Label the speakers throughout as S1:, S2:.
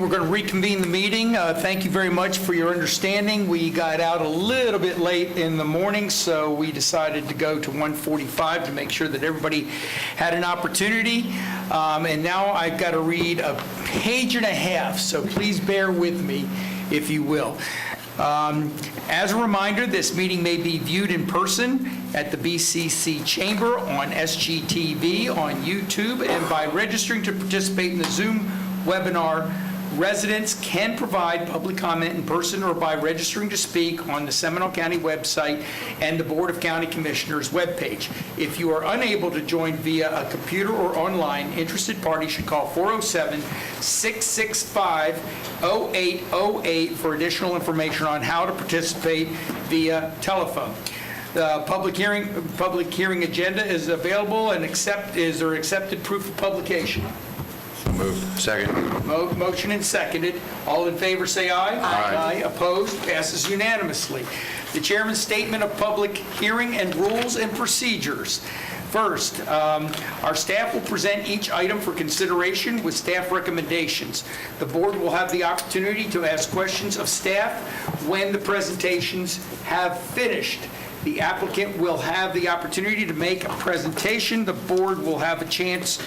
S1: We're going to reconvene the meeting. Thank you very much for your understanding. We got out a little bit late in the morning, so we decided to go to 1:45 to make sure that everybody had an opportunity. And now I've got to read a page and a half, so please bear with me, if you will. As a reminder, this meeting may be viewed in person at the BCC Chamber, on SGTV, on YouTube, and by registering to participate in the Zoom webinar. Residents can provide public comment in person or by registering to speak on the Seminole County website and the Board of County Commissioners webpage. If you are unable to join via a computer or online, interested parties should call 407-665-0808 for additional information on how to participate via telephone. The public hearing agenda is available and is there accepted proof of publication?
S2: Moved. Second.
S1: Motion and seconded. All in favor say aye.
S2: Aye.
S1: Opposed? Passes unanimously. The chairman's statement of public hearing and rules and procedures. First, our staff will present each item for consideration with staff recommendations. The board will have the opportunity to ask questions of staff when the presentations have finished. The applicant will have the opportunity to make a presentation. The board will have a chance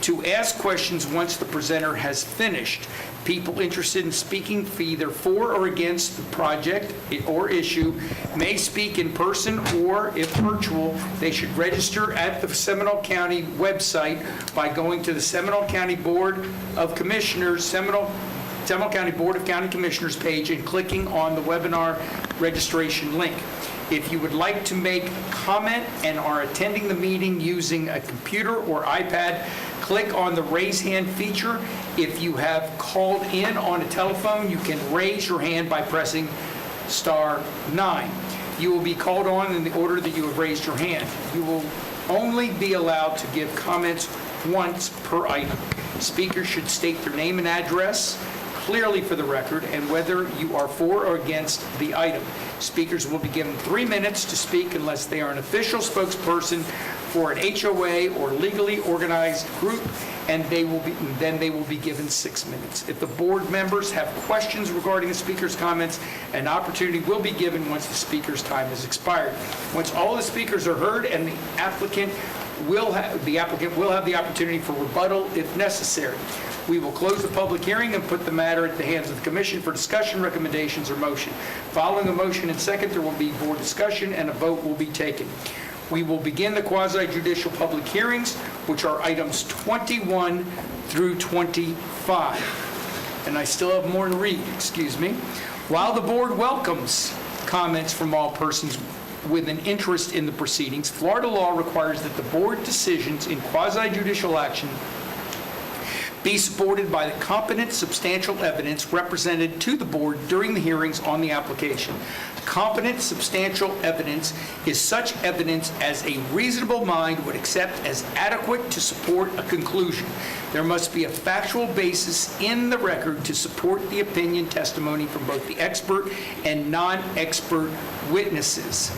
S1: to ask questions once the presenter has finished. People interested in speaking either for or against the project or issue may speak in person, or if virtual, they should register at the Seminole County website by going to the Seminole County Board of Commissioners, Seminole County Board of County Commissioners page and clicking on the webinar registration link. If you would like to make comment and are attending the meeting using a computer or iPad, click on the raise hand feature. If you have called in on a telephone, you can raise your hand by pressing *9. You will be called on in the order that you have raised your hand. You will only be allowed to give comments once per item. Speakers should state their name and address clearly for the record and whether you are for or against the item. Speakers will be given 3 minutes to speak unless they are an official spokesperson for an HOA or legally organized group, and then they will be given 6 minutes. If the board members have questions regarding the speaker's comments, an opportunity will be given once the speaker's time has expired. Once all the speakers are heard, and the applicant will have the opportunity for rebuttal if necessary. We will close the public hearing and put the matter at the hands of the commission for discussion, recommendations, or motion. Following a motion and second, there will be board discussion and a vote will be taken. We will begin the quasi-judicial public hearings, which are items 21 through 25. And I still have more to read, excuse me. While the board welcomes comments from all persons with an interest in the proceedings, Florida law requires that the board decisions in quasi-judicial action be supported by the competent substantial evidence represented to the board during the hearings on the application. Competent substantial evidence is such evidence as a reasonable mind would accept as adequate to support a conclusion. There must be a factual basis in the record to support the opinion testimony from both the expert and non-expert witnesses.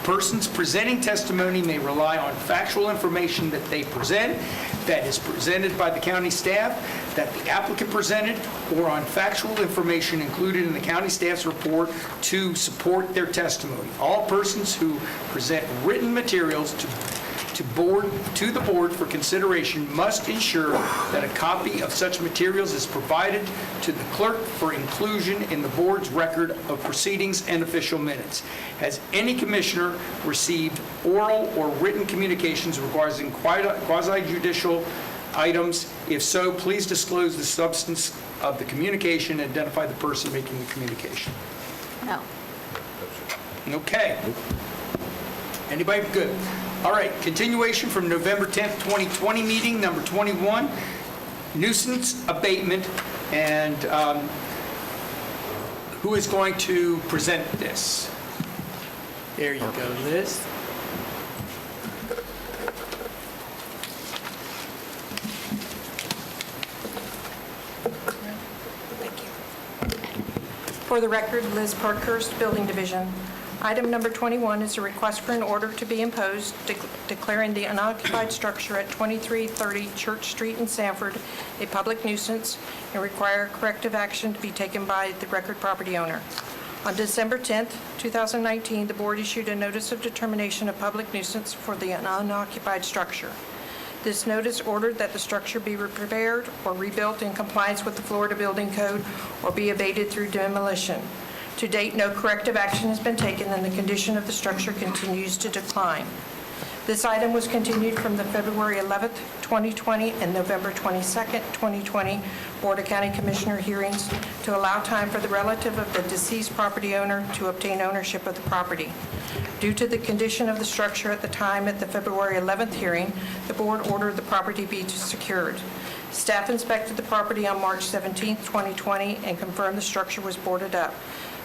S1: Persons presenting testimony may rely on factual information that they present, that is presented by the county staff, that the applicant presented, or on factual information included in the county staff's report to support their testimony. All persons who present written materials to the board for consideration must ensure that a copy of such materials is provided to the clerk for inclusion in the board's record of proceedings and official minutes. Has any commissioner received oral or written communications regarding quasi-judicial items? If so, please disclose the substance of the communication and identify the person making the communication.
S3: No.
S1: Okay. Anybody? Good. All right, continuation from November 10th, 2020 meeting, number 21, nuisance abatement, and who is going to present this? There you go, Liz.
S3: For the record, Liz Parkhurst, Building Division. Item number 21 is a request for an order to be imposed declaring the unoccupied structure at 2330 Church Street in Sanford a public nuisance and require corrective action to be taken by the record property owner. On December 10th, 2019, the board issued a notice of determination of public nuisance for the unoccupied structure. This notice ordered that the structure be repaired or rebuilt in compliance with the Florida Building Code or be abated through demolition. To date, no corrective action has been taken and the condition of the structure continues to decline. This item was continued from the February 11th, 2020 and November 22nd, 2020 Board of County Commissioner hearings to allow time for the relative of the deceased property owner to obtain ownership of the property. Due to the condition of the structure at the time at the February 11th hearing, the board ordered the property be secured. Staff inspected the property on March 17th, 2020 and confirmed the structure was boarded up.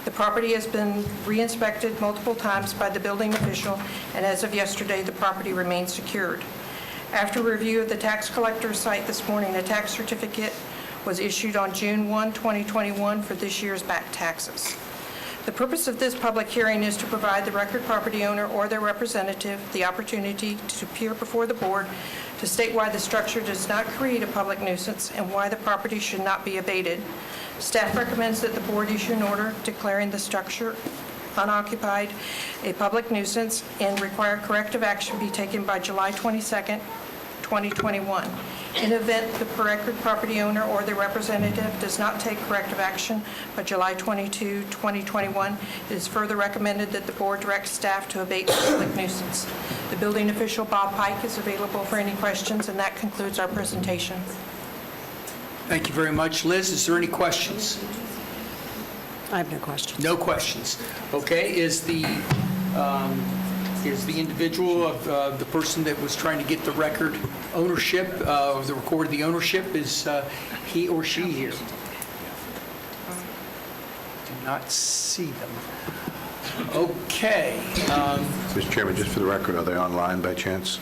S3: The property has been re-inspected multiple times by the building official, and as of yesterday, the property remains secured. After review of the tax collector's site this morning, a tax certificate was issued on June 1, 2021 for this year's back taxes. The purpose of this public hearing is to provide the record property owner or their representative the opportunity to appear before the board to state why the structure does not create a public nuisance and why the property should not be abated. Staff recommends that the board issue an order declaring the structure unoccupied a public nuisance and require corrective action be taken by July 22nd, 2021. In event the record property owner or their representative does not take corrective action by July 22, 2021, it is further recommended that the board direct staff to abate the public nuisance. The building official, Bob Pike, is available for any questions, and that concludes our presentation.
S1: Thank you very much. Liz, is there any questions?
S4: I have no questions.
S1: No questions. Okay, is the individual of the person that was trying to get the record ownership, of the record of the ownership, is he or she here? Do not see them. Okay.
S2: Mr. Chairman, just for the record, are they online by chance?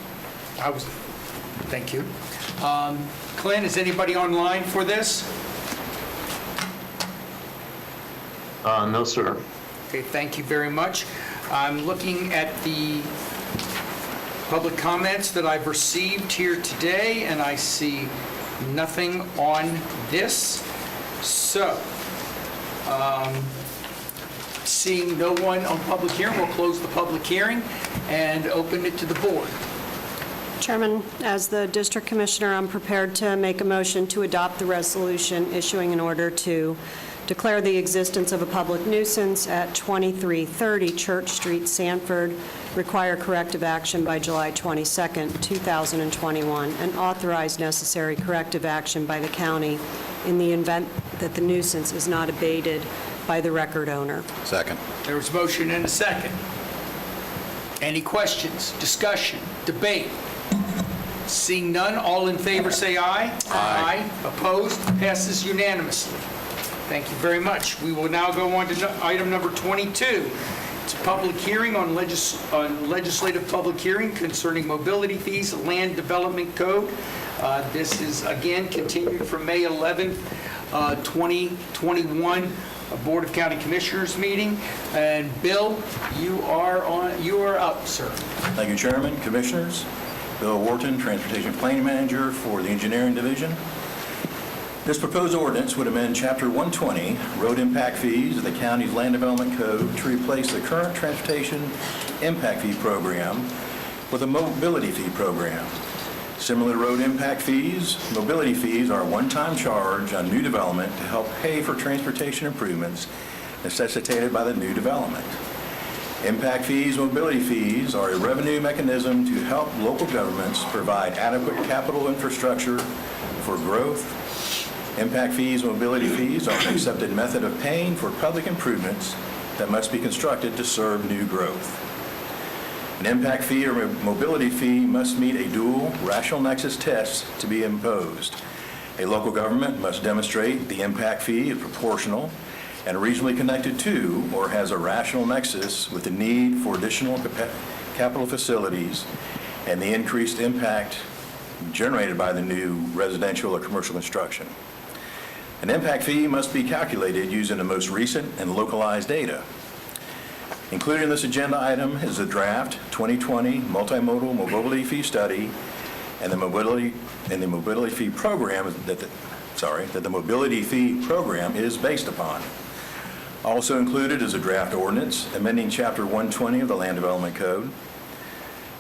S1: Thank you. Clint, is anybody online for this?
S5: No, sir.
S1: Okay, thank you very much. I'm looking at the public comments that I've received here today, and I see nothing on this. So, seeing no one on public hearing, we'll close the public hearing and open it to the board.
S4: Chairman, as the District Commissioner, I'm prepared to make a motion to adopt the resolution issuing an order to declare the existence of a public nuisance at 2330 Church Street, Sanford, require corrective action by July 22nd, 2021, and authorize necessary corrective action by the county in the event that the nuisance is not abated by the record owner.
S2: Second.
S1: There was a motion and a second. Any questions, discussion, debate? Seeing none, all in favor say aye. Aye. Opposed? Passes unanimously. Thank you very much. We will now go on to item number 22. It's a public hearing on legislative public hearing concerning mobility fees, land development code. This is, again, continued from May 11th, 2021, a Board of County Commissioners meeting. And Bill, you are up, sir.
S6: Thank you, Chairman, Commissioners. Bill Wharton, Transportation Planning Manager for the Engineering Division. This proposed ordinance would amend Chapter 120, Road Impact Fees of the county's Land Development Code to replace the current Transportation Impact Fee Program with a Mobility Fee Program. Similar to road impact fees, mobility fees are a one-time charge on new development to help pay for transportation improvements necessitated by the new development. Impact fees, mobility fees are a revenue mechanism to help local governments provide adequate capital infrastructure for growth. Impact fees, mobility fees are an accepted method of paying for public improvements that must be constructed to serve new growth. An impact fee or mobility fee must meet a dual rational nexus test to be imposed. A local government must demonstrate the impact fee is proportional and reasonably connected to or has a rational nexus with the need for additional capital facilities and the increased impact generated by the new residential or commercial construction. An impact fee must be calculated using the most recent and localized data. Included in this agenda item is the draft 2020 multimodal mobility fee study and the mobility fee program that the mobility fee program is based upon. Also included is a draft ordinance amending Chapter 120 of the Land Development Code.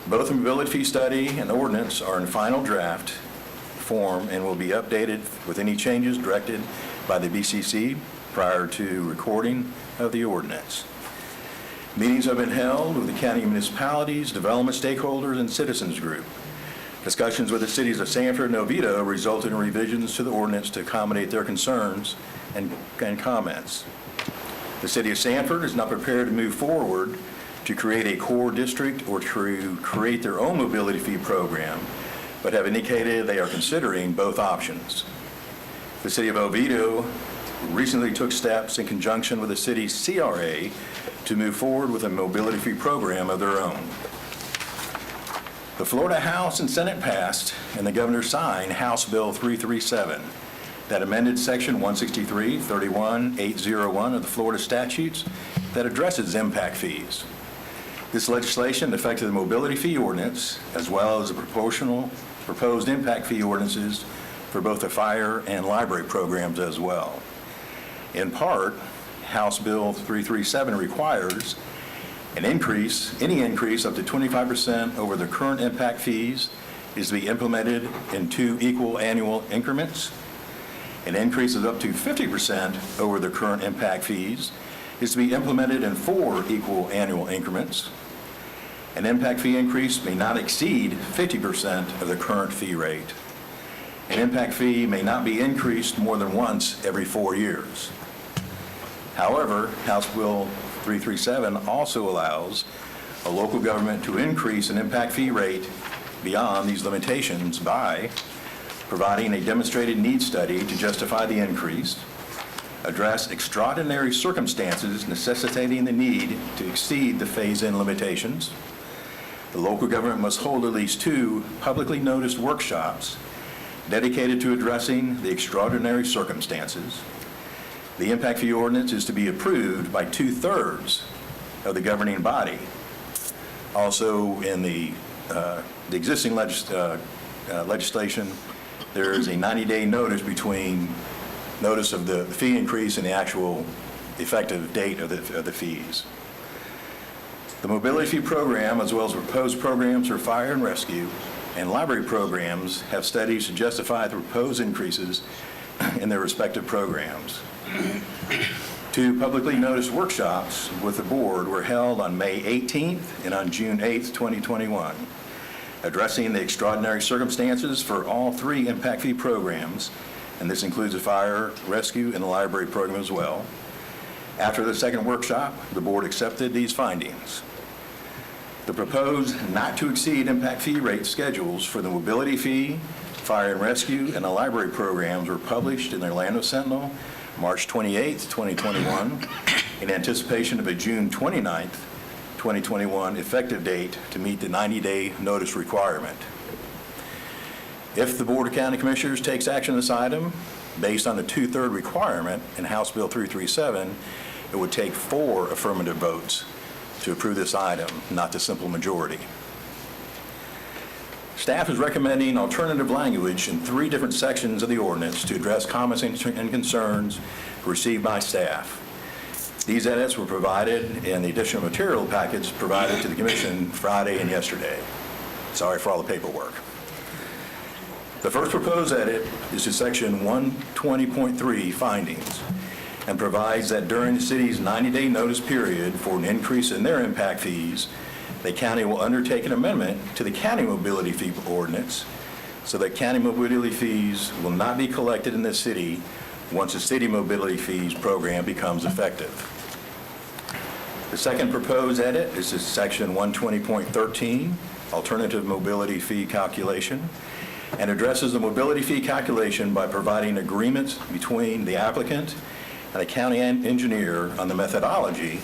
S6: Both the mobility fee study and the ordinance are in final draft form and will be updated with any changes directed by the BCC prior to recording of the ordinance. Meetings have been held with the county municipalities, development stakeholders, and citizens group. Discussions with the cities of Sanford and Oviedo resulted in revisions to the ordinance to accommodate their concerns and comments. The city of Sanford is not prepared to move forward to create a core district or to create their own mobility fee program, but have indicated they are considering both options. The city of Oviedo recently took steps in conjunction with the city's CRA to move forward with a mobility fee program of their own. The Florida House and Senate passed and the governor signed House Bill 337 that amended Section 163-31801 of the Florida statutes that addresses impact fees. This legislation affected the mobility fee ordinance as well as the proposed impact fee ordinances for both the fire and library programs as well. In part, House Bill 337 requires any increase up to 25% over the current impact fees is to be implemented in 2 equal annual increments. An increase of up to 50% over the current impact fees is to be implemented in 4 equal annual increments. An impact fee increase may not exceed 50% of the current fee rate. An impact fee may not be increased more than once every 4 years. However, House Bill 337 also allows a local government to increase an impact fee rate beyond these limitations by providing a demonstrated need study to justify the increase, address extraordinary circumstances necessitating the need to exceed the phase-in limitations. The local government must hold at least 2 publicly noticed workshops dedicated to addressing the extraordinary circumstances. The impact fee ordinance is to be approved by 2/3 of the governing body. Also, in the existing legislation, there is a 90-day notice between notice of the fee increase and the actual effective date of the fees. The mobility fee program, as well as proposed programs for fire and rescue and library programs, have studies to justify the proposed increases in their respective programs. 2 publicly noticed workshops with the board were held on May 18th and on June 8th, 2021, addressing the extraordinary circumstances for all 3 impact fee programs, and this includes the fire, rescue, and the library program as well. After the second workshop, the board accepted these findings. The proposed not-to-exceed impact fee rate schedules for the mobility fee, fire and rescue, and the library programs were published in the Orlando Sentinel March 28th, 2021, in anticipation of a June 29th, 2021 effective date to meet the 90-day notice requirement. If the Board of County Commissioners takes action on this item, based on the 2/3 requirement in House Bill 337, it would take 4 affirmative votes to approve this item, not the simple majority. Staff is recommending alternative language in 3 different sections of the ordinance to address comments and concerns received by staff. These edits were provided in the additional material package provided to the Commission Friday and yesterday. Sorry for all the paperwork. The first proposed edit is to Section 120.3 findings and provides that during the city's 90-day notice period for an increase in their impact fees, the county will undertake an amendment to the county mobility fee ordinance so that county mobility fees will not be collected in the city once the city mobility fees program becomes effective. The second proposed edit is to Section 120.13, alternative mobility fee calculation, and addresses the mobility fee calculation by providing agreements between the applicant and the county engineer on the methodology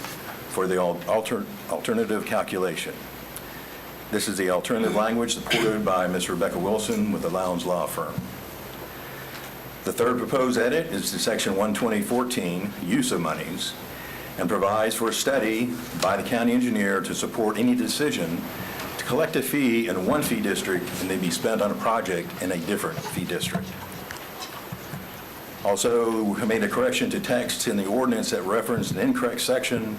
S6: for the alternative calculation. This is the alternative language supported by Ms. Rebecca Wilson with the Lowndes Law Firm. The third proposed edit is to Section 120.14, use of monies, and provides for a study by the county engineer to support any decision to collect a fee in one fee district and then be spent on a project in a different fee district. Also, we made a correction to text in the ordinance that referenced an incorrect section,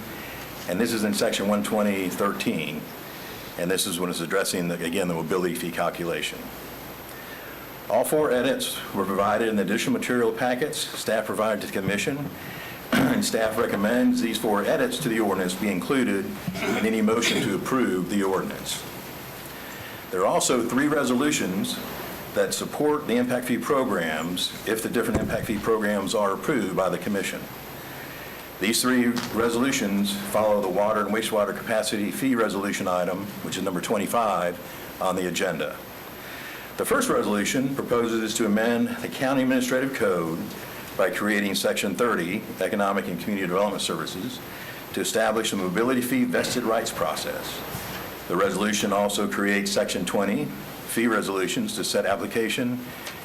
S6: and this is in section 120.13, and this is when it's addressing, again, the mobility fee calculation. All 4 edits were provided in additional material packets staff provided to the commission, and staff recommends these 4 edits to the ordinance be included in any motion to approve the ordinance. There are also 3 resolutions that support the impact fee programs if the different impact fee programs are approved by the commission. These 3 resolutions follow the water and wastewater capacity fee resolution item, which is number 25 on the agenda. The first resolution proposes to amend the county administrative code by creating section 30, economic and community development services, to establish a mobility fee vested rights process. The resolution also creates section 20, fee resolutions to set application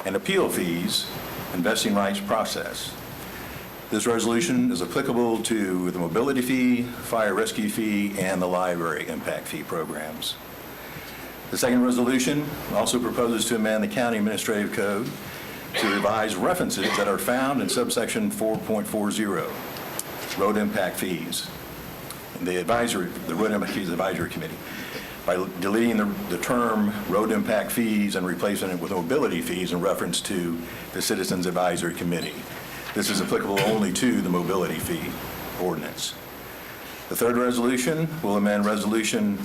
S6: and appeal fees and vesting rights process. This resolution is applicable to the mobility fee, fire rescue fee, and the library impact fee programs. The second resolution also proposes to amend the county administrative code to revise references that are found in subsection 4.40, road impact fees, the road impact fees advisory committee, by deleting the term road impact fees and replacing it with mobility fees in reference to the Citizens Advisory Committee. This is applicable only to the mobility fee ordinance. The third resolution will amend Resolution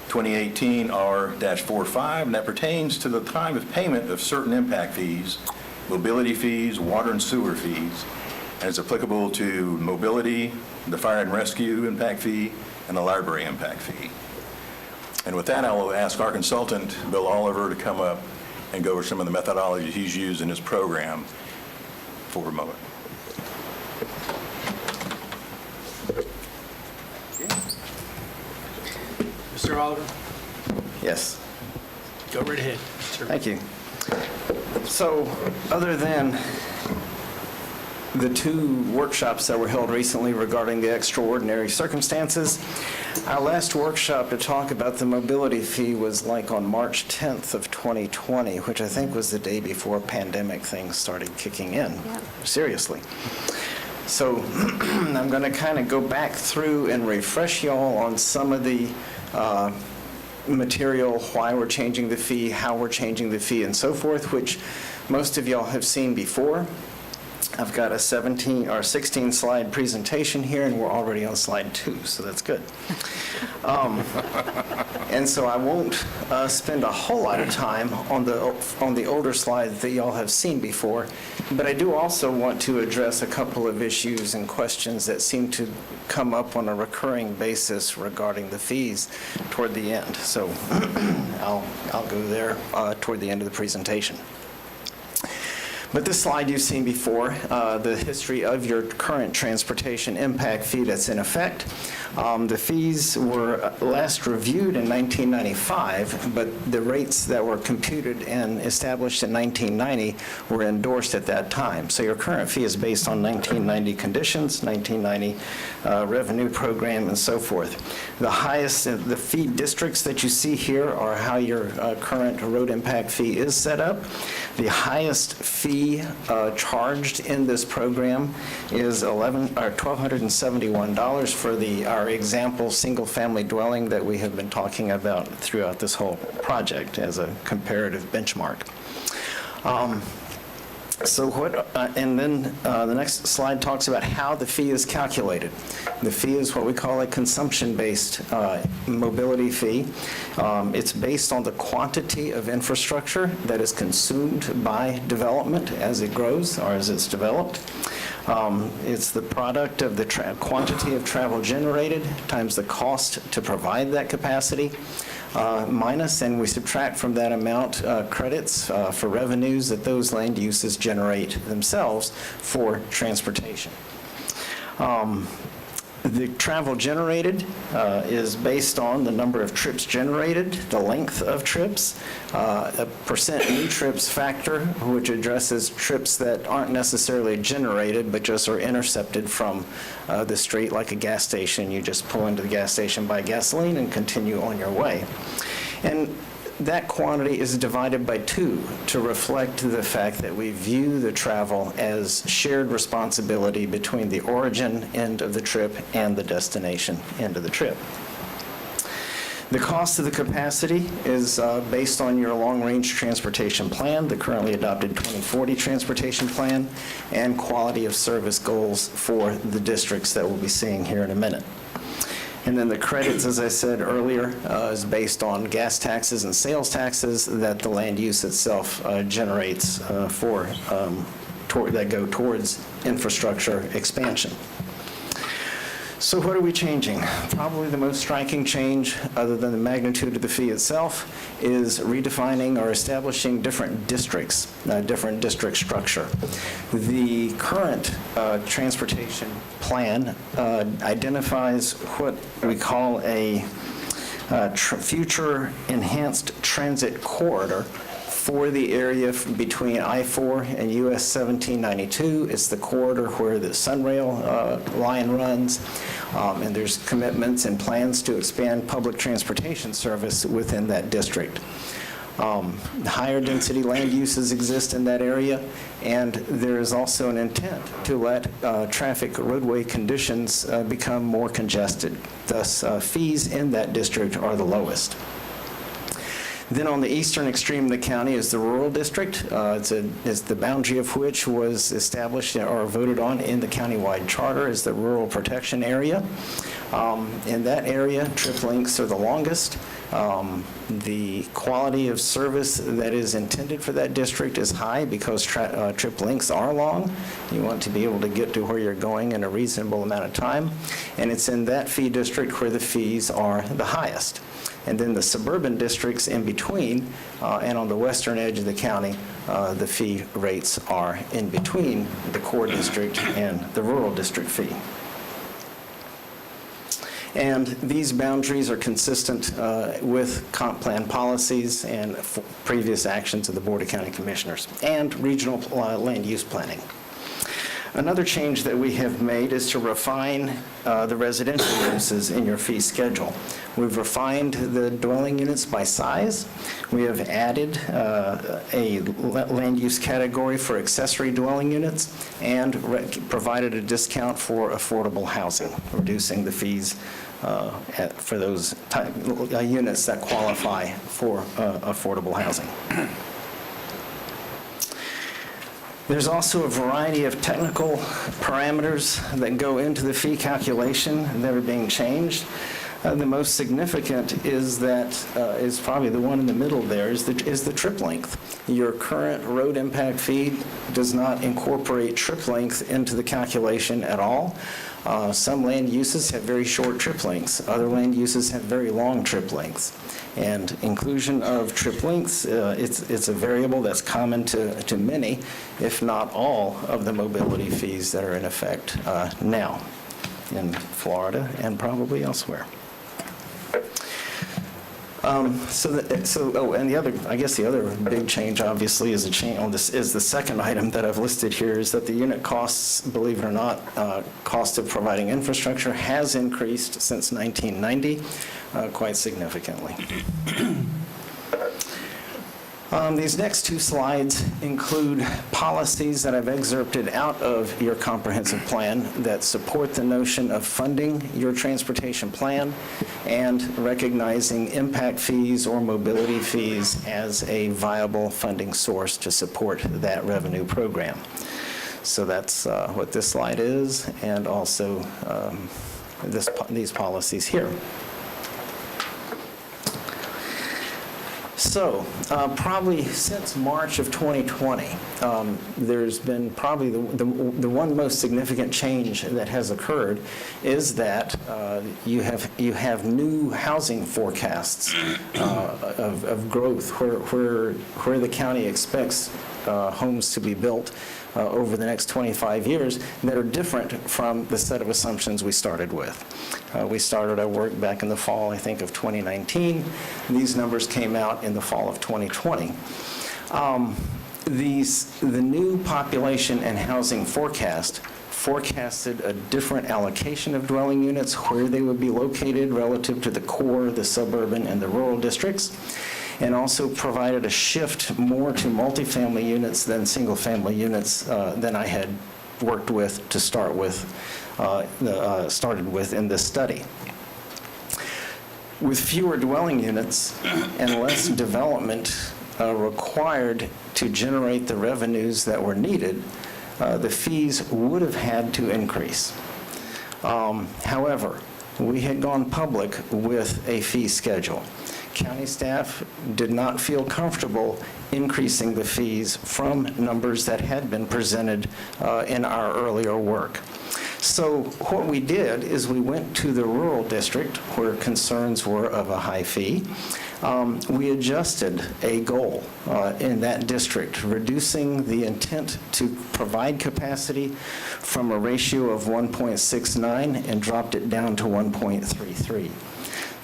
S6: 2018 R-45, and that pertains to the time of payment of certain impact fees, mobility fees, water and sewer fees, and is applicable to mobility, the fire and rescue impact fee, and the library impact fee. And with that, I will ask our consultant, Bill Oliver, to come up and go over some of the methodologies he's used in his program for a moment.
S1: Mr. Oliver,
S7: Yes,
S1: go right ahead, sir.
S7: thank you. So, other than the 2 workshops that were held recently regarding the extraordinary circumstances, our last workshop to talk about the mobility fee was like on March 10th of 2020, which I think was the day before pandemic things started kicking in, seriously. So I'm going to kind of go back through and refresh y'all on some of the material, why we're changing the fee, how we're changing the fee, and so forth, which most of y'all have seen before. I've got a 17 or 16 slide presentation here, and we're already on slide 2, so that's good. And so I won't spend a whole lot of time on the older slides that y'all have seen before, but I do also want to address a couple of issues and questions that seem to come up on a recurring basis regarding the fees toward the end. So I'll go there toward the end of the presentation. But this slide you've seen before, the history of your current transportation impact fee that's in effect. The fees were last reviewed in 1995, but the rates that were computed and established in 1990 were endorsed at that time. So your current fee is based on 1990 conditions, 1990 revenue program, and so forth. The highest, the fee districts that you see here are how your current road impact fee is set up. The highest fee charged in this program is $1,271 for our example single-family dwelling that we have been talking about throughout this whole project as a comparative benchmark. And then the next slide talks about how the fee is calculated. The fee is what we call a consumption-based mobility fee. It's based on the quantity of infrastructure that is consumed by development as it grows or as it's developed. It's the product of the quantity of travel generated times the cost to provide that capacity. Minus, and we subtract from that amount credits for revenues that those land uses generate themselves for transportation. The travel generated is based on the number of trips generated, the length of trips, a percent new trips factor, which addresses trips that aren't necessarily generated, but just are intercepted from the street, like a gas station. You just pull into the gas station, buy gasoline, and continue on your way. And that quantity is divided by 2 to reflect the fact that we view the travel as shared responsibility between the origin end of the trip and the destination end of the trip. The cost of the capacity is based on your long-range transportation plan, the currently adopted 2040 transportation plan, and quality of service goals for the districts that we'll be seeing here in a minute. And then the credits, as I said earlier, is based on gas taxes and sales taxes that the land use itself generates that go towards infrastructure expansion. So what are we changing? Probably the most striking change, other than the magnitude of the fee itself, is redefining or establishing different districts, different district structure. The current transportation plan identifies what we call a future enhanced transit corridor for the area between I-4 and US 1792. It's the corridor where the Sunrail line runs, and there's commitments and plans to expand public transportation service within that district. Higher density land uses exist in that area, and there is also an intent to let traffic roadway conditions become more congested. Thus, fees in that district are the lowest. Then on the eastern extreme of the county is the rural district. It's the boundary of which was established or voted on in the countywide charter as the rural protection area. In that area, trip lengths are the longest. The quality of service that is intended for that district is high because trip lengths are long. You want to be able to get to where you're going in a reasonable amount of time. And it's in that fee district where the fees are the highest. And then the suburban districts in between and on the western edge of the county, the fee rates are in between the core district and the rural district fee. And these boundaries are consistent with comp plan policies and previous actions of the Board of County Commissioners and regional land use planning. Another change that we have made is to refine the residential uses in your fee schedule. We've refined the dwelling units by size. We have added a land use category for accessory dwelling units and provided a discount for affordable housing, reducing the fees for those units that qualify for affordable housing. There's also a variety of technical parameters that go into the fee calculation that are being changed. The most significant is probably the one in the middle there, is the trip length. Your current road impact fee does not incorporate trip length into the calculation at all. Some land uses have very short trip lengths. Other land uses have very long trip lengths. And inclusion of trip lengths, it's a variable that's common to many, if not all, of the mobility fees that are in effect now in Florida and probably elsewhere. And the other big change, obviously, is the second item that I've listed here, is that the unit costs, believe it or not, cost of providing infrastructure has increased since 1990 quite significantly. These next two slides include policies that I've excerpted out of your comprehensive plan that support the notion of funding your transportation plan and recognizing impact fees or mobility fees as a viable funding source to support that revenue program. So that's what this slide is, and also these policies here. So, probably since March of 2020, there's been probably the one most significant change that has occurred is that you have new housing forecasts of growth where the county expects homes to be built over the next 25 years that are different from the set of assumptions we started with. We started our work back in the fall, I think, of 2019. These numbers came out in the fall of 2020. The new population and housing forecast forecasted a different allocation of dwelling units, where they would be located relative to the core, the suburban, and the rural districts, and also provided a shift more to multifamily units than single-family units than I had worked with to start with, started with in this study. With fewer dwelling units and less development required to generate the revenues that were needed, the fees would have had to increase. However, we had gone public with a fee schedule. County staff did not feel comfortable increasing the fees from numbers that had been presented in our earlier work. So what we did is we went to the rural district where concerns were of a high fee. We adjusted a goal in that district, reducing the intent to provide capacity from a ratio of 1.69 and dropped it down to 1.33.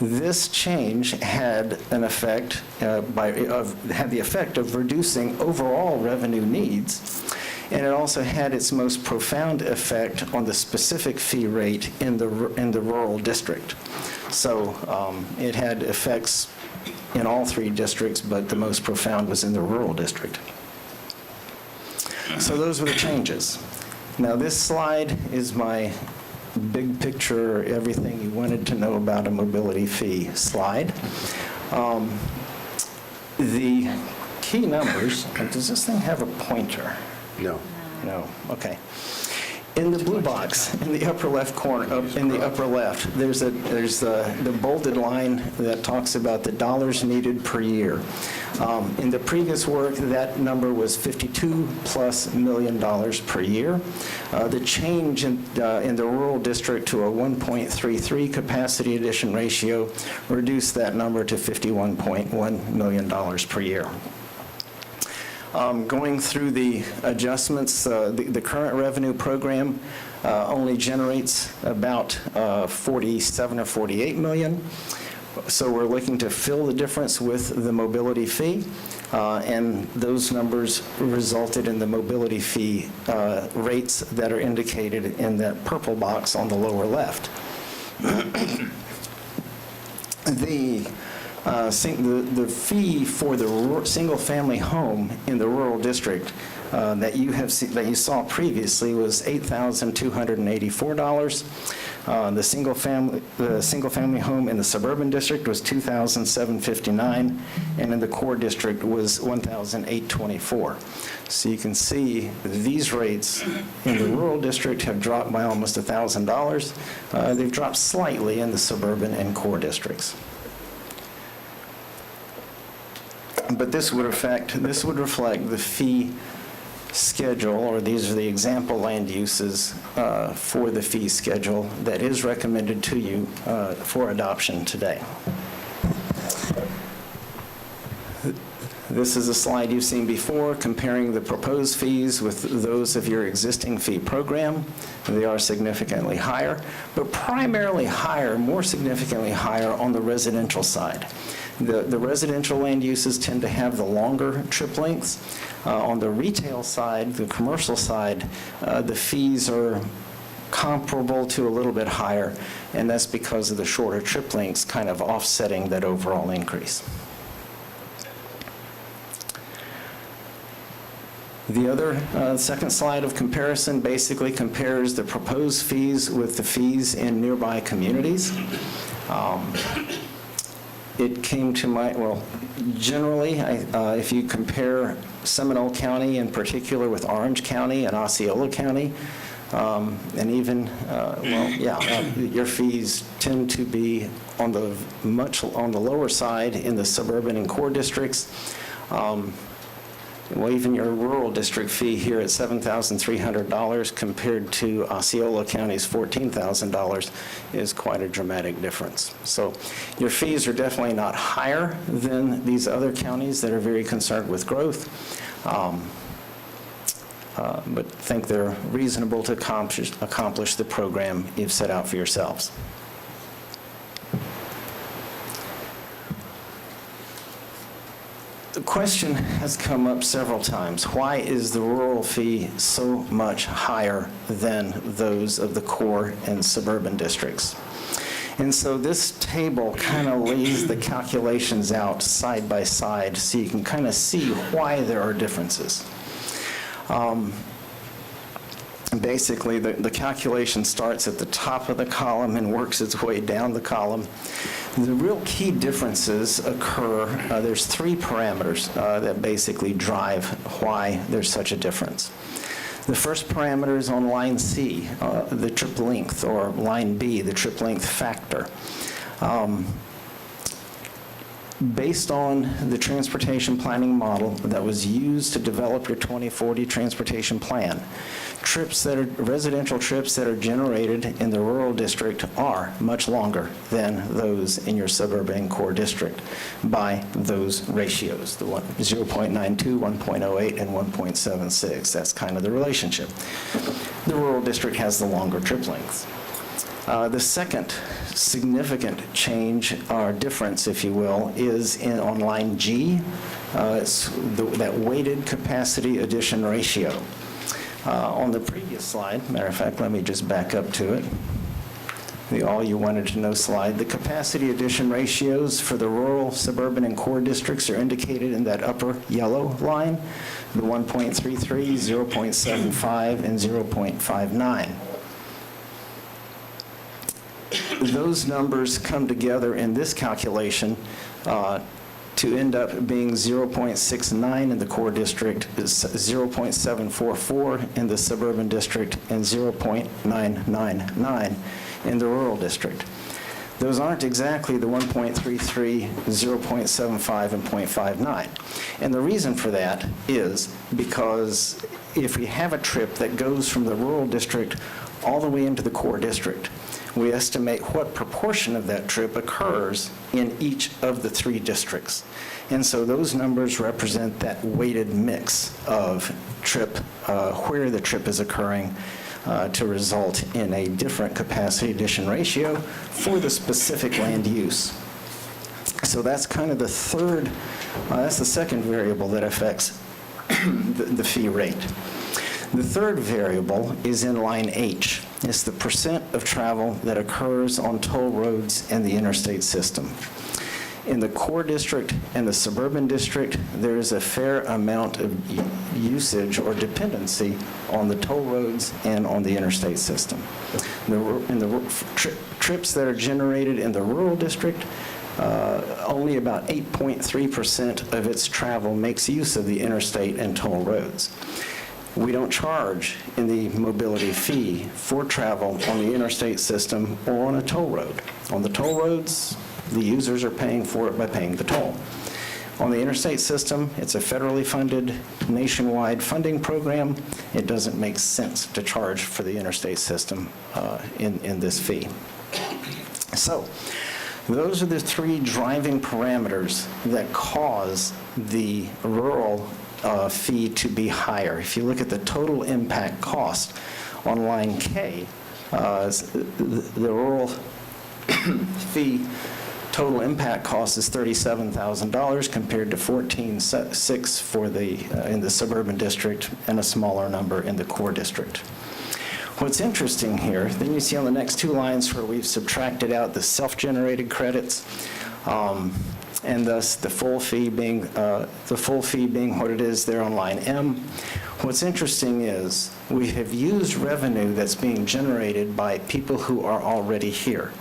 S7: This change had an effect had the effect of reducing overall revenue needs, and it also had its most profound effect on the specific fee rate in the rural district. So it had effects in all three districts, but the most profound was in the rural district. So those were the changes. Now this slide is my big picture, everything you wanted to know about a mobility fee slide. The key numbers, does this thing have a pointer?
S2: No.
S7: No, okay. In the blue box, in the upper left corner, in the upper left, there's the bolded line that talks about the dollars needed per year. In the previous work, that number was $52+ million per year. The change in the rural district to a 1.33 capacity addition ratio reduced that number to $51.1 million per year. Going through the adjustments, the current revenue program only generates about 47 or 48 million. So we're looking to fill the difference with the mobility fee, and those numbers resulted in the mobility fee rates that are indicated in that purple box on the lower left. The fee for the single-family home in the rural district that you saw previously was $8,284. The single-family home in the suburban district was $2,759, and in the core district was $1,824. So you can see these rates in the rural district have dropped by almost $1,000. They've dropped slightly in the suburban and core districts. But this would reflect the fee schedule, or these are the example land uses for the fee schedule that is recommended to you for adoption today. This is a slide you've seen before, comparing the proposed fees with those of your existing fee program. They are significantly higher, but primarily higher, more significantly higher on the residential side. The residential land uses tend to have the longer trip lengths. On the retail side, the commercial side, the fees are comparable to a little bit higher, and that's because of the shorter trip lengths kind of offsetting that overall increase. The other second slide of comparison basically compares the proposed fees with the fees in nearby communities. It came to generally, if you compare Seminole County in particular with Orange County and Osceola County, and even, your fees tend to be on the lower side in the suburban and core districts. Even your rural district fee here at $7,300 compared to Osceola County's $14,000 is quite a dramatic difference. So your fees are definitely not higher than these other counties that are very concerned with growth. but think they're reasonable to accomplish the program you've set out for yourselves. The question has come up several times. Why is the rural fee so much higher than those of the core and suburban districts? And so this table kind of lays the calculations out side by side so you can kind of see why there are differences. Basically, the calculation starts at the top of the column and works its way down the column. The real key differences occur, there's three parameters that basically drive why there's such a difference. The first parameter is on line C, the trip length, or line B, the trip length factor. Based on the transportation planning model that was used to develop your 2040 transportation plan, residential trips that are generated in the rural district are much longer than those in your suburban and core district by those ratios, the 0.92, 1.08, and 1.76. That's kind of the relationship. The rural district has the longer trip lengths. The second significant change, or difference, if you will, is on line G. It's that weighted capacity addition ratio. On the previous slide, matter of fact, let me just back up to it. The all you wanted to know slide. The capacity addition ratios for the rural, suburban, and core districts are indicated in that upper yellow line, the 1.33, 0.75, and 0.59. Those numbers come together in this calculation to end up being 0.69 in the core district, 0.744 in the suburban district, and 0.999 in the rural district. Those aren't exactly the 1.33, 0.75, and 0.59. And the reason for that is because if we have a trip that goes from the rural district all the way into the core district, we estimate what proportion of that trip occurs in each of the three districts. And so those numbers represent that weighted mix of trip, where the trip is occurring, to result in a different capacity addition ratio for the specific land use. So that's kind of the third, that's the second variable that affects the fee rate. The third variable is in line H. It's the percent of travel that occurs on toll roads in the interstate system. In the core district and the suburban district, there is a fair amount of usage or dependency on the toll roads and on the interstate system. Trips that are generated in the rural district, only about 8.3% of its travel makes use of the interstate and toll roads. We don't charge in the mobility fee for travel on the interstate system or on a toll road. On the toll roads, the users are paying for it by paying the toll. On the interstate system, it's a federally funded nationwide funding program. It doesn't make sense to charge for the interstate system in this fee. So those are the three driving parameters that cause the rural fee to be higher. If you look at the total impact cost on line K, the rural fee total impact cost is $37,000 compared to $14,600 for in the suburban district and a smaller number in the core district. What's interesting here, then you see on the next two lines where we've subtracted out the self-generated credits, and thus the full fee being what it is there on line M. What's interesting is we have used revenue that's being generated by people who are already here,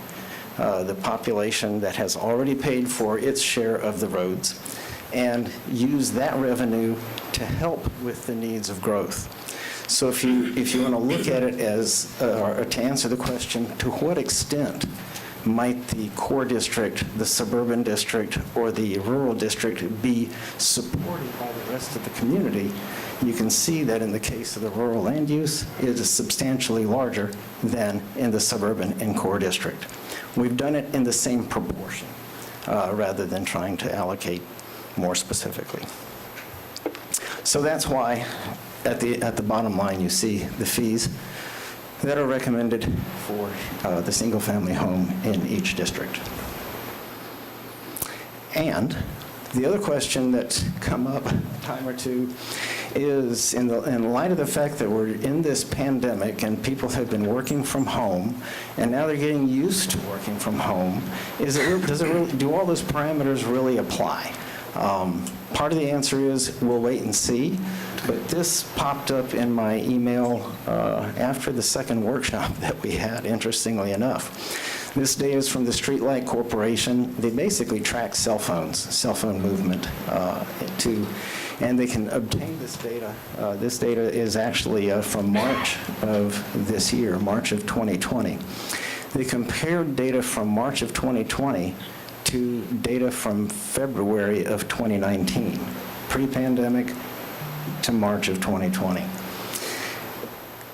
S7: the population that has already paid for its share of the roads, and use that revenue to help with the needs of growth. So if you want to look at it as, or to answer the question, to what extent might the core district, the suburban district, or the rural district be supported by the rest of the community, you can see that in the case of the rural land use, it is substantially larger than in the suburban and core district. We've done it in the same proportion, rather than trying to allocate more specifically. So that's why at the bottom line, you see the fees that are recommended for the single-family home in each district. And the other question that's come up a time or two is, in light of the fact that we're in this pandemic and people have been working from home, and now they're getting used to working from home, do all those parameters really apply? Part of the answer is we'll wait and see, but this popped up in my email after the second workshop that we had, interestingly enough. This data is from the Streetlight Corporation. They basically track cell phones, cell phone movement, and they can obtain this data. This data is actually from March of this year, March of 2020. They compared data from March of 2020 to data from February of 2019, pre-pandemic to March of 2020.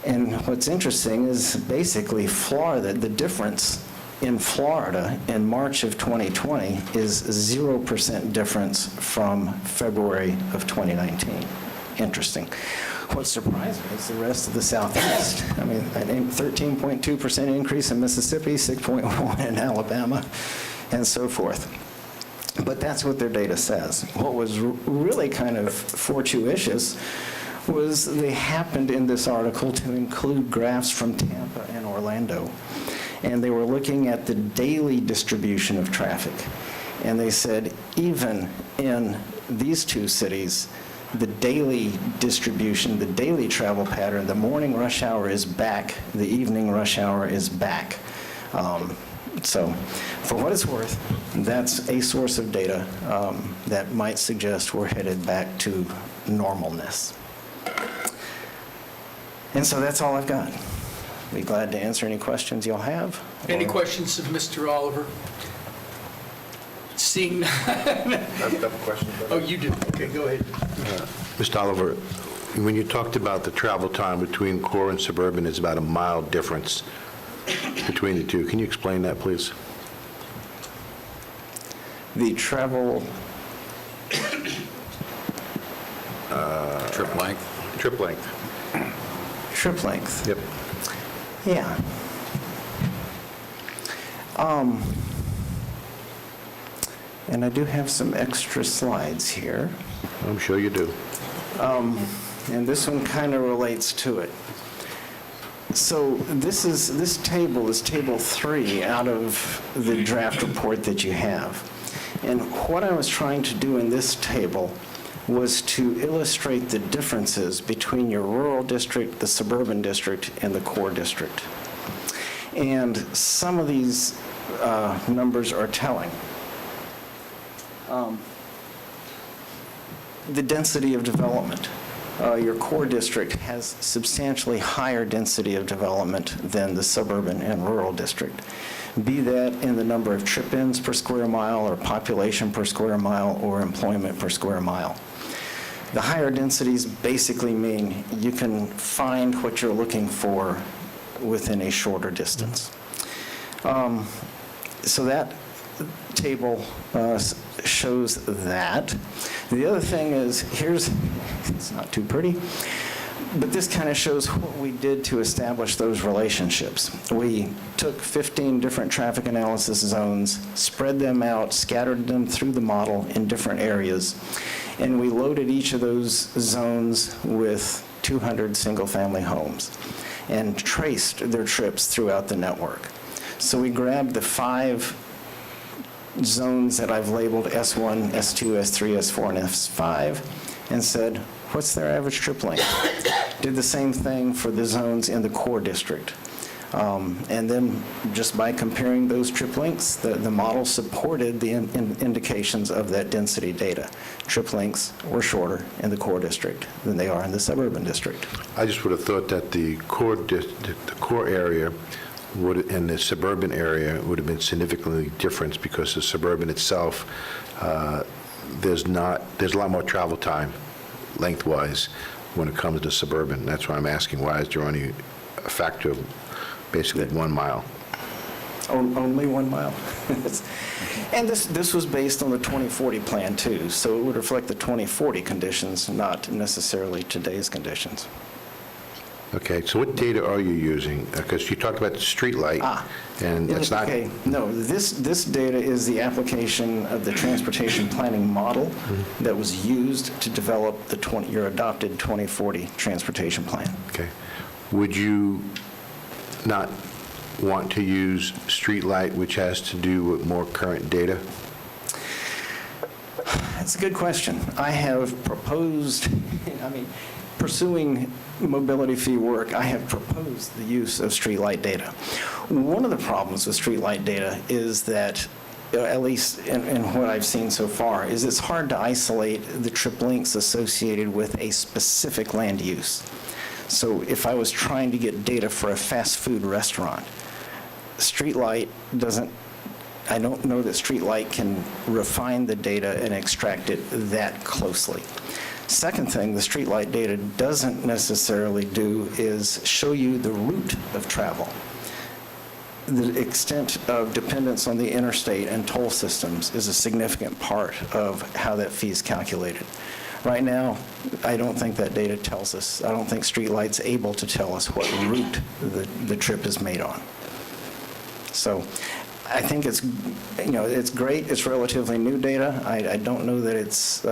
S7: And what's interesting is basically Florida, the difference in Florida in March of 2020 is 0% difference from February of 2019. Interesting. What surprised me is the rest of the Southeast. I mean, an 13.2% increase in Mississippi, 6.1% in Alabama, and so forth. But that's what their data says. What was really kind of fortuitous was they happened in this article to include graphs from Tampa and Orlando. And they were looking at the daily distribution of traffic. And they said, even in these two cities, the daily distribution, the daily travel pattern, the morning rush hour is back, the evening rush hour is back. So for what it's worth, that's a source of data that might suggest we're headed back to normalness. And so that's all I've got. Be glad to answer any questions you'll have.
S1: Any questions of Mr. Oliver? Seeing, oh, you do. Okay, go ahead.
S2: Mr. Oliver, when you talked about the travel time between core and suburban is about a mile difference between the two, can you explain that, please?
S7: The travel,
S2: Trip length. Trip length.
S7: trip length.
S2: Yep.
S7: Yeah. And I do have some extra slides here.
S2: I'm sure you do.
S7: And this one kind of relates to it. So this table is table 3 out of the draft report that you have. And what I was trying to do in this table was to illustrate the differences between your rural district, the suburban district, and the core district. And some of these numbers are telling. The density of development. Your core district has substantially higher density of development than the suburban and rural district, be that in the number of trip-ins per square mile or population per square mile or employment per square mile. The higher densities basically mean you can find what you're looking for within a shorter distance. So that table shows that. The other thing is, it's not too pretty, but this kind of shows what we did to establish those relationships. We took 15 different traffic analysis zones, spread them out, scattered them through the model in different areas, and we loaded each of those zones with 200 single-family homes and traced their trips throughout the network. So we grabbed the 5 zones that I've labeled S1, S2, S3, S4, and S5 and said, what's their average trip length? Did the same thing for the zones in the core district. And then just by comparing those trip lengths, the model supported the indications of that density data. Trip lengths were shorter in the core district than they are in the suburban district.
S2: I just would have thought that the core area and the suburban area would have been significantly different because the suburban itself, there's a lot more travel time lengthwise when it comes to suburban. That's why I'm asking, why is there only a factor of basically 1 mile?
S7: Only 1 mile. And this was based on the 2040 plan too, so it would reflect the 2040 conditions, not necessarily today's conditions.
S2: Okay, so what data are you using? Because you talked about the street light, and it's not...
S7: Okay, no, this data is the application of the transportation planning model that was used to develop your adopted 2040 transportation plan.
S2: Okay. Would you not want to use street light, which has to do with more current data?
S7: That's a good question. I have proposed, pursuing mobility fee work, I have proposed the use of streetlight data. One of the problems with streetlight data is that, at least in what I've seen so far, is it's hard to isolate the trip links associated with a specific land use. So if I was trying to get data for a fast food restaurant, streetlight doesn't, I don't know that streetlight can refine the data and extract it that closely. Second thing the streetlight data doesn't necessarily do is show you the route of travel. The extent of dependence on the interstate and toll systems is a significant part of how that fee is calculated. Right now, I don't think that data tells us, I don't think streetlight's able to tell us what route the trip is made on. So I think it's, it's great, it's relatively new data. I don't know that it's,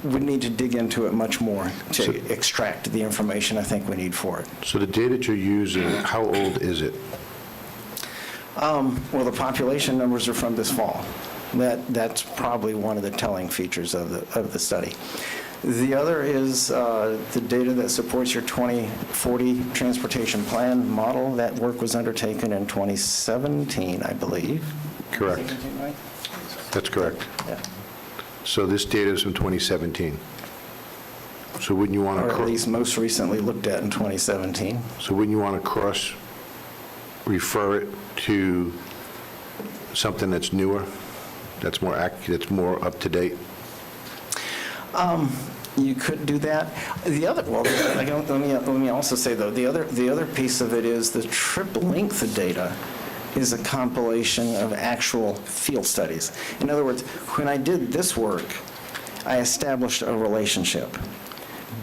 S7: we need to dig into it much more to extract the information I think we need for it.
S2: So the data that you're using, how old is it?
S7: Well, the population numbers are from this fall. That's probably one of the telling features of the study. The other is the data that supports your 2040 transportation plan model. That work was undertaken in 2017, I believe.
S2: Correct.
S7: 17, right?
S2: That's correct.
S7: Yeah.
S2: So this data is from 2017. So wouldn't you want
S7: Or
S2: to...
S7: at least most recently looked at in 2017.
S2: So wouldn't you want to cross-refer it to something that's newer, that's more accurate, that's more up-to-date?
S7: You could do that. The other, well, let me also say though, the other piece of it is the trip length data is a compilation of actual field studies. In other words, when I did this work, I established a relationship,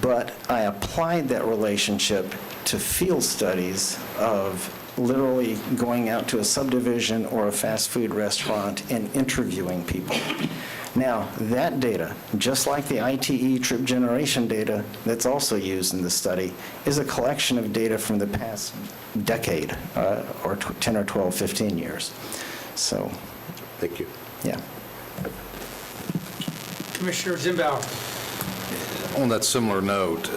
S7: but I applied that relationship to field studies of literally going out to a subdivision or a fast food restaurant and interviewing people. Now, that data, just like the ITE trip generation data that's also used in the study, is a collection of data from the past decade, or 10 or 12, 15 years. So,
S2: Thank you.
S7: yeah.
S1: Commissioner Zimbauer.
S8: On that similar note,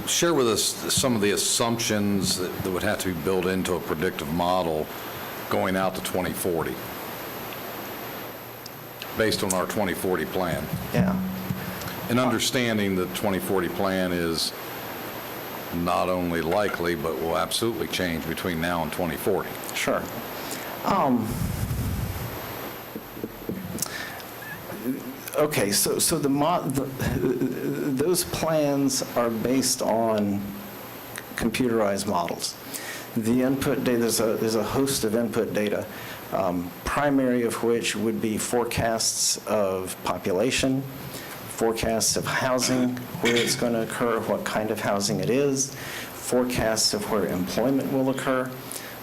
S8: share with us some of the assumptions that would have to be built into a predictive model going out to 2040, based on our 2040 plan.
S7: Yeah.
S8: And understanding the 2040 plan is not only likely, but will absolutely change between now and 2040.
S7: Sure. Okay, so those plans are based on computerized models. The input data, there's a host of input data, primary of which would be forecasts of population, forecasts of housing, where it's going to occur, what kind of housing it is, forecasts of where employment will occur,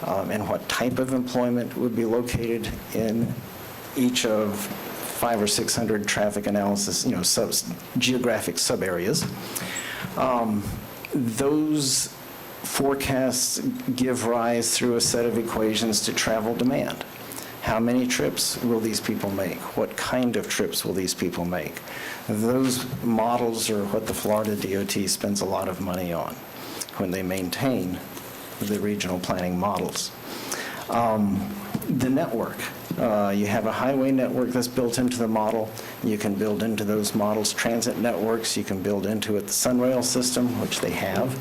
S7: and what type of employment would be located in each of 500 or 600 traffic analysis, geographic sub-areas. Those forecasts give rise through a set of equations to travel demand. How many trips will these people make? What kind of trips will these people make? Those models are what the Florida DOT spends a lot of money on when they maintain the regional planning models. The network. You have a highway network that's built into the model. You can build into those models transit networks. You can build into it the Sunrail system, which they have.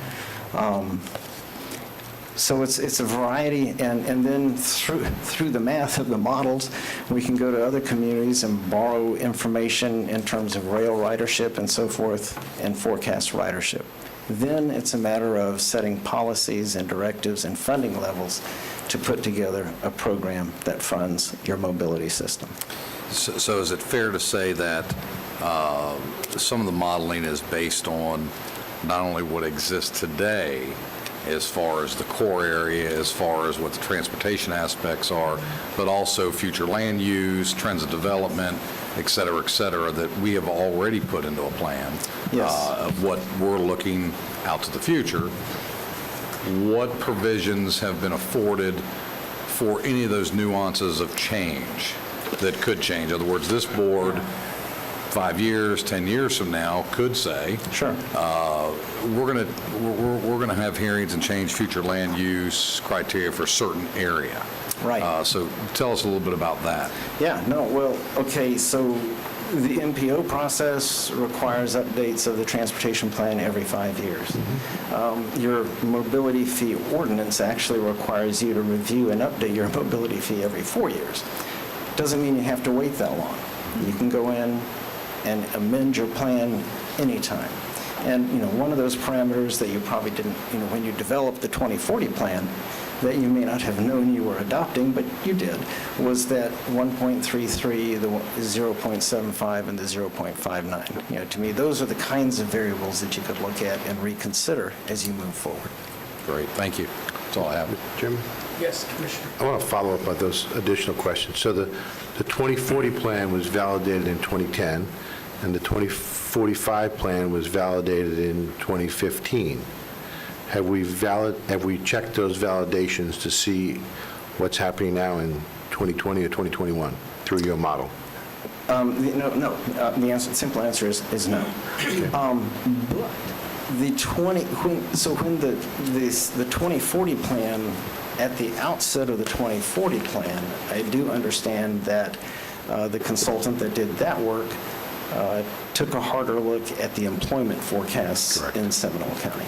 S7: So it's a variety, and then through the math of the models, we can go to other communities and borrow information in terms of rail ridership and so forth, and forecast ridership. Then it's a matter of setting policies and directives and funding levels to put together a program that funds your mobility system.
S8: So is it fair to say that some of the modeling is based on not only what exists today as far as the core area, as far as what the transportation aspects are, but also future land use, trends of development, et cetera, that we have already put into a plan
S7: Yes.
S8: of what we're looking out to the future? What provisions have been afforded for any of those nuances of change that could change? In other words, this board, 5 years, 10 years from now, could say,
S7: Sure.
S8: we're going to have hearings and change future land use criteria for a certain area.
S7: Right.
S8: So tell us a little bit about that.
S7: Yeah, no, well, okay, so the MPO process requires updates of the transportation plan every 5 years. Your mobility fee ordinance actually requires you to review and update your mobility fee every 4 years. Doesn't mean you have to wait that long. You can go in and amend your plan anytime. And, one of those parameters that you probably didn't, when you developed the 2040 plan, that you may not have known you were adopting, but you did, was that 1.33, the 0.75, and the 0.59. To me, those are the kinds of variables that you could look at and reconsider as you move forward.
S8: Great, thank you. That's all I have.
S2: Jim?
S1: Yes, Commissioner.
S2: I want to follow up on those additional questions. So the 2040 plan was validated in 2010, and the 2045 plan was validated in 2015. Have we checked those validations to see what's happening now in 2020 or 2021 through your model?
S7: No. The simple answer is no. But the 2040 plan, at the outset of the 2040 plan, I do understand that the consultant that did that work took a harder look at the employment forecasts in Seminole County.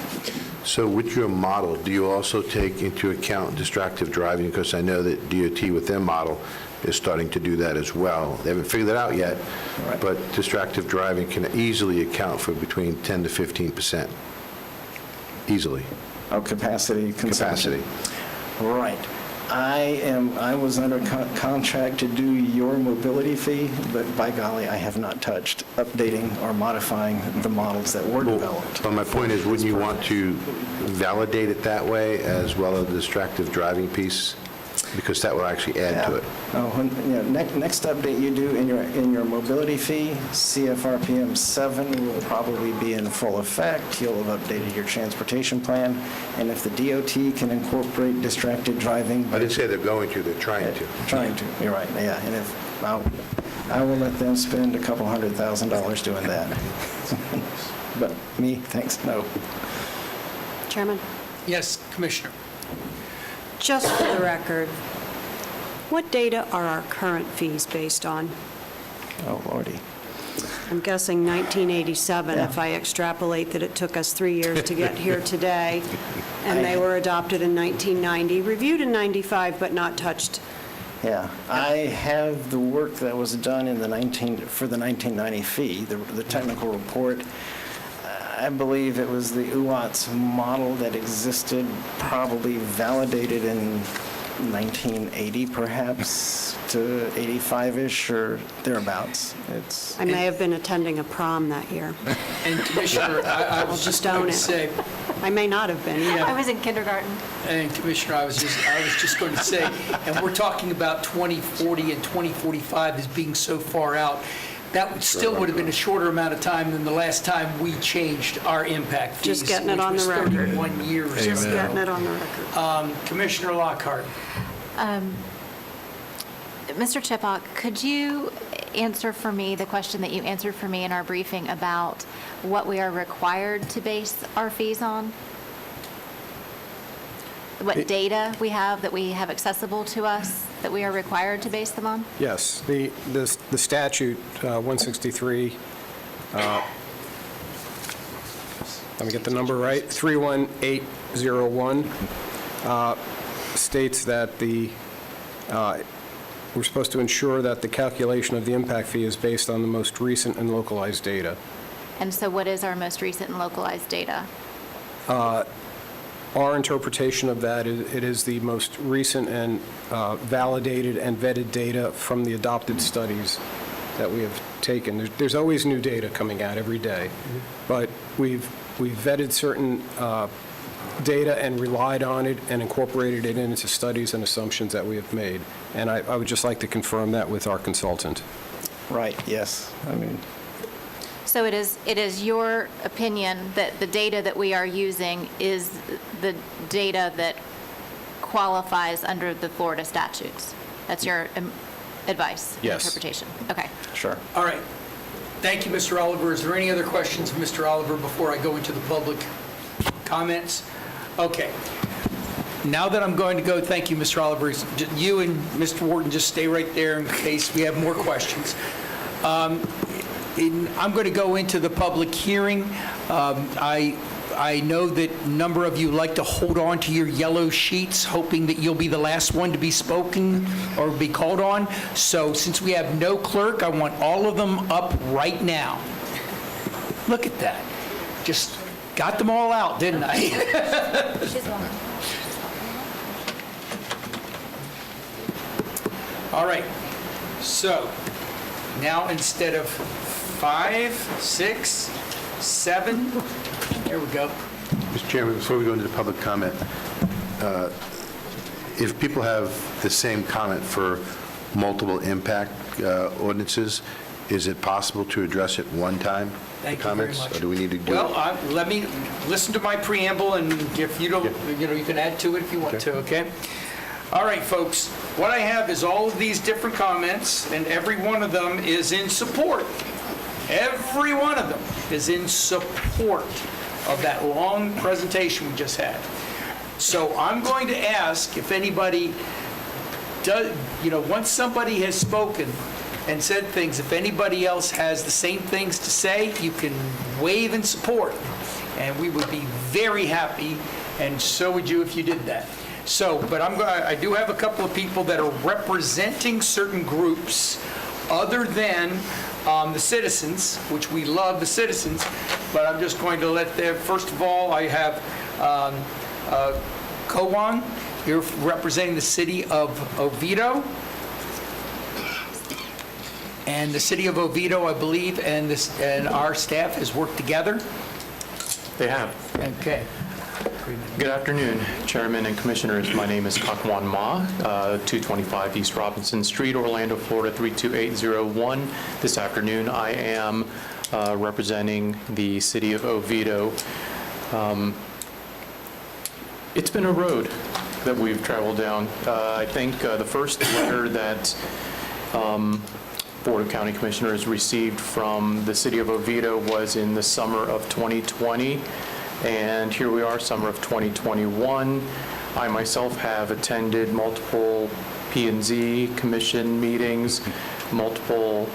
S2: So with your model, do you also take into account distracted driving? Because I know that DOT with their model is starting to do that as well. They haven't figured that out yet,
S7: Right.
S2: but distracted driving can easily account for between 10 to 15%. Easily.
S7: Oh, capacity consumption.
S2: Capacity.
S7: Right. I was under contract to do your mobility fee, but by golly, I have not touched updating or modifying the models that were developed.
S2: But my point is, wouldn't you want to validate it that way as well as the distracted driving piece? Because that will actually add to it.
S7: Next update you do in your mobility fee, CFRPM 7 will probably be in full effect. You'll have updated your transportation plan, and if the DOT can incorporate distracted driving.
S2: I didn't say they're going to, they're trying to.
S7: Trying to, you're right, yeah. And if, I will let them spend a couple $100,000 doing that. But me, thanks, no.
S4: Chairman,
S1: Yes, Commissioner.
S4: just for the record, what data are our current fees based on?
S7: Oh, Lordy.
S4: I'm guessing 1987, if I extrapolate that it took us 3 years to get here today, and they were adopted in 1990, reviewed in 95, but not touched.
S7: Yeah, I have the work that was done in for the 1990 fee, the technical report. I believe it was the UATS model that existed, probably validated in 1980 perhaps to 85-ish or thereabouts.
S4: I may have been attending a prom that year.
S1: And Commissioner, I was just going
S4: Own
S1: to
S4: it.
S1: say,
S4: I may not have been.
S3: I was in kindergarten.
S1: and Commissioner, I was just going to say, and we're talking about 2040 and 2045 as being so far out. That would have been a shorter amount of time than the last time we changed our impact fees.
S4: Just getting it on the record.
S1: Which was 31 years
S4: Just
S1: ago.
S4: getting it on the record.
S1: Commissioner Lockhart.
S9: Mr. Chipak, could you answer for me the question that you answered for me in our briefing about what we are required to base our fees on? What data we have that we have accessible to us that we are required to base them on?
S10: Yes, the statute, 163, let me get the number right, 31801, states that we're supposed to ensure that the calculation of the impact fee is based on the most recent and localized data.
S9: And so what is our most recent and localized data?
S10: Our interpretation of that, it is the most recent and validated and vetted data from the adopted studies that we have taken. There's always new data coming out every day, but we've vetted certain data and relied on it and incorporated it into studies and assumptions that we have made. And I would just like to confirm that with our consultant.
S7: Right, yes. I mean,
S9: So it is your opinion that the data that we are using is the data that qualifies under the Florida statutes? That's your advice?
S10: Yes.
S9: Interpretation? Okay.
S7: sure.
S1: All right. Thank you, Mr. Oliver. Is there any other questions of Mr. Oliver before I go into the public comments? Okay. Now that I'm going to go, thank you, Mr. Oliver. You and Mr. Wharton just stay right there in case we have more questions. I'm going to go into the public hearing. I know that a number of you like to hold on to your yellow sheets, hoping that you'll be the last one to be spoken or be called on. So since we have no clerk, I want all of them up right now. Look at that. Just got them all out, didn't I? All right. So now instead of 5, 6, 7, there we go.
S2: Mr. Chairman, before we go into the public comment, if people have the same comment for multiple impact ordinances, is it possible to address it one time?
S1: Thank you
S2: comments,
S1: very much.
S2: Or do we need to do
S1: Well,
S2: it?
S1: let me listen to my preamble, and if you don't, you can add to it if you want to, okay? All right, folks, what I have is all of these different comments, and every one of them is in support. Every one of them is in support of that long presentation we just had. So I'm going to ask if anybody does, once somebody has spoken and said things, if anybody else has the same things to say, you can wave in support. And we would be very happy, and so would you if you did that. So, but I do have a couple of people that are representing certain groups other than the citizens, which we love the citizens, but I'm just going to let them, first of all, I have Kowan, you're representing the city of Oviedo. And the city of Oviedo, I believe, and our staff has worked together.
S11: They have.
S1: Okay.
S11: Good afternoon, Chairman and Commissioners. My name is Kakwan Ma, 225 East Robinson Street, Orlando, Florida, 32801. This afternoon, I am representing the city of Oviedo. It's been a road that we've traveled down. I think the first letter that Board of County Commissioners received from the city of Oviedo was in the summer of 2020. And here we are, summer of 2021. I myself have attended multiple P&Z Commission meetings, multiple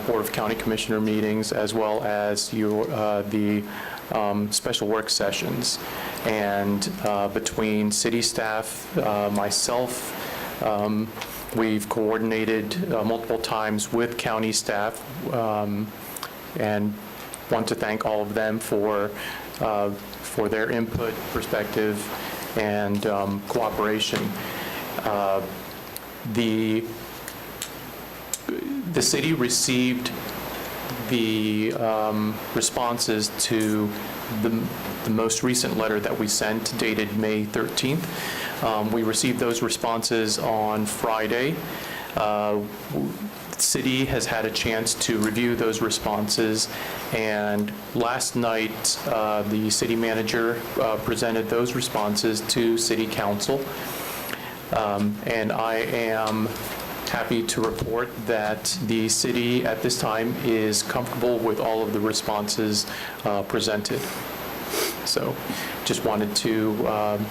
S11: Board of County Commissioner meetings, as well as the special work sessions. And between city staff, myself, we've coordinated multiple times with county staff, and want to thank all of them for their input, perspective, and cooperation. The city received the responses to the most recent letter that we sent, dated May 13th. We received those responses on Friday. The city has had a chance to review those responses, and last night the city manager presented those responses to City Council, and I am happy to report that the city at this time is comfortable with all of the responses presented. So just wanted to,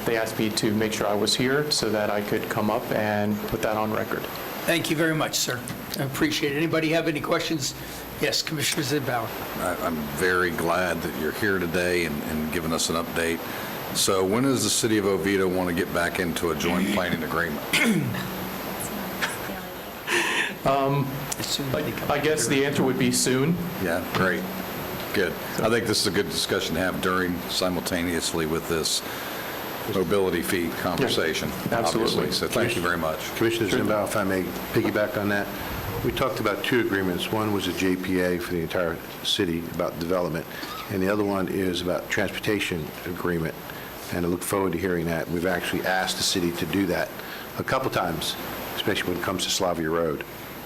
S11: they asked me to make sure I was here so that I could come up and put that on record.
S1: Thank you very much, sir. I appreciate it. Anybody have any questions? Yes, Commissioner Zibauer.
S8: I'm very glad that you're here today and giving us an update. So when does the city of Oviedo want to get back into a joint planning agreement?
S11: I guess the answer would be soon.
S8: Yeah, great. Good. I think this is a good discussion to have simultaneously with this mobility fee conversation.
S11: absolutely.
S8: Obviously. So thank you very much.
S2: Commissioner Zimbaugh, if I may piggyback on that, we talked about two agreements. One was a JPA for the entire city about development, and the other one is about transportation agreement, and I look forward to hearing that. We've actually asked the city to do that a couple times, especially when it comes to Slavia Road,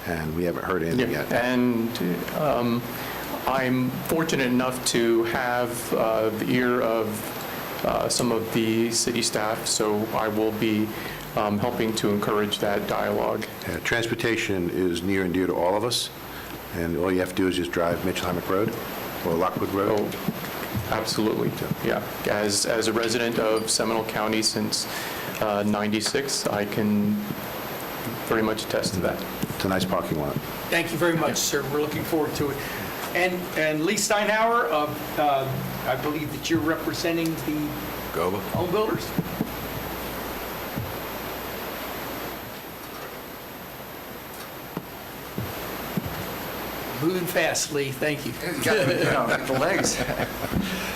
S2: and we haven't heard anything yet.
S11: And I'm fortunate enough to have the ear of some of the city staff, so I will be helping to encourage that dialogue.
S2: Transportation is near and dear to all of us, and all you have to do is just drive Mitchell-Hammock Road or Lockwood Road.
S11: Oh, absolutely, yeah. As a resident of Seminole County since '96, I can very much attest to that.
S2: It's a nice parking lot.
S1: Thank you very much, sir. We're looking forward to it. And Lee Steinhauer, I believe that you're representing the
S8: GOBA.
S1: home builders? Moving fast, Lee. Thank you.
S12: Got the legs.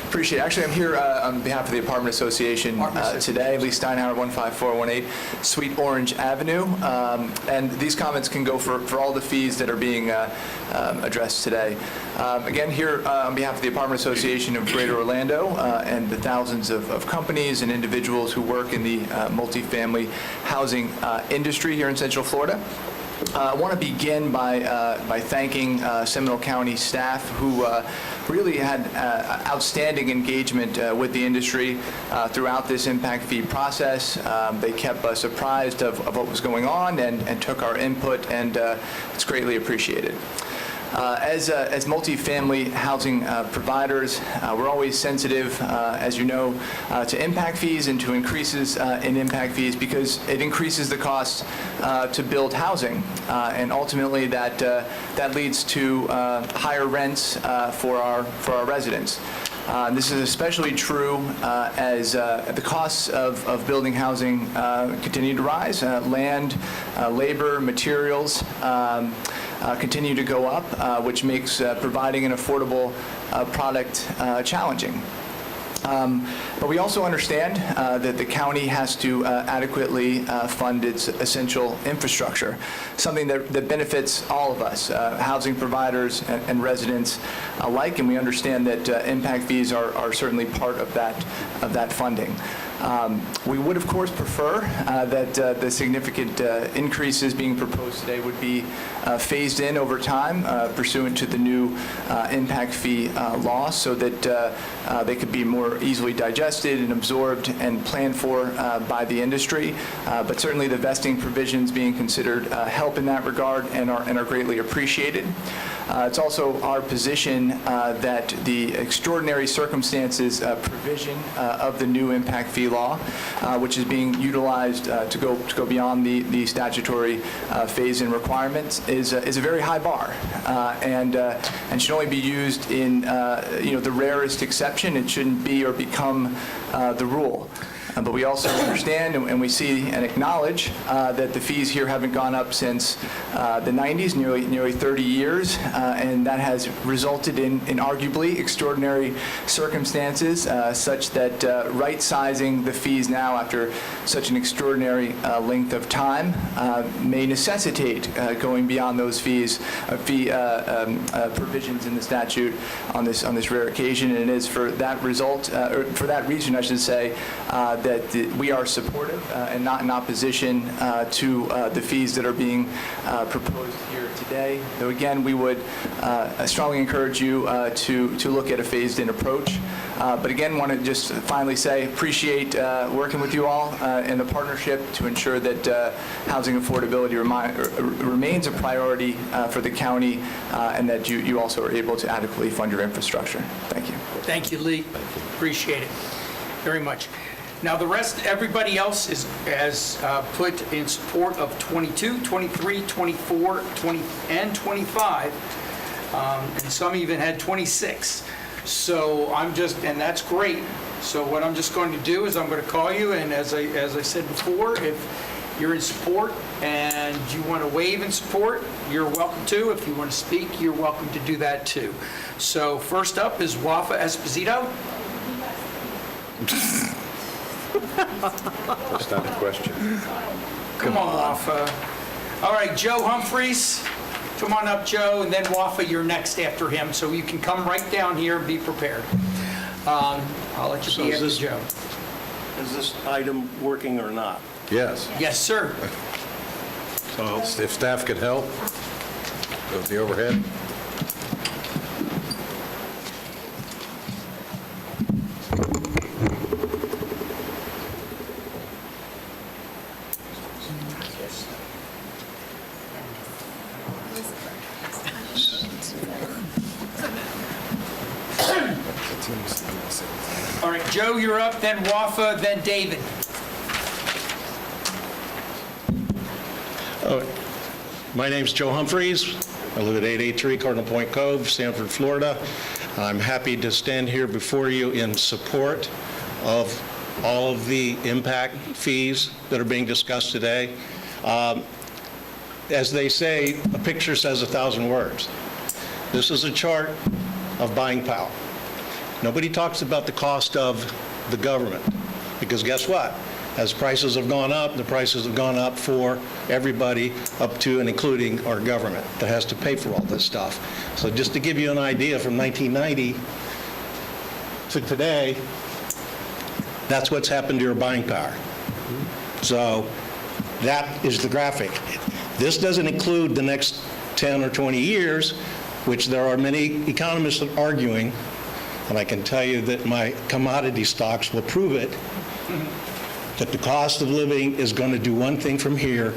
S12: Appreciate it. Actually, I'm here on behalf of the Apartment Association today, Lee Steinhauer, 15418 Sweet Orange Avenue. And these comments can go for all the fees that are being addressed today. Again, here on behalf of the Apartment Association of Greater Orlando and the thousands of companies and individuals who work in the multifamily housing industry here in Central Florida. I want to begin by thanking Seminole County staff who really had outstanding engagement with the industry throughout this impact fee process. They kept us apprised of what was going on and took our input, and it's greatly appreciated. As multifamily housing providers, we're always sensitive, as you know, to impact fees and to increases in impact fees because it increases the cost to build housing, and ultimately that leads to higher rents for our residents. This is especially true as the costs of building housing continue to rise. Land, labor, materials continue to go up, which makes providing an affordable product challenging. But we also understand that the county has to adequately fund its essential infrastructure, something that benefits all of us, housing providers and residents alike, and we understand that impact fees are certainly part of that funding. We would, of course, prefer that the significant increases being proposed today would be phased in over time pursuant to the new impact fee law so that they could be more easily digested and absorbed and planned for by the industry. But certainly the vesting provisions being considered help in that regard and are greatly appreciated. It's also our position that the extraordinary circumstances provision of the new impact fee law, which is being utilized to go beyond the statutory phase-in requirements, is a very high bar, and should only be used in the rarest exception. It shouldn't be or become the rule. But we also understand and we see and acknowledge that the fees here haven't gone up since the 90s, nearly 30 years, and that has resulted in arguably extraordinary circumstances such that right-sizing the fees now after such an extraordinary length of time may necessitate going beyond those fee provisions in the statute on this rare occasion, and it is for that reason, I should say, that we are supportive and not in opposition to the fees that are being proposed here today. Though again, we would strongly encourage you to look at a phased-in approach. But again, want to just finally say appreciate working with you all in the partnership to ensure that housing affordability remains a priority for the county and that you also are able to adequately fund your infrastructure. Thank you.
S1: Thank you, Lee. Appreciate it very much. Now, the rest, everybody else has put in support of 22, 23, 24, 20, and 25, and some even had 26. So and that's great. So what I'm just going to do is I'm going to call you, and as I said before, you're in support and you want to wave in support, you're welcome to. If you want to speak, you're welcome to do that too. So first up is Wafa Esposito.
S2: That's not the question.
S1: Come on, Wafa. All right, Joe Humphreys. Come on up, Joe, and then Wafa, you're next after him, so you can come right down here and be prepared. I'll let you be after Joe.
S13: Is this item working or not?
S8: Yes.
S1: Yes, sir.
S8: So if staff could help with the overhead.
S1: All right, Joe, you're up, then Wafa, then David.
S13: My name's Joe Humphreys. I live at 883 Cardinal Point Cove, Sanford, Florida. I'm happy to stand here before you in support of all of the impact fees that are being discussed today. As they say, a picture says 1,000 words. This is a chart of buying power. Nobody talks about the cost of the government, because guess what? As prices have gone up, the prices have gone up for everybody, up to and including our government that has to pay for all this stuff. So just to give you an idea, from 1990 to today, that's what's happened to your buying power. So that is the graphic. This doesn't include the next 10 or 20 years, which there are many economists arguing, and I can tell you that my commodity stocks will prove it, that the cost of living is going to do one thing from here,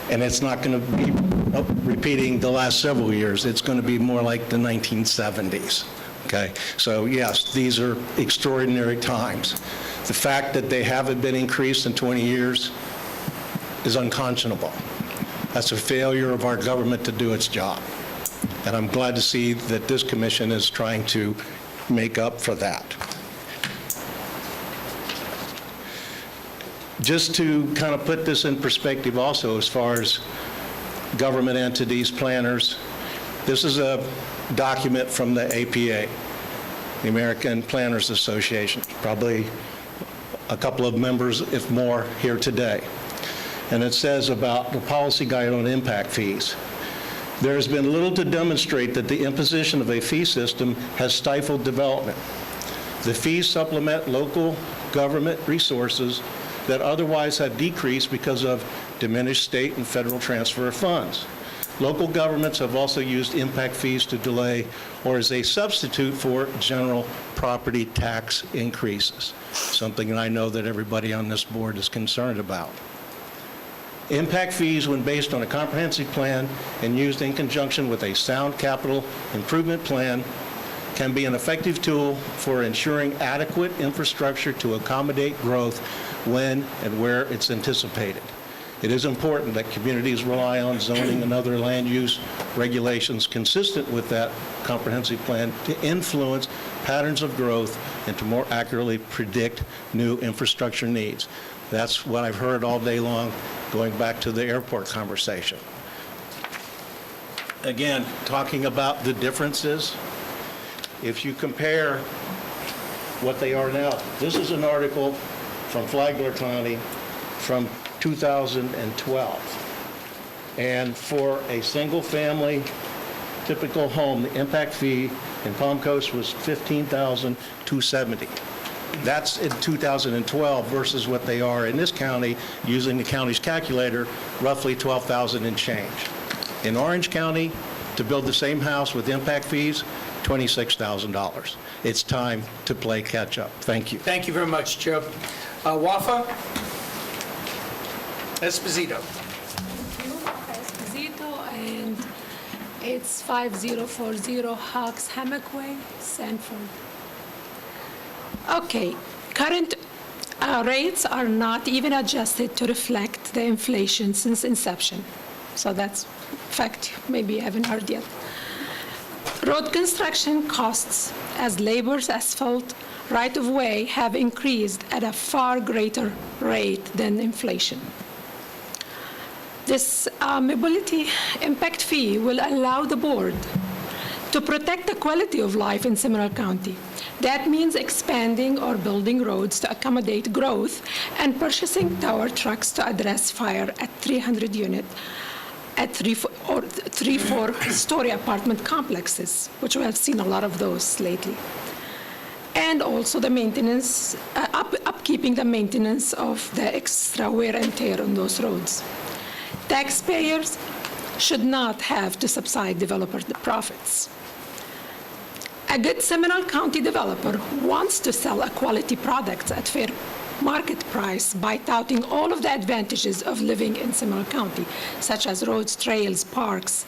S13: and it's not going to be repeating the last several years. It's going to be more like the 1970s. Okay? So yes, these are extraordinary times. The fact that they haven't been increased in 20 years is unconscionable. That's a failure of our government to do its job. And I'm glad to see that this commission is trying to make up for that. Just to kind of put this in perspective also, as far as government entities, planners, this is a document from the APA, the American Planners Association, probably a couple of members, if more, here today. And it says about the policy guide on impact fees. There has been little to demonstrate that the imposition of a fee system has stifled development. The fees supplement local government resources that otherwise have decreased because of diminished state and federal transfer of funds. Local governments have also used impact fees to delay or as a substitute for general property tax increases, something that I know that everybody on this board is concerned about. Impact fees, when based on a comprehensive plan and used in conjunction with a sound capital improvement plan, can be an effective tool for ensuring adequate infrastructure to accommodate growth when and where it's anticipated. It is important that communities rely on zoning and other land use regulations consistent with that comprehensive plan to influence patterns of growth and to more accurately predict new infrastructure needs. That's what I've heard all day long, going back to the airport conversation. Again, talking about the differences, if you compare what they are now, this is an article from Flagler County from 2012. And for a single-family typical home, the impact fee in Palm Coast was $15,270. That's in 2012 versus what they are in this county, using the county's calculator, roughly $12,000 and change. In Orange County, to build the same house with impact fees, $26,000. It's time to play catch-up. Thank you.
S1: Thank you very much, Joe. Wafa Esposito.
S14: Esposito, and it's 5040 Hawks Hammock Way, Sanford. Okay, current rates are not even adjusted to reflect the inflation since inception. So that's a fact maybe you haven't heard yet. Road construction costs as labors, asphalt, right-of-way have increased at a far greater rate than inflation. This mobility impact fee will allow the board to protect the quality of life in Seminole County. That means expanding or building roads to accommodate growth and purchasing tower trucks to address fire at 300 unit at 3-4-story apartment complexes, which we have seen a lot of those lately. And also the maintenance, upkeeping the maintenance of the extra wear and tear on those roads. Taxpayers should not have to subsidize developer profits. A good Seminole County developer wants to sell a quality product at fair market price by touting all of the advantages of living in Seminole County, such as roads, trails, parks.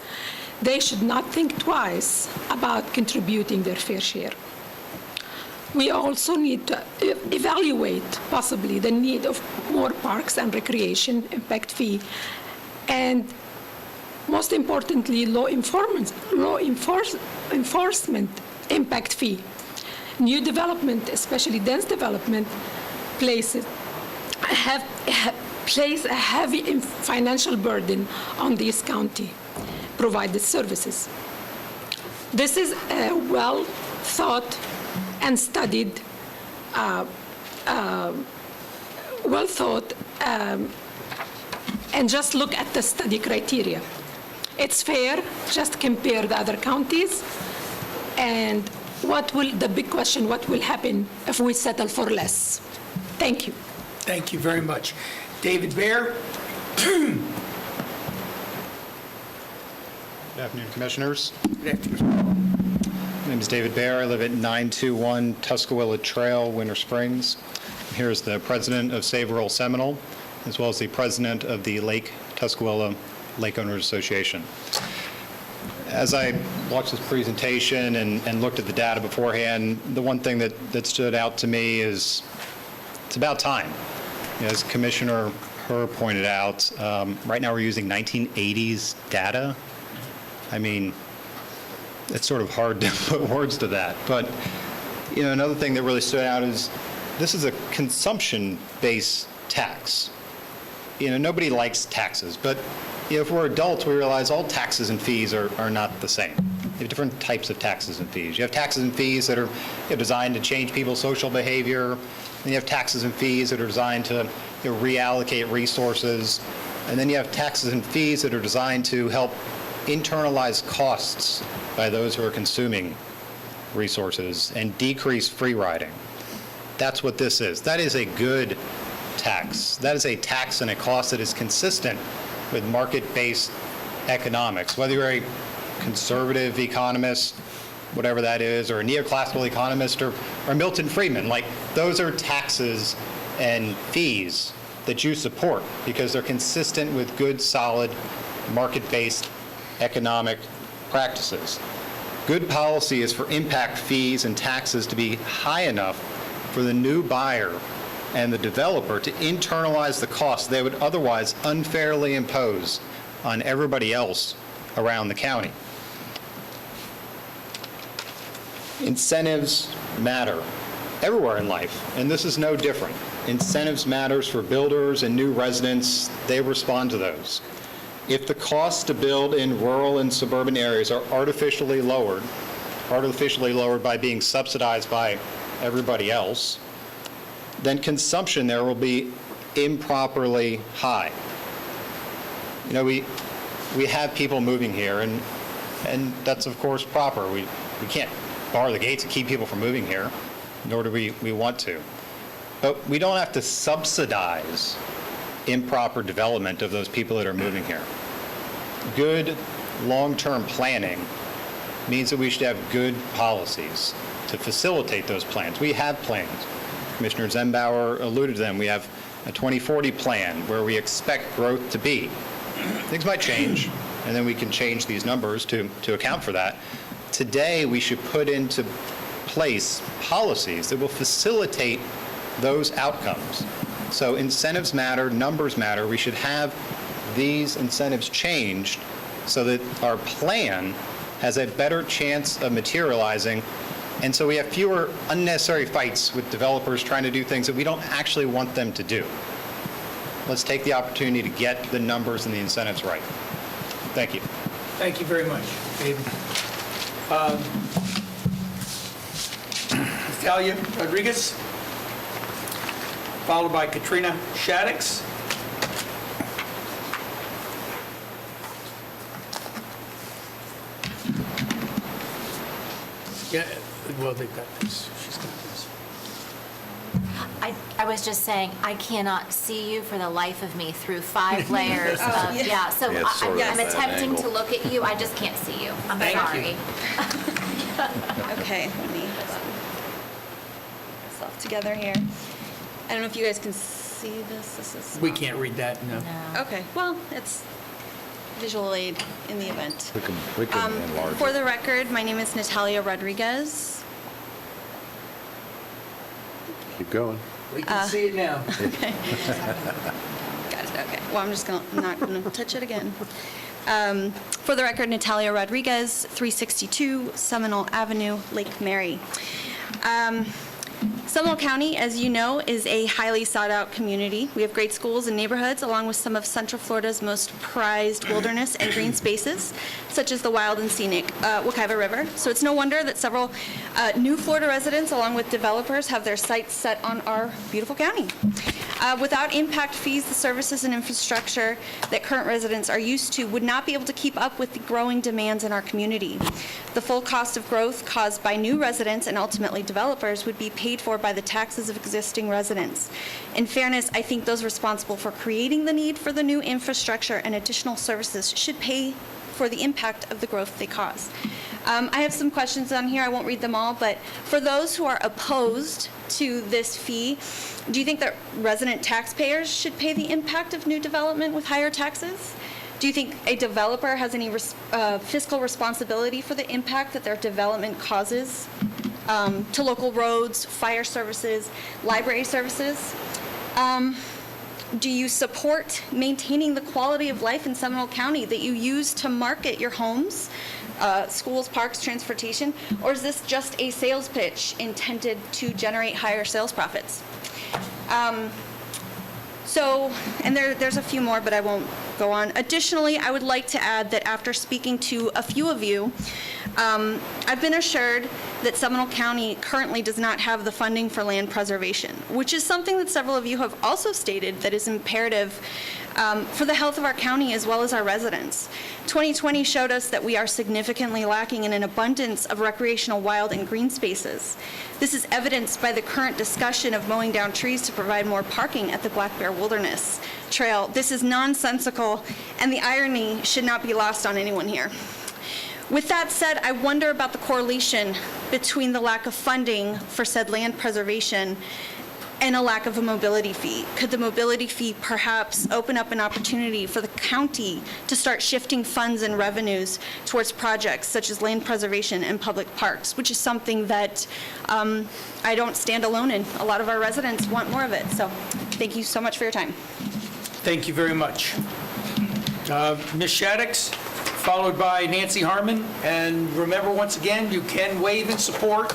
S14: They should not think twice about contributing their fair share. We also need to evaluate possibly the need of more parks and recreation impact fee, and most importantly, law enforcement impact fee. New development, especially dense development, place a heavy financial burden on these county provided services. This is a well thought and studied, and just look at the study criteria. It's fair, just compare the other counties, and the big question, what will happen if we settle for less? Thank you.
S1: Thank you very much. David Baer?
S15: Good afternoon, Commissioners.
S1: Good afternoon.
S15: My name is David Baer. I live at 921 Tuscaloosa Trail, Winter Springs. I'm here as the president of Save Rural Seminole, as well as the president of the Lake Tuscaloosa Lake Owners Association. As I watched this presentation and looked at the data beforehand, the one thing that stood out to me is it's about time. As Commissioner Herr pointed out, right now we're using 1980s data. I mean, it's sort of hard to put words to that. But, another thing that really stood out is this is a consumption-based tax. Nobody likes taxes, but if we're adults, we realize all taxes and fees are not the same. You have different types of taxes and fees. You have taxes and fees that are designed to change people's social behavior, and you have taxes and fees that are designed to reallocate resources, and then you have taxes and fees that are designed to help internalize costs by those who are consuming resources and decrease free riding. That's what this is. That is a good tax. That is a tax and a cost that is consistent with market-based economics. Whether you're a conservative economist, whatever that is, or a neoclassical economist, or Milton Friedman, those are taxes and fees that you support because they're consistent with good, solid, market-based economic practices. Good policy is for impact fees and taxes to be high enough for the new buyer and the developer to internalize the costs they would otherwise unfairly impose on everybody else around the county. Incentives matter everywhere in life, and this is no different. Incentives matters for builders and new residents. They respond to those. If the costs to build in rural and suburban areas are artificially lowered by being subsidized by everybody else, then consumption there will be improperly high. We have people moving here, and that's of course proper. We can't bar the gates and keep people from moving here, nor do we want to. But we don't have to subsidize improper development of those people that are moving here. Good long-term planning means that we should have good policies to facilitate those plans. We have plans. Commissioner Zembauer alluded to them. We have a 2040 plan where we expect growth to be. Things might change, and then we can change these numbers to account for that. Today, we should put into place policies that will facilitate those outcomes. So incentives matter, numbers matter. We should have these incentives changed so that our plan has a better chance of materializing, and so we have fewer unnecessary fights with developers trying to do things that we don't actually want them to do. let's take the opportunity to get the numbers and the incentives right. Thank you.
S1: Thank you very much, David. Natalia Rodriguez, followed by Katrina Shaddix. Yeah, well, they've got this. She's got this.
S9: I was just saying, I cannot see you for the life of me through 5 layers of, yeah, so
S8: Yeah, it's sort of
S9: I'm
S8: that
S9: attempting to
S8: angle.
S9: look at you, I just can't see you. I'm
S1: Thank
S9: sorry.
S16: Okay, let me hold on. Myself together here. I don't know if you guys can see this. This is.
S1: We can't read that, no.
S16: Okay, well, it's visual aid in the event.
S2: We can enlarge
S16: For
S2: it.
S16: the record, my name is Natalia Rodriguez.
S2: Keep going.
S1: We can see it now.
S16: Got it, okay. Well, I'm not going to touch it again. For the record, Natalia Rodriguez, 362 Seminole Avenue, Lake Mary. Seminole County, as you know, is a highly sought-out community. We have great schools and neighborhoods, along with some of Central Florida's most prized wilderness and green spaces, such as the wild and scenic Wekiva River. So it's no wonder that several new Florida residents, along with developers, have their sights set on our beautiful county. Without impact fees, the services and infrastructure that current residents are used to would not be able to keep up with the growing demands in our community. The full cost of growth caused by new residents and ultimately developers would be paid for by the taxes of existing residents. In fairness, I think those responsible for creating the need for the new infrastructure and additional services should pay for the impact of the growth they cause. I have some questions on here. I won't read them all, but for those who are opposed to this fee, do you think that resident taxpayers should pay the impact of new development with higher taxes? Do you think a developer has any fiscal responsibility for the impact that their development causes to local roads, fire services, library services? Do you support maintaining the quality of life in Seminole County that you use to market your homes, schools, parks, transportation, or is this just a sales pitch intended to generate higher sales profits? And there's a few more, but I won't go on. Additionally, I would like to add that after speaking to a few of you, I've been assured that Seminole County currently does not have the funding for land preservation, which is something that several of you have also stated that is imperative for the health of our county as well as our residents. 2020 showed us that we are significantly lacking in an abundance of recreational wild and green spaces. This is evidenced by the current discussion of mowing down trees to provide more parking at the Black Bear Wilderness Trail. This is nonsensical, and the irony should not be lost on anyone here. With that said, I wonder about the correlation between the lack of funding for said land preservation and a lack of a mobility fee. Could the mobility fee perhaps open up an opportunity for the county to start shifting funds and revenues towards projects such as land preservation and public parks, which is something that I don't stand alone in. A lot of our residents want more of it. So thank you so much for your time.
S1: Thank you very much. Ms. Shaddix, followed by Nancy Harmon. And remember, once again, you can wave in support.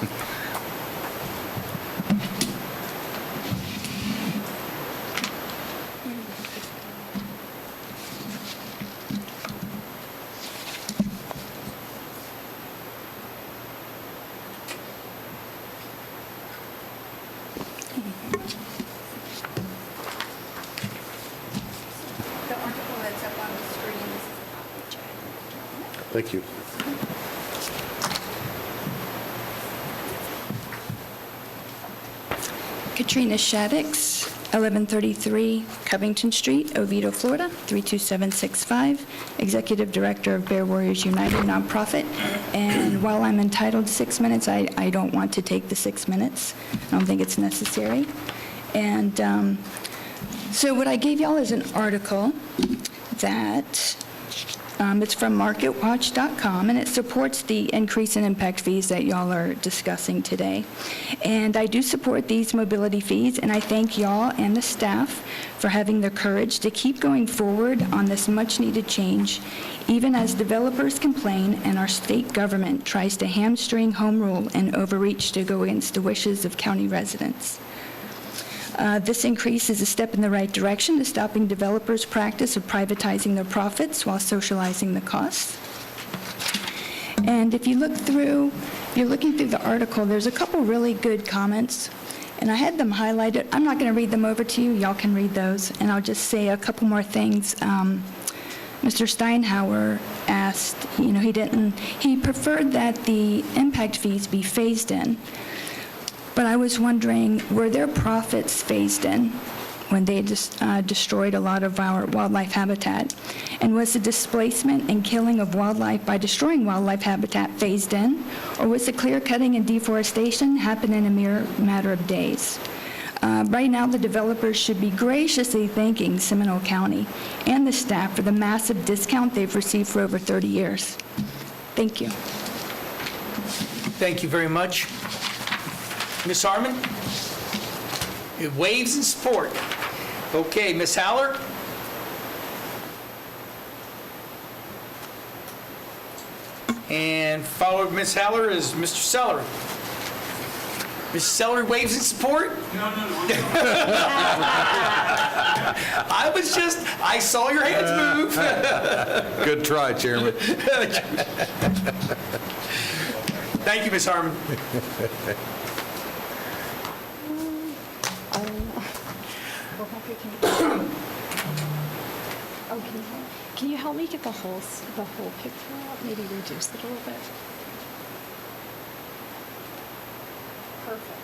S16: The article that's up on the screen, this is a copy.
S2: Thank you.
S17: Katrina Shaddix, 1133 Covington Street, Oviedo, Florida, 32765, Executive Director of Bear Warriors United nonprofit. And while I'm entitled to 6 minutes, I don't want to take the 6 minutes. I don't think it's necessary. And so what I gave y'all is an article that it's from MarketWatch.com, and it supports the increase in impact fees that y'all are discussing today. And I do support these mobility fees, and I thank y'all and the staff for having the courage to keep going forward on this much-needed change, even as developers complain and our state government tries to hamstring home rule and overreach to go against the wishes of county residents. This increase is a step in the right direction to stopping developers' practice of privatizing their profits while socializing the costs. And if you look through, if you're looking through the article, there's a couple really good comments, and I had them highlighted. I'm not going to read them over to you. Y'all can read those, and I'll just say a couple more things. Mr. Steinhauer asked, he preferred that the impact fees be phased in, but I was wondering, were their profits phased in when they destroyed a lot of our wildlife habitat? And was the displacement and killing of wildlife by destroying wildlife habitat phased in? Or was the clear cutting and deforestation happen in a mere matter of days? Right now, the developers should be graciously thanking Seminole County and the staff for the massive discount they've received for over 30 years. Thank you.
S1: Thank you very much. Ms. Harmon? Waves in support. Okay, Ms. Haller? And followed Ms. Haller is Mr. Sellery. Mr. Sellery waves in support? No. I saw your hands move.
S8: Good try, Chairman.
S1: Thank you, Ms. Harmon.
S18: Can you help me get the whole picture out? Maybe reduce it a little bit. Perfect.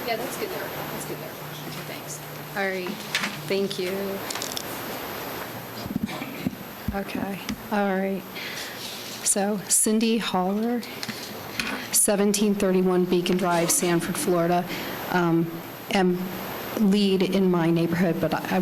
S18: Yeah, that's good there. That's good there. Okay, thanks. All right. Thank you. Okay. All right. So Cindy Haller, 1731 Beacon Drive, Sanford, Florida. Am lead in my neighborhood, but I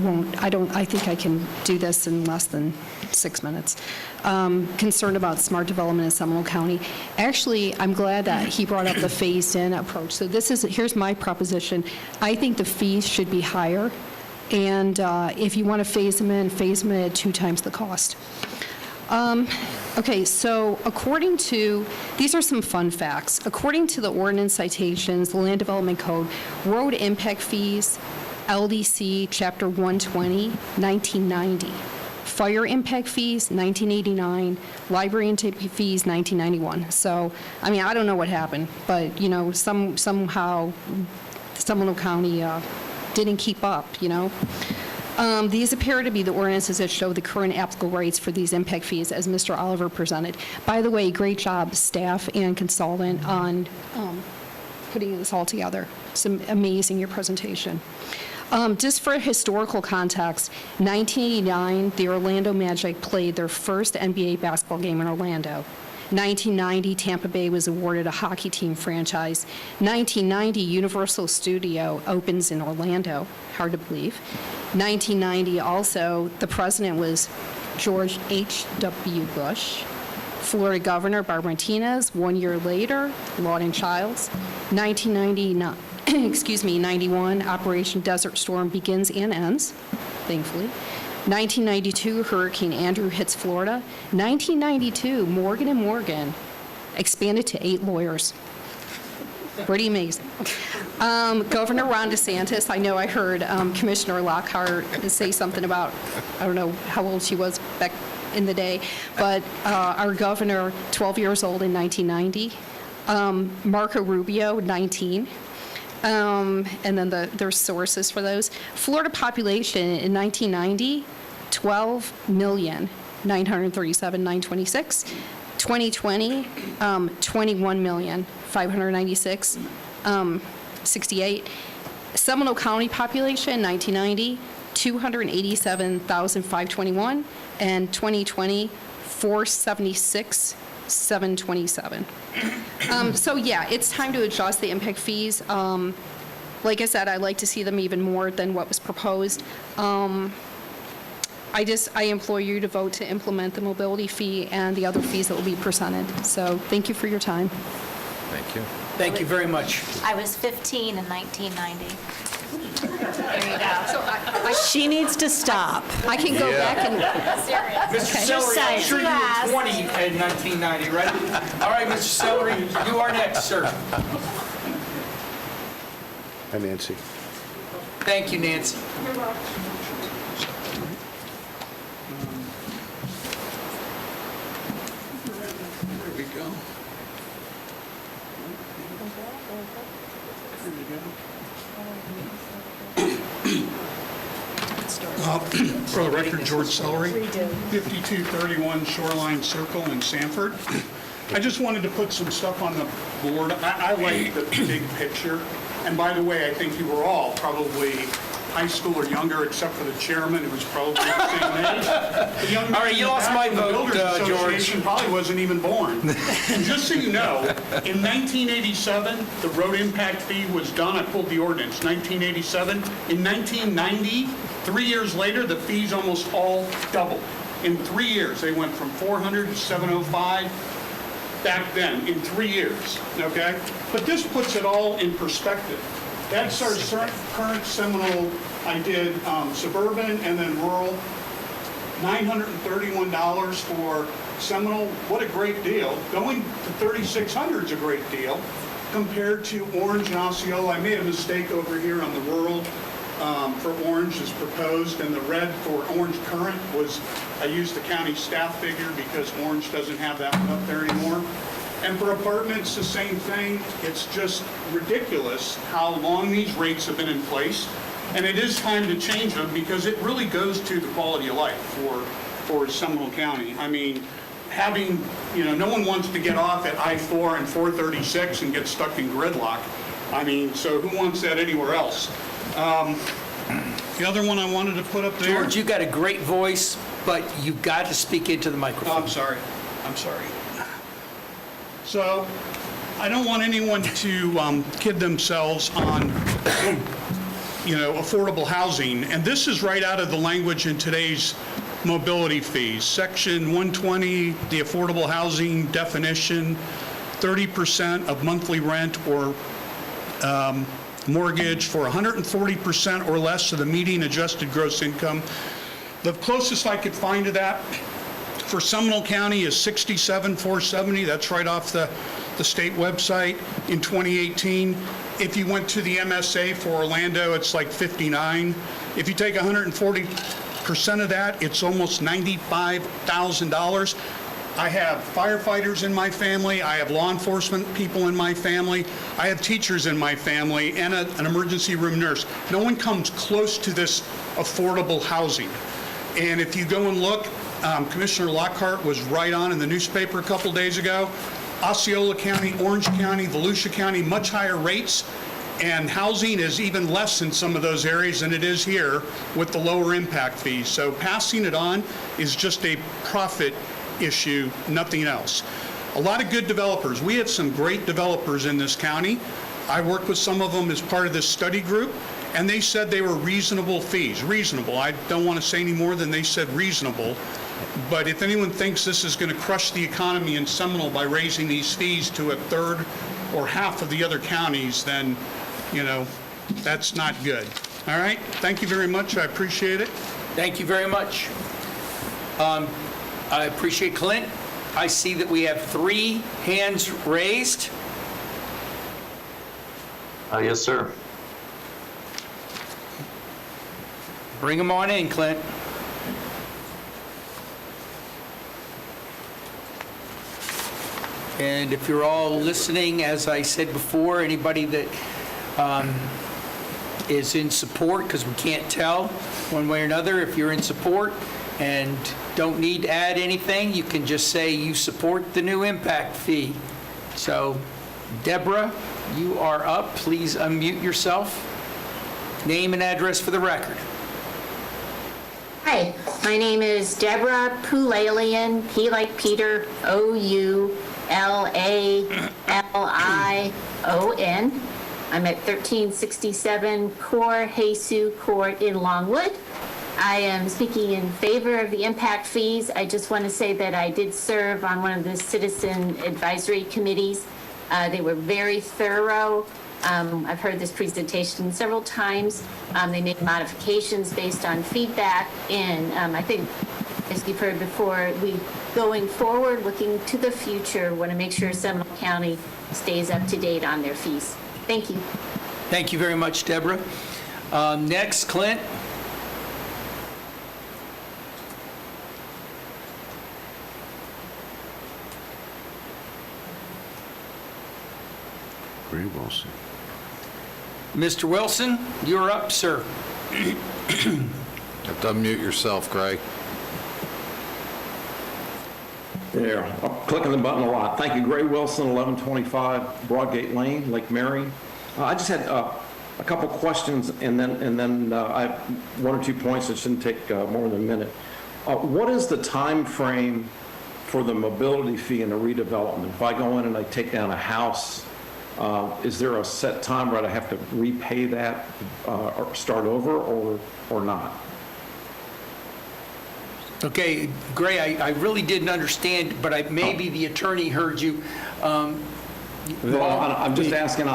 S18: think I can do this in less than 6 minutes. Concerned about smart development in Seminole County. Actually, I'm glad that he brought up the phased-in approach. So here's my proposition. I think the fees should be higher, and if you want to phase them in at 2 times the cost. Okay, so these are some fun facts. According to the ordinance citations, the Land Development Code, road impact fees, LDC Chapter 120, 1990. Fire impact fees, 1989. Library impact fees, 1991. So, I don't know what happened, but, somehow Seminole County didn't keep up, These appear to be the ordinances that show the current applicable rates for these impact fees, as Mr. Oliver presented. By the way, great job, staff and consultant, on putting this all together. It's amazing, your presentation. Just for historical context, 1989, the Orlando Magic played their first NBA basketball game in Orlando. 1990, Tampa Bay was awarded a hockey team franchise. 1990, Universal Studio opens in Orlando. Hard to believe. 1990, also, the president was George H.W. Bush. Florida Governor Barbara Martinez. 1 year later, Lawton Childs. 1991, Operation Desert Storm begins and ends, thankfully. 1992, Hurricane Andrew hits Florida. 1992, Morgan & Morgan expanded to 8 lawyers. Pretty amazing. Governor Ron DeSantis, I know I heard Commissioner Lockhart say something about, I don't know how old she was back in the day, but our governor, 12 years old in 1990. Marco Rubio, 19. And then there's sources for those. Florida population in 1990, 12,937,926. 2020, 21,596,68. Seminole County population, 1990, 287,521. And 2020, 476,727. So yeah, it's time to adjust the impact fees. Like I said, I'd like to see them even more than what was proposed. I implore you to vote to implement the mobility fee and the other fees that will be presented. So thank you for your time.
S8: Thank you.
S1: Thank you very much.
S9: I was 15 in 1990. There you go.
S4: She needs to stop.
S18: I can go back and,
S1: Mr.
S4: Just
S1: Celery, I'm
S4: saying.
S1: sure you were 20 in 1990, right? All right, Mr. Celery, you are next, sir.
S2: Hi, Nancy.
S1: Thank you, Nancy.
S19: There we go. For the record, George Celery, 5231 Shoreline Circle in Sanford. I just wanted to put some stuff on the board. I like the big picture. And by the way, I think you were all probably high school or younger, except for the chairman, who was probably the same age. The young
S1: All right,
S19: man
S1: you
S19: in the
S1: lost
S19: back
S1: my
S19: of the
S1: vote,
S19: Builders
S1: George.
S19: Association probably wasn't even born. And just so you know, in 1987, the road impact fee was done. I pulled the ordinance, 1987. In 1990, 3 years later, the fees almost all doubled. In 3 years, they went from 400 to 705 back then, in 3 years, okay? But this puts it all in perspective. That's our current Seminole. I did suburban and then rural, $931 for Seminole. What a great deal. Going to 3,600 is a great deal compared to Orange and Osceola. I made a mistake over here on the rural for Orange is proposed, and the red for Orange Current was, I used the county staff figure because Orange doesn't have that one up there anymore. And for apartments, the same thing. It's just ridiculous how long these rates have been in place. And it is time to change them because it really goes to the quality of life for Seminole County. I mean, having, no one wants to get off at I-4 and 436 and get stuck in gridlock. I mean, so who wants that anywhere else? The other one I wanted to put up there.
S1: George, you got a great voice, but you got to speak into the microphone.
S19: Oh, I'm sorry. So, I don't want anyone to kid themselves on, affordable housing. And this is right out of the language in today's mobility fees. Section 120, the affordable housing definition, 30% of monthly rent or mortgage for 140% or less of the median adjusted gross income. The closest I could find to that for Seminole County is 67,470. That's right off the state website in 2018. If you went to the MSA for Orlando, it's like 59. If you take 140% of that, it's almost $95,000. I have firefighters in my family, I have law enforcement people in my family, I have teachers in my family, and an emergency room nurse. No one comes close to this affordable housing. And if you go and look, Commissioner Lockhart was right on in the newspaper a couple days ago. Osceola County, Orange County, Volusia County, much higher rates, and housing is even less in some of those areas than it is here with the lower impact fees. So passing it on is just a profit issue, nothing else. A lot of good developers. We have some great developers in this county. I worked with some of them as part of this study group, and they said they were reasonable fees. Reasonable. I don't want to say any more than they said reasonable. But if anyone thinks this is going to crush the economy in Seminole by raising these fees to a third or half of the other counties, then, that's not good. All right? Thank you very much. I appreciate it.
S1: Thank you very much. I appreciate Clint. I see that we have 3 hands raised.
S5: Yes, sir.
S1: Bring them on in, Clint. And if you're all listening, as I said before, anybody that is in support, because we can't tell one way or another, if you're in support and don't need to add anything, you can just say you support the new impact fee. So, Deborah, you are up. Please unmute yourself. Name and address for the record.
S20: Hi, my name is Deborah Poulalion, P like Peter, Oulalion. I'm at 1367 Cor Jesus Court in Longwood. I am speaking in favor of the impact fees. I just want to say that I did serve on one of the citizen advisory committees They were very thorough. I've heard this presentation several times. They made modifications based on feedback, and I think, as you've heard before, going forward, looking to the future, want to make sure Seminole County stays up to date on their fees. Thank you.
S1: Thank you very much, Deborah. Next, Clint.
S2: Gray Wilson.
S1: Mr. Wilson, you're up, sir.
S8: You have to unmute yourself, Gray.
S21: There, I'm clicking the button a lot. Thank you, Gray Wilson, 1125 Broadgate Lane, Lake Mary. I just had a couple questions, and then I have one or two points that shouldn't take more than a minute. What is the time frame for the mobility fee in a redevelopment? If I go in and I take down a house, is there a set time where I have to repay that or start over, or not?
S1: Okay, Gray, I really didn't understand, but maybe the attorney heard you.
S21: I'm just asking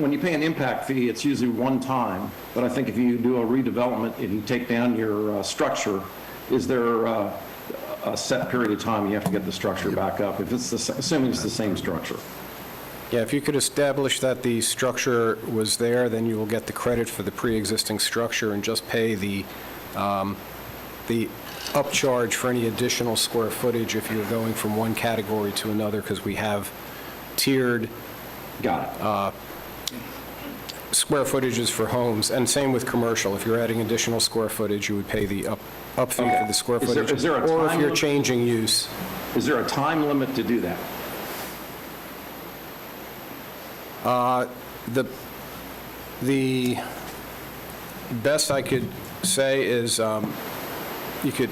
S21: when you pay an impact fee, it's usually one time, but I think if you do a redevelopment and you take down your structure, is there a set period of time you have to get the structure back up, if it's assuming it's the same structure?
S10: Yeah, if you could establish that the structure was there, then you will get the credit for the pre-existing structure and just pay the upcharge for any additional square footage if you're going from one category to another, because we have tiered square footages for homes, and same with commercial. If you're adding additional square footage, you would pay the up fee for the square footage, or if you're changing use.
S21: Is there a time limit to do that?
S10: The best I could say is you could,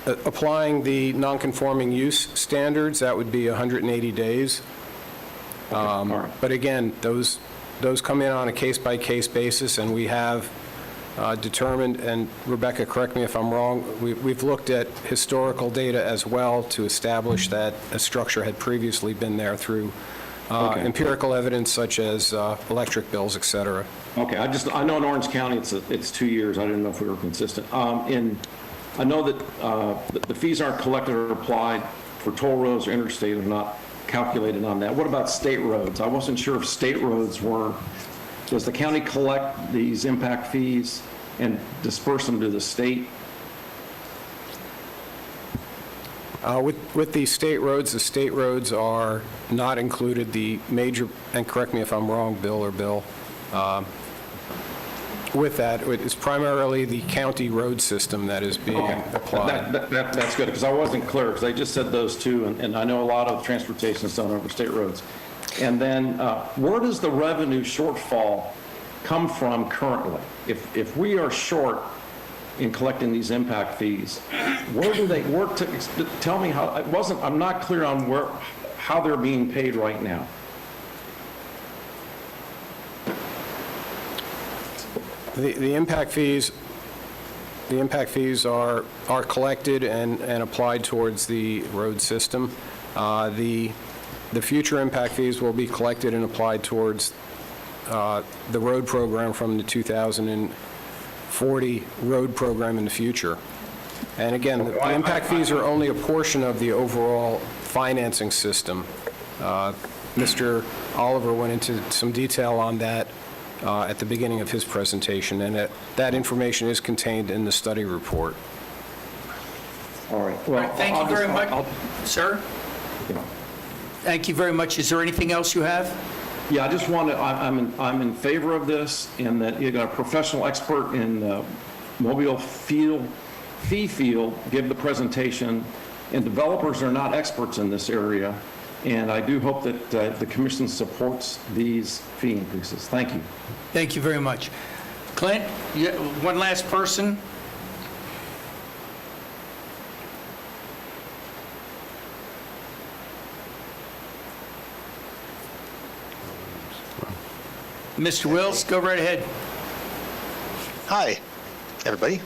S10: applying the non-conforming use standards, that would be 180 days. But again, those come in on a case-by-case basis, and we have determined, and Rebecca, correct me if I'm wrong, we've looked at historical data as well to establish that a structure had previously been there through empirical evidence such as electric bills, et cetera.
S21: Okay, I know in Orange County it's 2 years. I didn't know if we were consistent. I know that the fees aren't collected or applied for toll roads or interstate, are not calculated on that. What about state roads? I wasn't sure if state roads were. Does the county collect these impact fees and disperse them to the state?
S10: With the state roads are not included. The major, and correct me if I'm wrong, Bill or Bill, with that, it's primarily the county road system that is being applied.
S21: That's good, because I wasn't clear, because I just said those two, and I know a lot of transportation is done over state roads. And then where does the revenue shortfall come from currently? If we are short in collecting these impact fees, where do they work to, tell me how, I'm not clear on how they're being paid right now.
S10: The impact fees are collected and applied towards the road system. The future impact fees will be collected and applied towards the road program from the 2040 road program in the future. And again, the impact fees are only a portion of the overall financing system. Mr. Oliver went into some detail on that at the beginning of his presentation, and that information is contained in the study report.
S21: All right. Well,
S1: thank you very much, sir. Thank you very much. Is there anything else you have?
S21: Yeah, I just want to, I'm in favor of this, in that you got a professional expert in the mobile fee field give the presentation, and developers are not experts in this area, and I do hope that the commission supports these fee increases. Thank you.
S1: Thank you very much. Clint, one last person. Mr. Wills, go right ahead.
S22: Hi, everybody.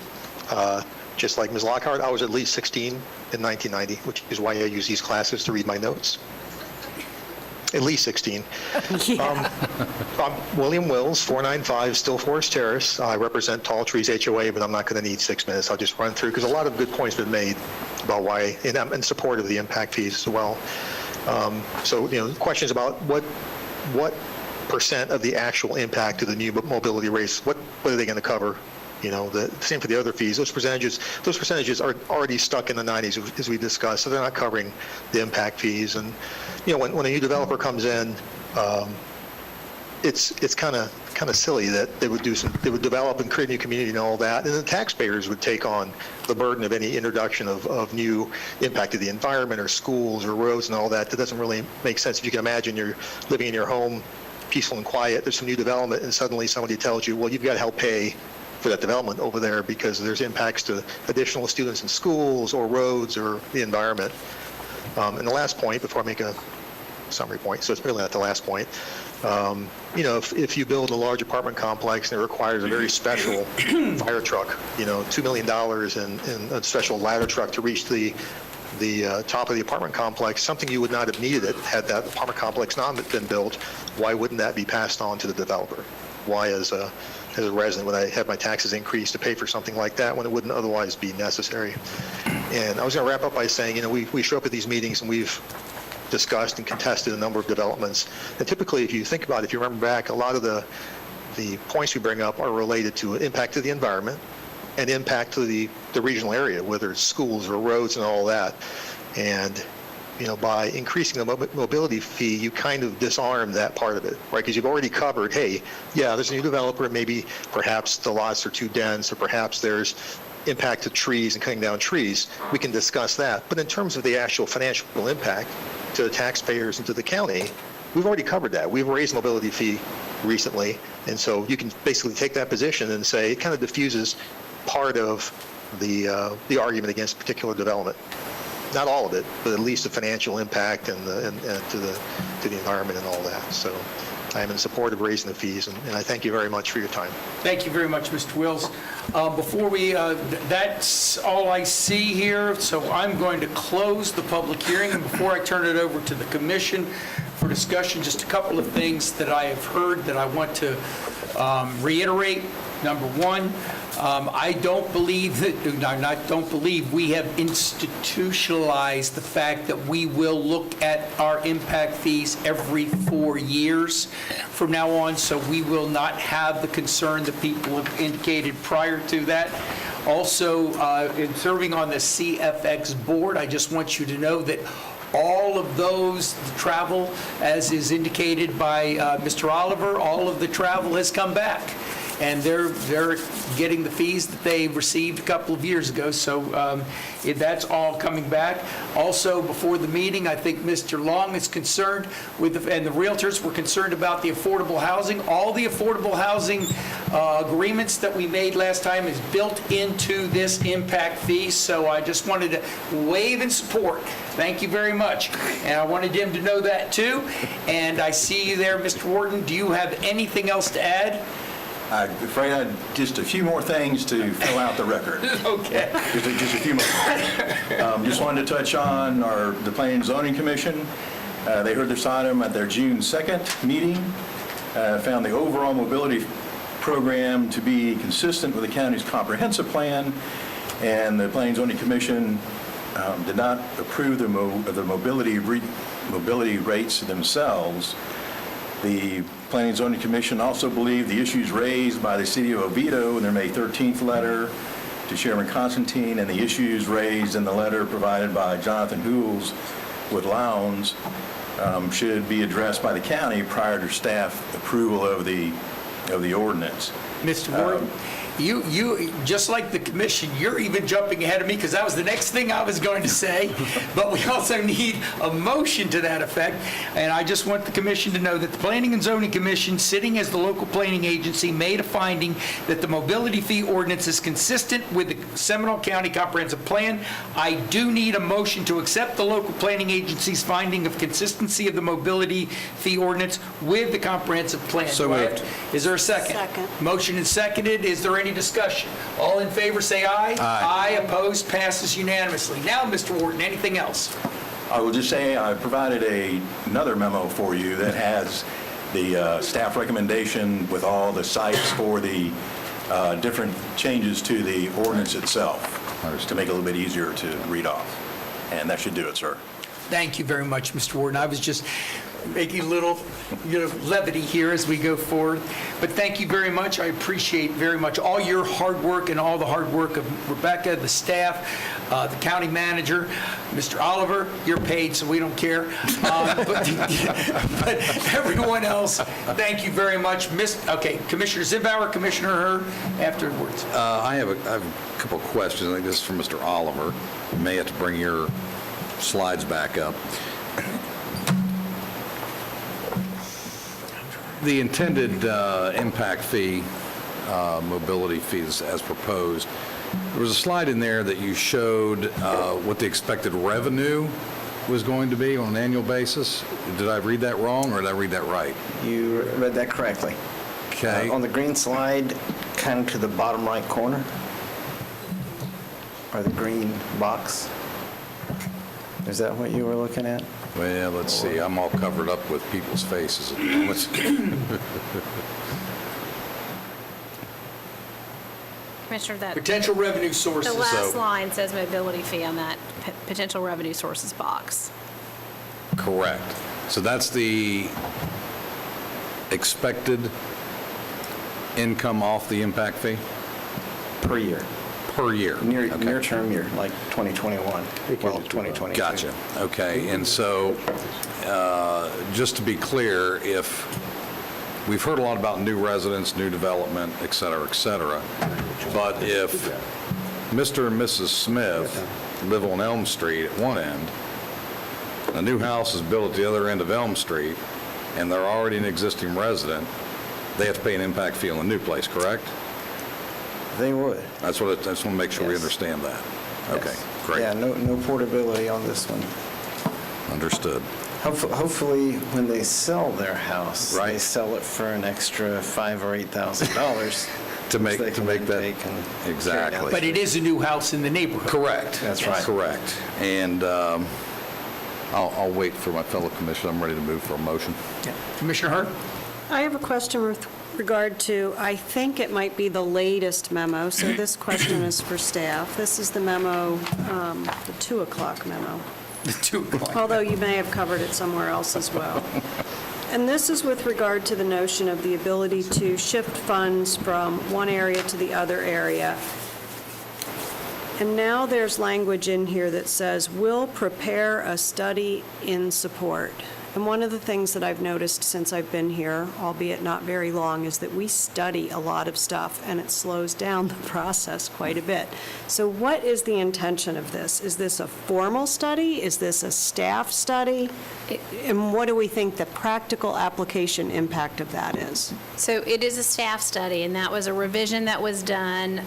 S22: Just like Ms. Lockhart, I was at least 16 in 1990, which is why I use these classes to read my notes. At least 16. I'm William Wills, 495 Still Forest Terrace. I represent Tall Trees HOA, but I'm not going to need 6 minutes. I'll just run through, because a lot of good points have been made about why, and I'm in support of the impact fees as well. So, questions about what percent of the actual impact of the new mobility rates, what are they going to cover? The same for the other fees. Those percentages are already stuck in the 90s, as we discussed, so they're not covering the impact fees. And, when a new developer comes in, it's kind of silly that they would develop and create a new community and all that, and the taxpayers would take on the burden of any introduction of new impact to the environment or schools or roads and all that. That doesn't really make sense. If you can imagine you're living in your home, peaceful and quiet, there's some new development, and suddenly somebody tells you, well, you've got to help pay for that development over there because there's impacts to additional students in schools or roads or the environment. And the last point, before I make a summary point, so it's really not the last point, if you build a large apartment complex and it requires a very special fire truck, $2 million and a special ladder truck to reach the top of the apartment complex, something you would not have needed had that apartment complex not been built, why wouldn't that be passed on to the developer? Why, as a resident, would I have my taxes increased to pay for something like that when it wouldn't otherwise be necessary? And I was going to wrap up by saying, we show up at these meetings and we've discussed and contested a number of developments. And typically, if you think about it, if you remember back, a lot of the points we bring up are related to impact to the environment and impact to the regional area, whether it's schools or roads and all that. And by increasing the mobility fee, you kind of disarm that part of it, right? Because you've already covered, hey, yeah, there's a new developer, maybe perhaps the lots are too dense, or perhaps there's impact to trees and cutting down trees. We can discuss that. But in terms of the actual financial impact to the taxpayers and to the county, we've already covered that. We've raised mobility fee recently, and so you can basically take that position and say it kind of diffuses part of the argument against particular development. Not all of it, but at least the financial impact and to the environment and all that. So I am in support of raising the fees, and I thank you very much for your time.
S1: Thank you very much, Mr. Wills. Before we, that's all I see here, so I'm going to close the public hearing. And before I turn it over to the commission for discussion, just a couple of things that I have heard that I want to reiterate. Number one, I don't believe we have institutionalized the fact that we will look at our impact fees every 4 years from now on, so we will not have the concern that people have indicated prior to that. Also, in serving on the CFX board, I just want you to know that all of those travel, as is indicated by Mr. Oliver, all of the travel has come back. And they're getting the fees that they received a couple of years ago, so that's all coming back. Also, before the meeting, I think Mr. Long is concerned with, and the realtors were concerned about the affordable housing. All the affordable housing agreements that we made last time is built into this impact fee, so I just wanted to wave in support. Thank you very much. And I wanted him to know that too. And I see you there, Mr. Wharton. Do you have anything else to add?
S3: I'm afraid I had just a few more things to fill out the record.
S1: Okay.
S3: Just a few more. Just wanted to touch on the Planning and Zoning Commission. They heard this item at their June 2nd meeting, found the overall mobility program to be consistent with the county's comprehensive plan, and the Planning and Zoning Commission did not approve the mobility rates themselves. The Planning and Zoning Commission also believed the issues raised by the City of Oviedo in their May 13th letter to Chairman Constantine and the issues raised in the letter provided by Jonathan Hools with Lowndes should be addressed by the county prior to staff approval of the ordinance.
S1: Mr. Ward, you just like the commission, you're even jumping ahead of me because that was the next thing I was going to say. But we also need a motion to that effect. And I just want the commission to know that the Planning and Zoning Commission, sitting as the local planning agency, made a finding that the mobility fee ordinance is consistent with the Seminole County Comprehensive Plan. I do need a motion to accept the local planning agency's finding of consistency of the mobility fee ordinance with the comprehensive plan.
S8: So moved.
S1: Is there a second?
S4: Second.
S1: Motion is seconded. Is there any discussion? All in favor, say aye.
S8: Aye.
S1: Opposed, passes unanimously. Now, Mr. Wharton, anything else?
S3: I will just say I provided another memo for you that has the staff recommendation with all the sites for the different changes to the ordinance itself, to make it a little bit easier to read off. And that should do it, sir.
S1: Thank you very much, Mr. Warden. I was just making a little, levity here as we go forward. But thank you very much. I appreciate very much all your hard work and all the hard work of Rebecca, the staff, the county manager, Mr. Oliver. You're paid, so we don't care. But everyone else, thank you very much. Okay, Commissioner Zimbauer, Commissioner Hurd, afterwards.
S8: I have a couple of questions. I think this is from Mr. Oliver. You may have to bring your slides back up. The intended impact fee, mobility fees as proposed, there was a slide in there that you showed what the expected revenue was going to be on an annual basis. Did I read that wrong, or did I read that right?
S6: You read that correctly.
S8: Okay.
S6: On the green slide, kind of to the bottom right corner, or the green box. Is that what you were looking at?
S8: Well, let's see. I'm all covered up with people's faces at the moment.
S7: Commissioner, that
S1: Potential revenue sources.
S7: the last line says mobility fee on that potential revenue sources box.
S8: Correct. So that's the expected income off the impact fee?
S6: Per year.
S8: Per year.
S6: Near term year, like 2021, well, 2022.
S8: Gotcha. Okay. And so, just to be clear, if we've heard a lot about new residents, new development, et cetera, but if Mr. and Mrs. Smith live on Elm Street at one end, a new house is built at the other end of Elm Street, and they're already an existing resident, they have to pay an impact fee on the new place, correct?
S6: They would.
S8: That's what I just want to make sure we understand that. Okay, great.
S6: Yeah, no portability on this one.
S8: Understood.
S6: Hopefully, when they sell their house, they sell it for an extra $5,000 or $8,000
S8: to make that exactly.
S1: But it is a new house in the neighborhood.
S8: Correct.
S6: That's right.
S8: Correct. And I'll wait for my fellow commissioner. I'm ready to move for a motion.
S1: Yeah. Commissioner Hurd?
S4: I have a question with regard to, I think it might be the latest memo, so this question is for staff. This is the memo, the 2 o'clock memo.
S1: The 2 o'clock.
S4: Although you may have covered it somewhere else as well. And this is with regard to the notion of the ability to shift funds from one area to the other area. And now there's language in here that says, "will prepare a study in support." And one of the things that I've noticed since I've been here, albeit not very long, is that we study a lot of stuff, and it slows down the process quite a bit. So what is the intention of this? Is this a formal study? Is this a staff study? And what do we think the practical application impact of that is?
S7: So it is a staff study, and that was a revision that was done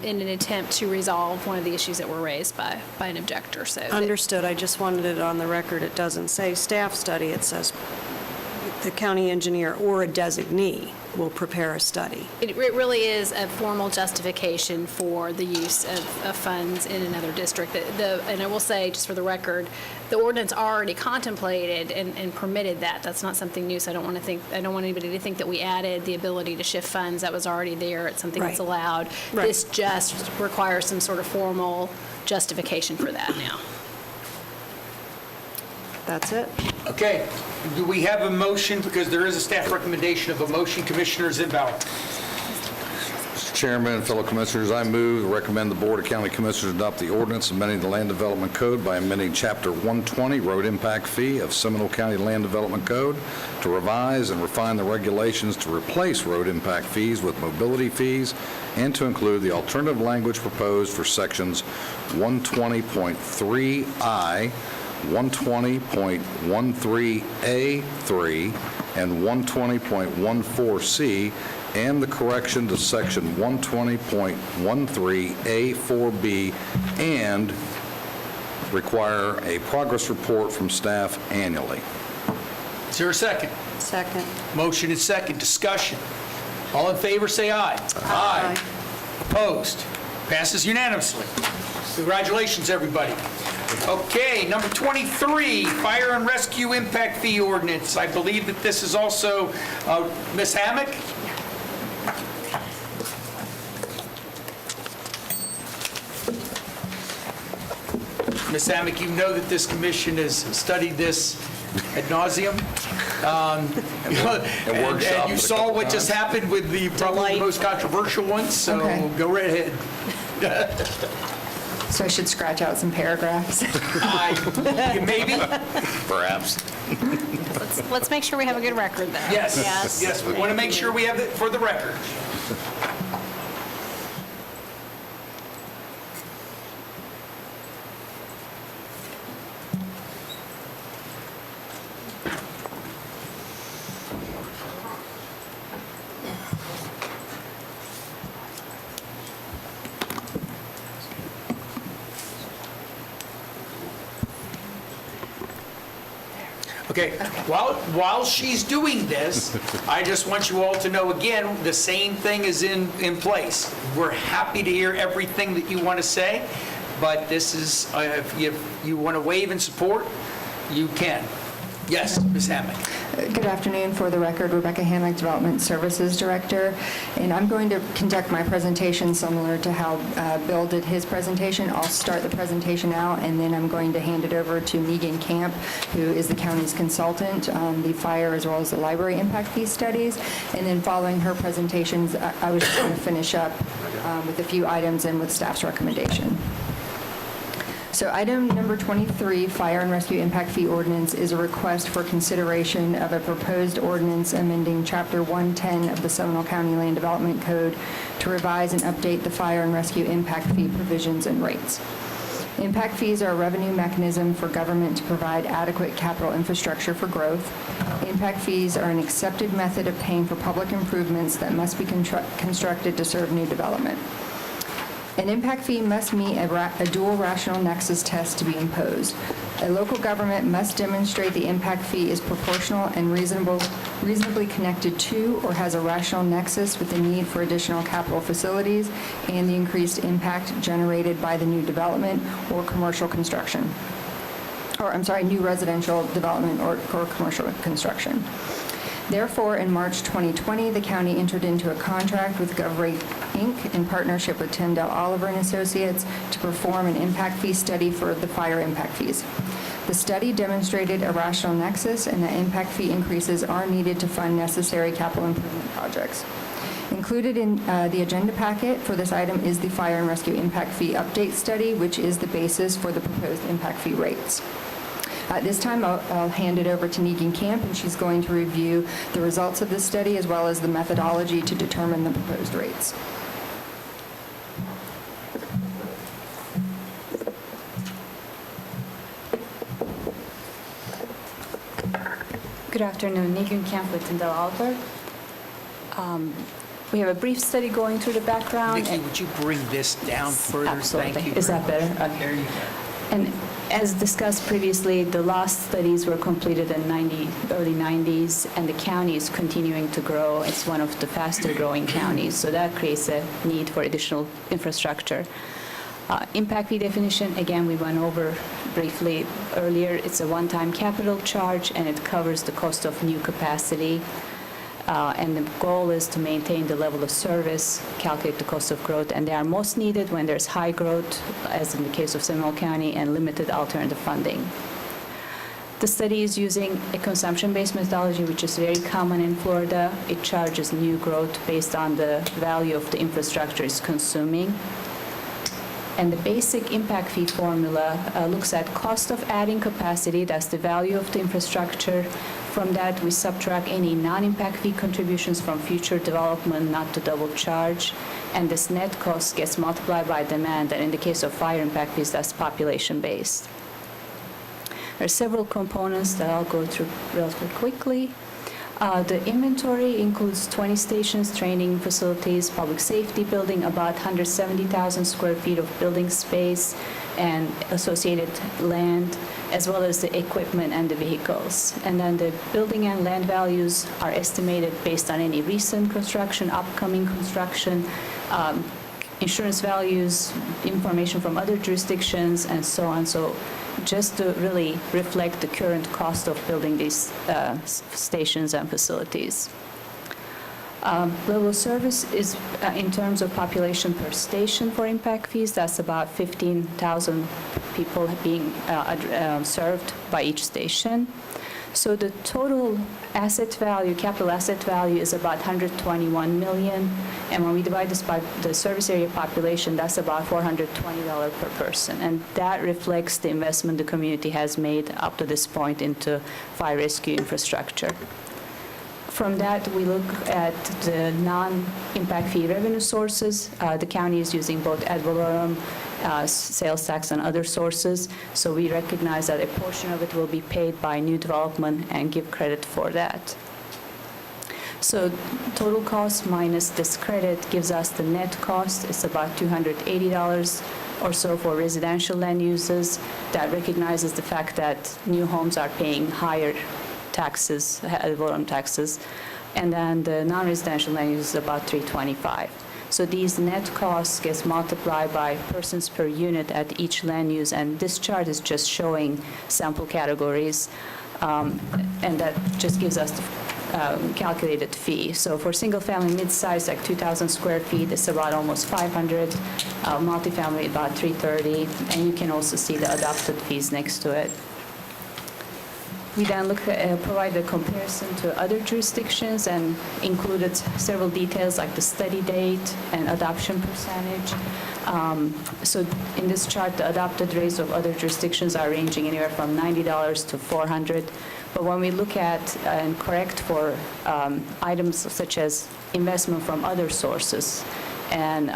S7: in an attempt to resolve one of the issues that were raised by an objector. So
S4: Understood. I just wanted it on the record. It doesn't say staff study. It says the county engineer or a designee will prepare a study.
S7: It really is a formal justification for the use of funds in another district. And I will say, just for the record, the ordinance already contemplated and permitted that. That's not something new, so I don't want anybody to think that we added the ability to shift funds. That was already there. It's something that's allowed.
S4: Right.
S7: This just requires some sort of formal justification for that now.
S4: That's it.
S1: Okay. Do we have a motion? Because there is a staff recommendation of a motion. Commissioner Zimbauer.
S8: Mr. Chairman and fellow commissioners, I move to recommend the Board of County Commissioners adopt the ordinance amending the Land Development Code by amending Chapter 120, Road Impact Fee of Seminole County Land Development Code to revise and refine the regulations to replace road impact fees with mobility fees and to include the alternative language proposed for sections 120.3I, 120.13A3, and 120.14C, and the correction to section 120.13A4B, and require a progress report from staff annually.
S1: Is there a second?
S4: Second.
S1: Motion is second. Discussion. All in favor, say aye. Aye. Opposed? Passes unanimously. Congratulations, everybody. Okay, number 23, fire and rescue impact fee ordinance. I believe that this is also Ms. Hammack? Ms. Hammack, you know that this commission has studied this ad nauseum. And you saw what just happened with the probably the most controversial one, so
S11: Okay.
S1: go right ahead.
S11: So I should scratch out some paragraphs?
S1: Maybe.
S8: Perhaps.
S7: Let's make sure we have a good record, though.
S1: Yes, yes, we want to make sure we have it for the record. Okay, while she's doing this, I just want you all to know again, the same thing is in place. We're happy to hear everything that you want to say, but this is, if you want to wave in support, you can. Yes, Ms. Hammack.
S11: Good afternoon. For the record, Rebecca Hammack, Development Services Director, and I'm going to conduct my presentation similar to how Bill did his presentation. I'll start the presentation out, and then I'm going to hand it over to Megan Camp, who is the county's consultant on the fire as well as the library impact fee studies. And then following her presentations, I was just going to finish up with a few items and with staff's recommendation. So item number 23, Fire and Rescue Impact Fee Ordinance, is a request for consideration of a proposed ordinance amending Chapter 110 of the Seminole County Land Development Code to revise and update the fire and rescue impact fee provisions and rates. Impact fees are a revenue mechanism for government to provide adequate capital infrastructure for growth. Impact fees are an accepted method of paying for public improvements that must be constructed to serve new development. An impact fee must meet a dual rational nexus test to be imposed. A local government must demonstrate the impact fee is proportional and reasonably connected to or has a rational nexus with the need for additional capital facilities and the increased impact generated by the new development or commercial construction. New residential development or commercial construction. Therefore, in March 2020, the county entered into a contract with GovRate, Inc. in partnership with Tyndall Oliver and Associates to perform an impact fee study for the fire impact fees. The study demonstrated a rational nexus and that impact fee increases are needed to fund necessary capital improvement projects. Included in the agenda packet for this item is the Fire and Rescue Impact Fee Update Study, which is the basis for the proposed impact fee rates. At this time, I'll hand it over to Megan Camp, and she's going to review the results of this study as well as the methodology to determine the proposed rates.
S12: Good afternoon, Megan Camp with Tyndall Oliver. We have a brief study going through the background.
S1: Nikki, would you bring this down further?
S12: Absolutely.
S1: Thank you.
S12: Is that better? Okay.
S1: There you go.
S12: And as discussed previously, the last studies were completed in early 90s, and the county is continuing to grow. It's one of the faster growing counties, so that creates a need for additional infrastructure. Impact fee definition, again, we went over briefly earlier. It's a one-time capital charge, and it covers the cost of new capacity. And the goal is to maintain the level of service, calculate the cost of growth, and they are most needed when there's high growth, as in the case of Seminole County, and limited alternative funding. The study is using a consumption-based methodology, which is very common in Florida. It charges new growth based on the value of the infrastructure it's consuming. And the basic impact fee formula looks at cost of adding capacity, that's the value of the infrastructure. From that, we subtract any non-impact fee contributions from future development, not to double charge. And this net cost gets multiplied by demand, and in the case of fire impact fees, that's population-based. There are several components that I'll go through relatively quickly. The inventory includes 20 stations, training facilities, public safety building, about 170,000 square feet of building space, and associated land, as well as the equipment and the vehicles. And then the building and land values are estimated based on any recent construction, upcoming construction, insurance values, information from other jurisdictions, and so on. So just to really reflect the current cost of building these stations and facilities. Level of service is, in terms of population per station for impact fees, that's about 15,000 people being served by each station. So the total asset value, capital asset value, is about $121 million, and when we divide this by the service area population, that's about $420 per person, and that reflects the investment the community has made up to this point into fire rescue infrastructure. From that, we look at the non-impact fee revenue sources. The county is using both ad valorem, sales tax, and other sources. So we recognize that a portion of it will be paid by new development and give credit for that. So total cost minus this credit gives us the net cost. It's about $280 or so for residential land uses. That recognizes the fact that new homes are paying higher taxes, ad valorem taxes, and then the non-residential land use is about $325. So these net costs gets multiplied by persons per unit at each land use, and this chart is just showing sample categories, and that just gives us the calculated fee. So for single-family mid-size, like 2,000 square feet, it's about almost $500. Multifamily, about $330, and you can also see the adopted fees next to it. We then provide a comparison to other jurisdictions and included several details like the study date and adoption percentage. So in this chart, the adopted rates of other jurisdictions are ranging anywhere from $90 to $400. But when we look at and correct for items such as investment from other sources, and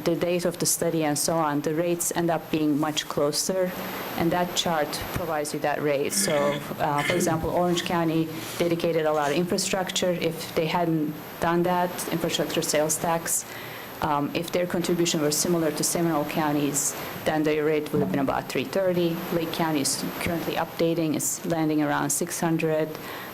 S12: the date of the study and so on, the rates end up being much closer, and that chart provides you that rate. So, for example, Orange County dedicated a lot of infrastructure. If they hadn't done that, infrastructure sales tax, if their contribution were similar to Seminole County's, then the rate would have been about $330. Lake County is currently updating, it's landing around $600.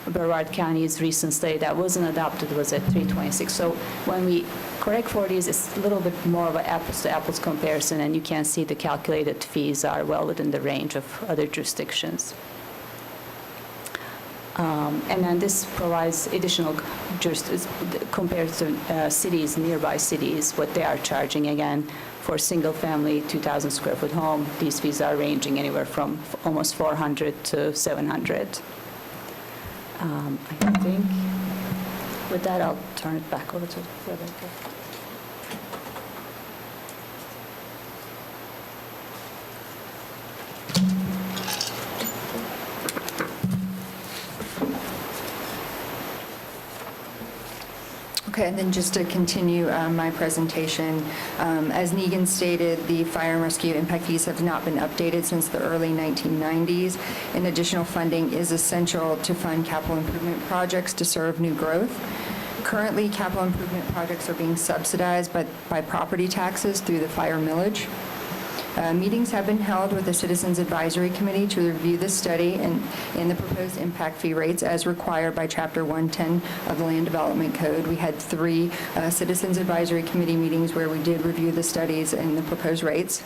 S12: Brevard County's recent study that wasn't adopted was at $326. So when we correct for these, it's a little bit more of an apples-to-apples comparison, and you can see the calculated fees are well within the range of other jurisdictions. And then this provides additional compared to cities, nearby cities, what they are charging. Again, for single-family 2,000 square foot home, these fees are ranging anywhere from almost $400 to $700. I think with that, I'll turn it back over to Rebecca.
S11: Okay, and then just to continue my presentation, as Negan stated, the fire and rescue impact fees have not been updated since the early 1990s, and additional funding is essential to fund capital improvement projects to serve new growth. Currently, capital improvement projects are being subsidized by property taxes through the fire millage. Meetings have been held with the Citizens Advisory Committee to review the study and the proposed impact fee rates as required by Chapter 110 of the Land Development Code. We had 3 Citizens Advisory Committee meetings where we did review the studies and the proposed rates.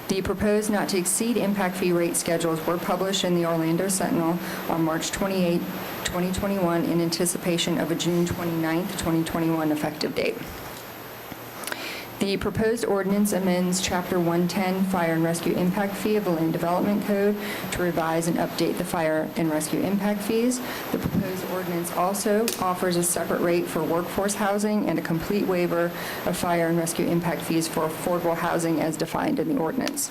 S11: The proposed not-to-exceed impact fee rate schedules were published in the Orlando Sentinel on March 28, 2021, in anticipation of a June 29, 2021 effective date. The proposed ordinance amends Chapter 110 Fire and Rescue Impact Fee of the Land Development Code to revise and update the fire and rescue impact fees. The proposed ordinance also offers a separate rate for workforce housing and a complete waiver of fire and rescue impact fees for affordable housing as defined in the ordinance.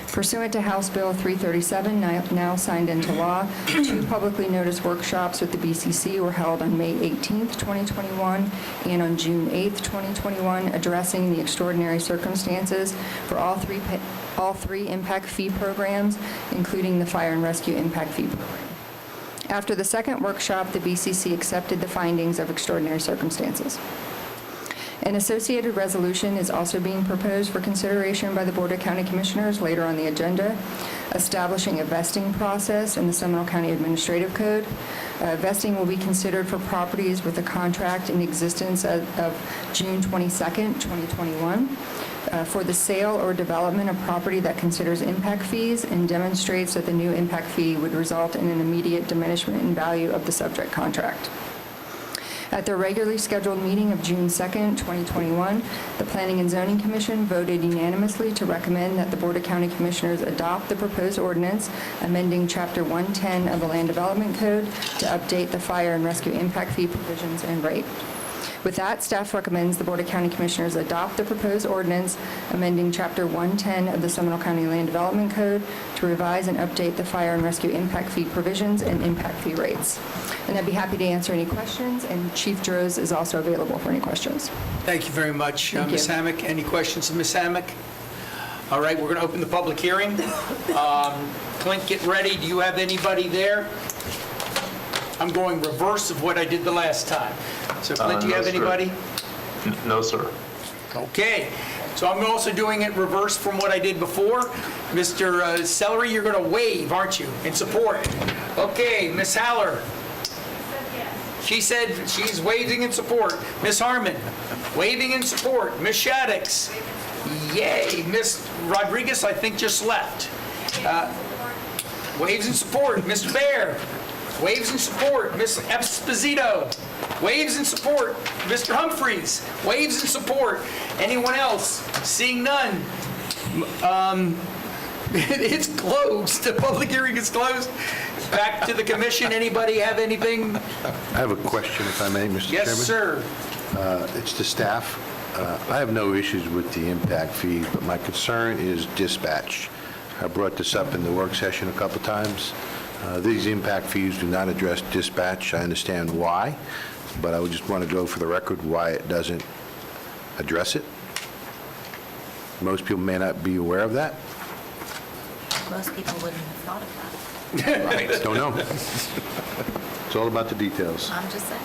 S11: Pursuant to House Bill 337, now signed into law, 2 publicly noticed workshops with the BCC were held on May 18, 2021, and on June 8, 2021, addressing the extraordinary circumstances for all three impact fee programs, including the Fire and Rescue Impact Fee Program. After the second workshop, the BCC accepted the findings of extraordinary circumstances. An associated resolution is also being proposed for consideration by the Board of County Commissioners later on the agenda, establishing a vesting process in the Seminole County Administrative Code. Vesting will be considered for properties with a contract in existence of June 22, 2021. for the sale or development of property that considers impact fees and demonstrates that the new impact fee would result in an immediate diminishment in value of the subject contract. At their regularly scheduled meeting of June 2nd, 2021, the Planning and Zoning Commission voted unanimously to recommend that the Board of County Commissioners adopt the proposed ordinance amending Chapter 110 of the Land Development Code to update the fire and rescue impact fee provisions and rate. With that, staff recommends the Board of County Commissioners adopt the proposed ordinance amending Chapter 110 of the Seminole County Land Development Code to revise and update the fire and rescue impact fee provisions and impact fee rates. And I'd be happy to answer any questions, and Chief Droz is also available for any questions.
S1: Thank you very much,
S11: Thank
S1: Ms.
S11: you.
S1: Hammack. Any questions of Ms. Hammack? All right, we're going to open the public hearing. Clint, get ready. Do you have anybody there? I'm going reverse of what I did the last time. So Clint, do you
S5: No,
S1: have
S5: sir.
S1: anybody?
S5: No, sir.
S1: Okay, so I'm also doing it reverse from what I did before. Mr. Celery, you're going to wave, aren't you, in support? Okay, Ms. Haller. She said she's waving in support. Ms. Harmon, waving in support. Ms. Shaddix, yay. Ms. Rodriguez, I think, just left. Waves in support. Mr. Bear, waves in support. Ms. Esposito, waves in support. Mr. Humphreys, waves in support. Anyone else? Seeing none. It's closed. The public hearing is closed. Back to the commission. Anybody have anything?
S2: I have a question, if I may, Mr. Chairman.
S1: Yes, sir.
S2: It's the staff. I have no issues with the impact fee, but my concern is dispatch. I brought this up in the work session a couple times. These impact fees do not address dispatch. I understand why, but I would just want to go for the record why it doesn't address it. Most people may not be aware of that.
S9: Most people wouldn't have thought of that.
S2: Don't know. It's all about the details.
S9: I'm just saying.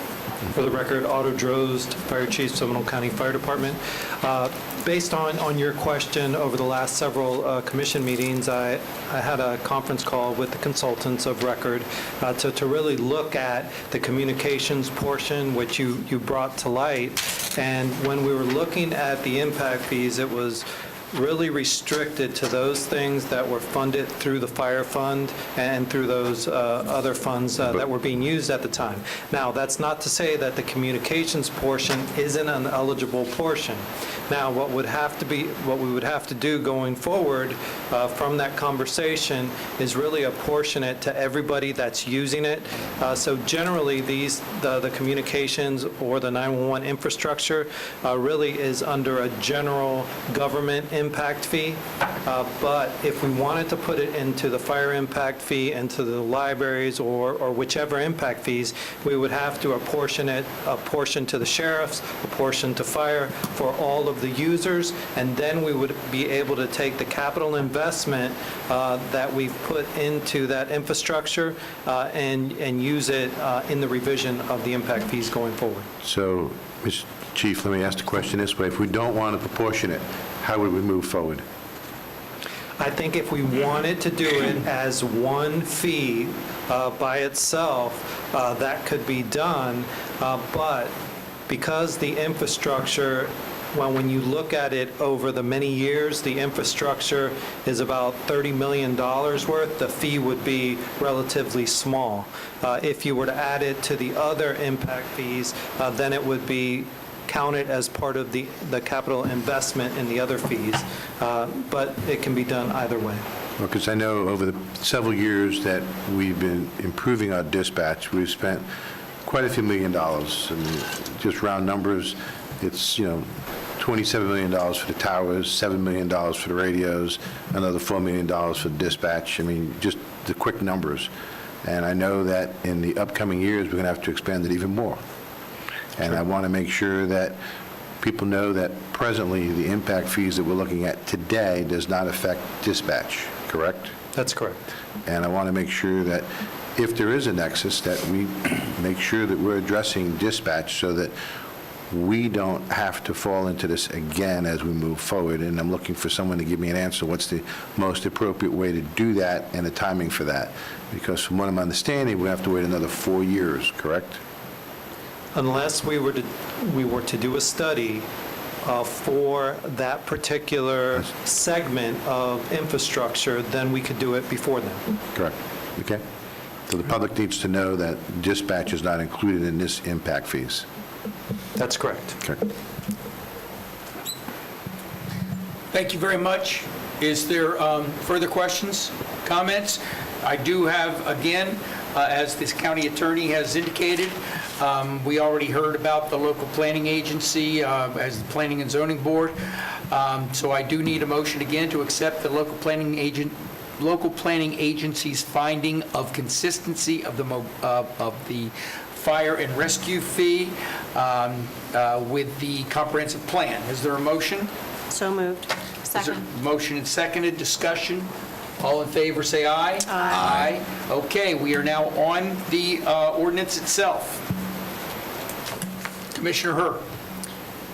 S13: For the record, Otto Drozd, Fire Chief, Seminole County Fire Department. Based on your question, over the last several commission meetings, I had a conference call with the consultants of record to really look at the communications portion, which you brought to light. And when we were looking at the impact fees, it was really restricted to those things that were funded through the fire fund and through those other funds that were being used at the time. Now, that's not to say that the communications portion isn't an eligible portion. Now, what we would have to do going forward from that conversation is really apportion it to everybody that's using it. So generally, the communications or the 911 infrastructure really is under a general government impact fee. But if we wanted to put it into the fire impact fee, into the libraries, or whichever impact fees, we would have to apportion it, a portion to the sheriffs, a portion to fire for all of the users, and then we would be able to take the capital investment that we've put into that infrastructure and use it in the revision of the impact fees going forward.
S2: So, Mr. Chief, let me ask the question this way. If we don't want to proportion it, how would we move forward?
S13: I think if we wanted to do it as one fee by itself, that could be done, but because the infrastructure, well, when you look at it over the many years, the infrastructure is about $30 million worth, the fee would be relatively small. If you were to add it to the other impact fees, then it would be counted as part of the capital investment in the other fees, but it can be done either way.
S2: Because I know over the several years that we've been improving our dispatch, we've spent quite a few $1 million. I mean, just round numbers, it's, $27 million for the towers, $7 million for the radios, another $4 million for the dispatch. I mean, just the quick numbers. And I know that in the upcoming years, we're going to have to expand it even more. And I want to make sure that people know that presently the impact fees that we're looking at today does not affect dispatch, correct?
S13: That's correct.
S2: And I want to make sure that if there is a nexus, that we make sure that we're addressing dispatch so that we don't have to fall into this again as we move forward. And I'm looking for someone to give me an answer. What's the most appropriate way to do that and the timing for that? Because from what I'm understanding, we have to wait another 4 years, correct?
S13: Unless we were to do a study for that particular segment of infrastructure, then we could do it before then.
S2: Correct. Okay? So the public needs to know that dispatch is not included in this impact fees.
S13: That's correct.
S2: Okay.
S1: Thank you very much. Is there further questions, comments? I do have, again, as this county attorney has indicated, we already heard about the local planning agency as the Planning and Zoning Board. So I do need a motion again to accept the local planning agency's finding of consistency of the fire and rescue fee with the comprehensive plan. Is there a motion?
S4: So moved.
S1: Second. Motion and seconded, discussion. All in favor, say aye. Aye. Okay, we are now on the ordinance itself. Commissioner Herr.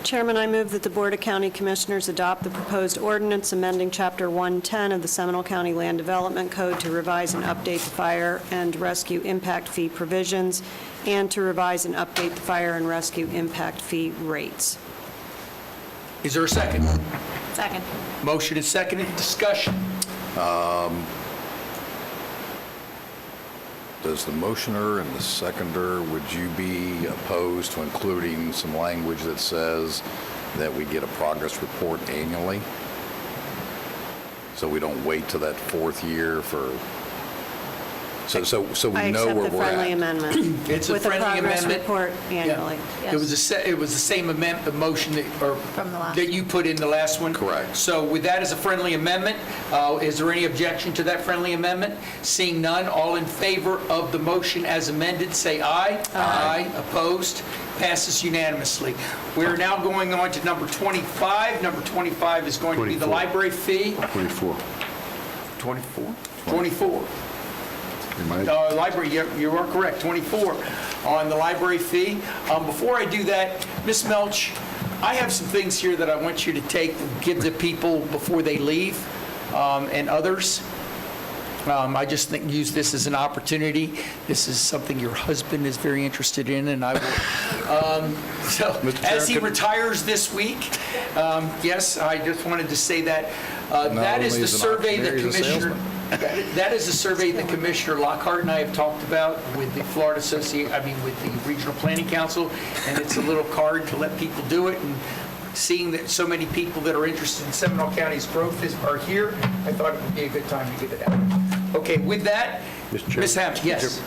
S4: Chairman, I move that the Board of County Commissioners adopt the proposed ordinance amending Chapter 110 of the Seminole County Land Development Code to revise and update the fire and rescue impact fee provisions and to revise and update the fire and rescue impact fee rates.
S1: Is there a second?
S9: Second.
S1: Motion is seconded, discussion.
S8: Does the motioner and the seconder, would you be opposed to including some language that says that we get a progress report annually? So we don't wait till that fourth year for, so we know where we're
S4: I accept the friendly
S8: at.
S4: amendment.
S1: It's a friendly amendment.
S4: With a progress report annually.
S1: It was the same motion that you put in the last one?
S8: Correct.
S1: So with that as a friendly amendment, is there any objection to that friendly amendment? Seeing none, all in favor of the motion as amended, say aye. Aye. Opposed? Passes unanimously. We're now going on to number 25. Number 25 is going to be the library fee.
S2: 24.
S1: 24? 24.
S2: Am I-
S1: Library, you are correct, 24 on the library fee. Before I do that, Ms. Melch, I have some things here that I want you to take, give the people before they leave, and others. I just think, use this as an opportunity. This is something your husband is very interested in, and I will. So, as he retires this week, yes, I just wanted to say that. That is the survey that Commissioner. That is the survey that Commissioner Lockhart and I have talked about with the Florida with the Regional Planning Council, and it's a little card to let people do it. And seeing that so many people that are interested in Seminole County's growth are here, I thought it would be a good time to get it out. Okay, with that, Ms. Hammond, yes.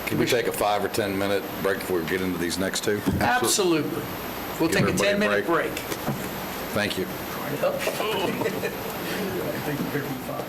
S8: Can we take a 5 or 10 minute break before we get into these next two?
S1: Absolutely. We'll
S8: Give
S1: take a
S8: everybody
S1: 10-minute break.
S8: Thank you.
S1: I think we're going to be fine.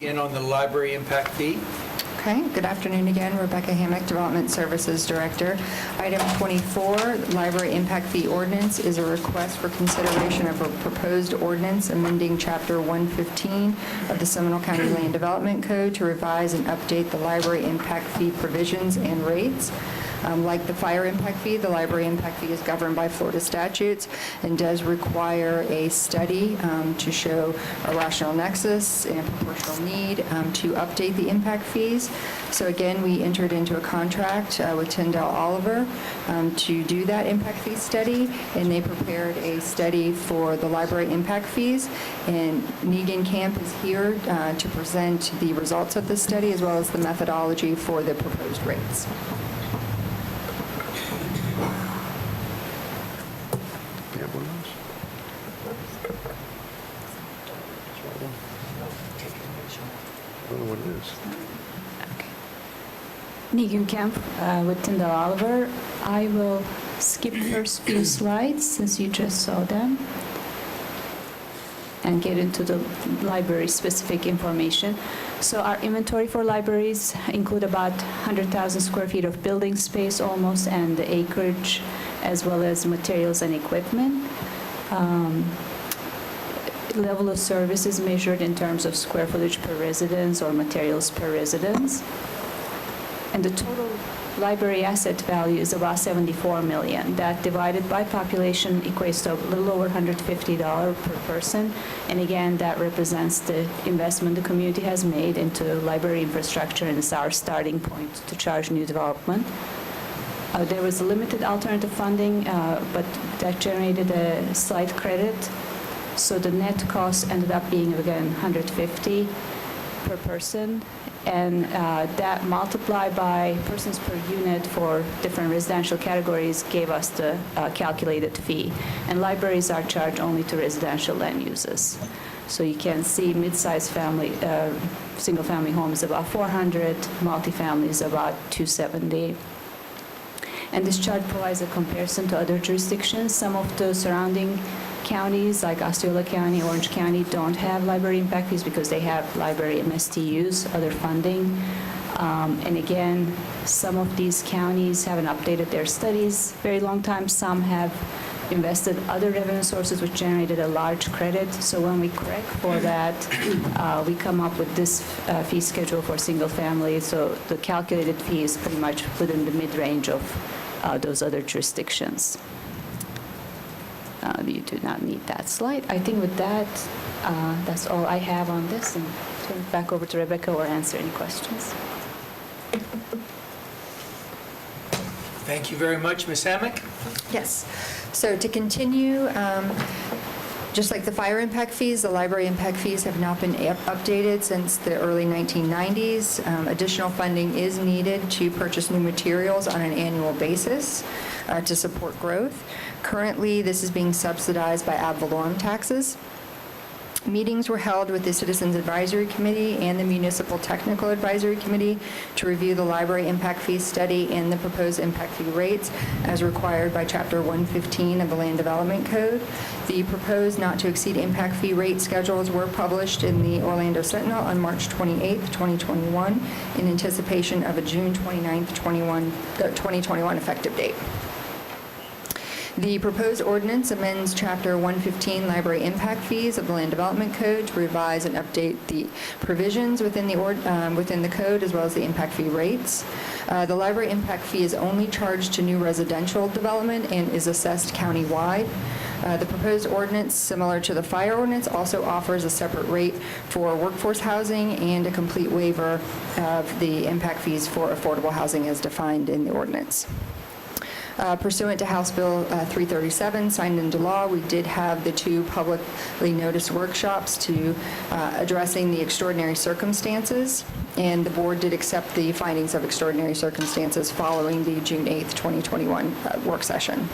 S1: In on the library impact fee.
S11: Okay, good afternoon again. Rebecca Hammack, Development Services Director. Item 24, Library Impact Fee Ordinance, is a request for consideration of a proposed ordinance amending Chapter 115 of the Seminole County Land Development Code to revise and update the library impact fee provisions and rates. Like the fire impact fee, the library impact fee is governed by Florida statutes and does require a study to show a rational nexus and a proportional need to update the impact fees. So again, we entered into a contract with Tyndall Oliver to do that impact fee study, and they prepared a study for the library impact fees. And Negan Camp is here to present the results of the study as well as the methodology for the proposed rates.
S2: I don't know what it is.
S12: Negan Camp with Tyndall Oliver. I will skip first few slides since you just saw them and get into the library-specific information. So our inventory for libraries include about 100,000 square feet of building space almost, and the acreage, as well as materials and equipment. Level of service is measured in terms of square footage per residence or materials per residence. And the total library asset value is about $74 million. That divided by population equates to a little over $150 per person. And again, that represents the investment the community has made into library infrastructure, and it's our starting point to charge new development. There was limited alternative funding, but that generated a slight credit. So the net cost ended up being, again, $150 per person. And that multiplied by persons per unit for different residential categories gave us the calculated fee. And libraries are charged only to residential land uses. So you can see mid-sized family, single-family home is about $400, multifamily is about $270. And this chart provides a comparison to other jurisdictions. Some of the surrounding counties, like Osceola County, Orange County, don't have library impact fees because they have library MSTUs, other funding. And again, some of these counties haven't updated their studies very long time. Some have invested other revenue sources which generated a large credit. So when we correct for that, we come up with this fee schedule for single family. So the calculated fee is pretty much within the mid-range of those other jurisdictions. You do not need that slide. I think with that, that's all I have on this, and turn it back over to Rebecca or answer any questions.
S1: Thank you very much, Ms. Hammack.
S11: Yes. So to continue, just like the fire impact fees, the library impact fees have not been updated since the early 1990s. Additional funding is needed to purchase new materials on an annual basis to support growth. Currently, this is being subsidized by ad valorem taxes. Meetings were held with the Citizens Advisory Committee and the Municipal Technical Advisory Committee to review the library impact fee study and the proposed impact fee rates as required by Chapter 115 of the Land Development Code. The proposed not-to-exceed impact fee rate schedules were published in the Orlando Sentinel on March 28, 2021, in anticipation of a June 29, 2021 effective date. The proposed ordinance amends Chapter 115 Library Impact Fees of the Land Development Code to revise and update the provisions within the code as well as the impact fee rates. The library impact fee is only charged to new residential development and is assessed countywide. The proposed ordinance, similar to the fire ordinance, also offers a separate rate for workforce housing and a complete waiver of the impact fees for affordable housing as defined in the ordinance. Pursuant to House Bill 337, signed into law, we did have the two publicly noticed workshops to addressing the extraordinary circumstances, and the board did accept the findings of extraordinary circumstances following the June 8th, 2021 work session.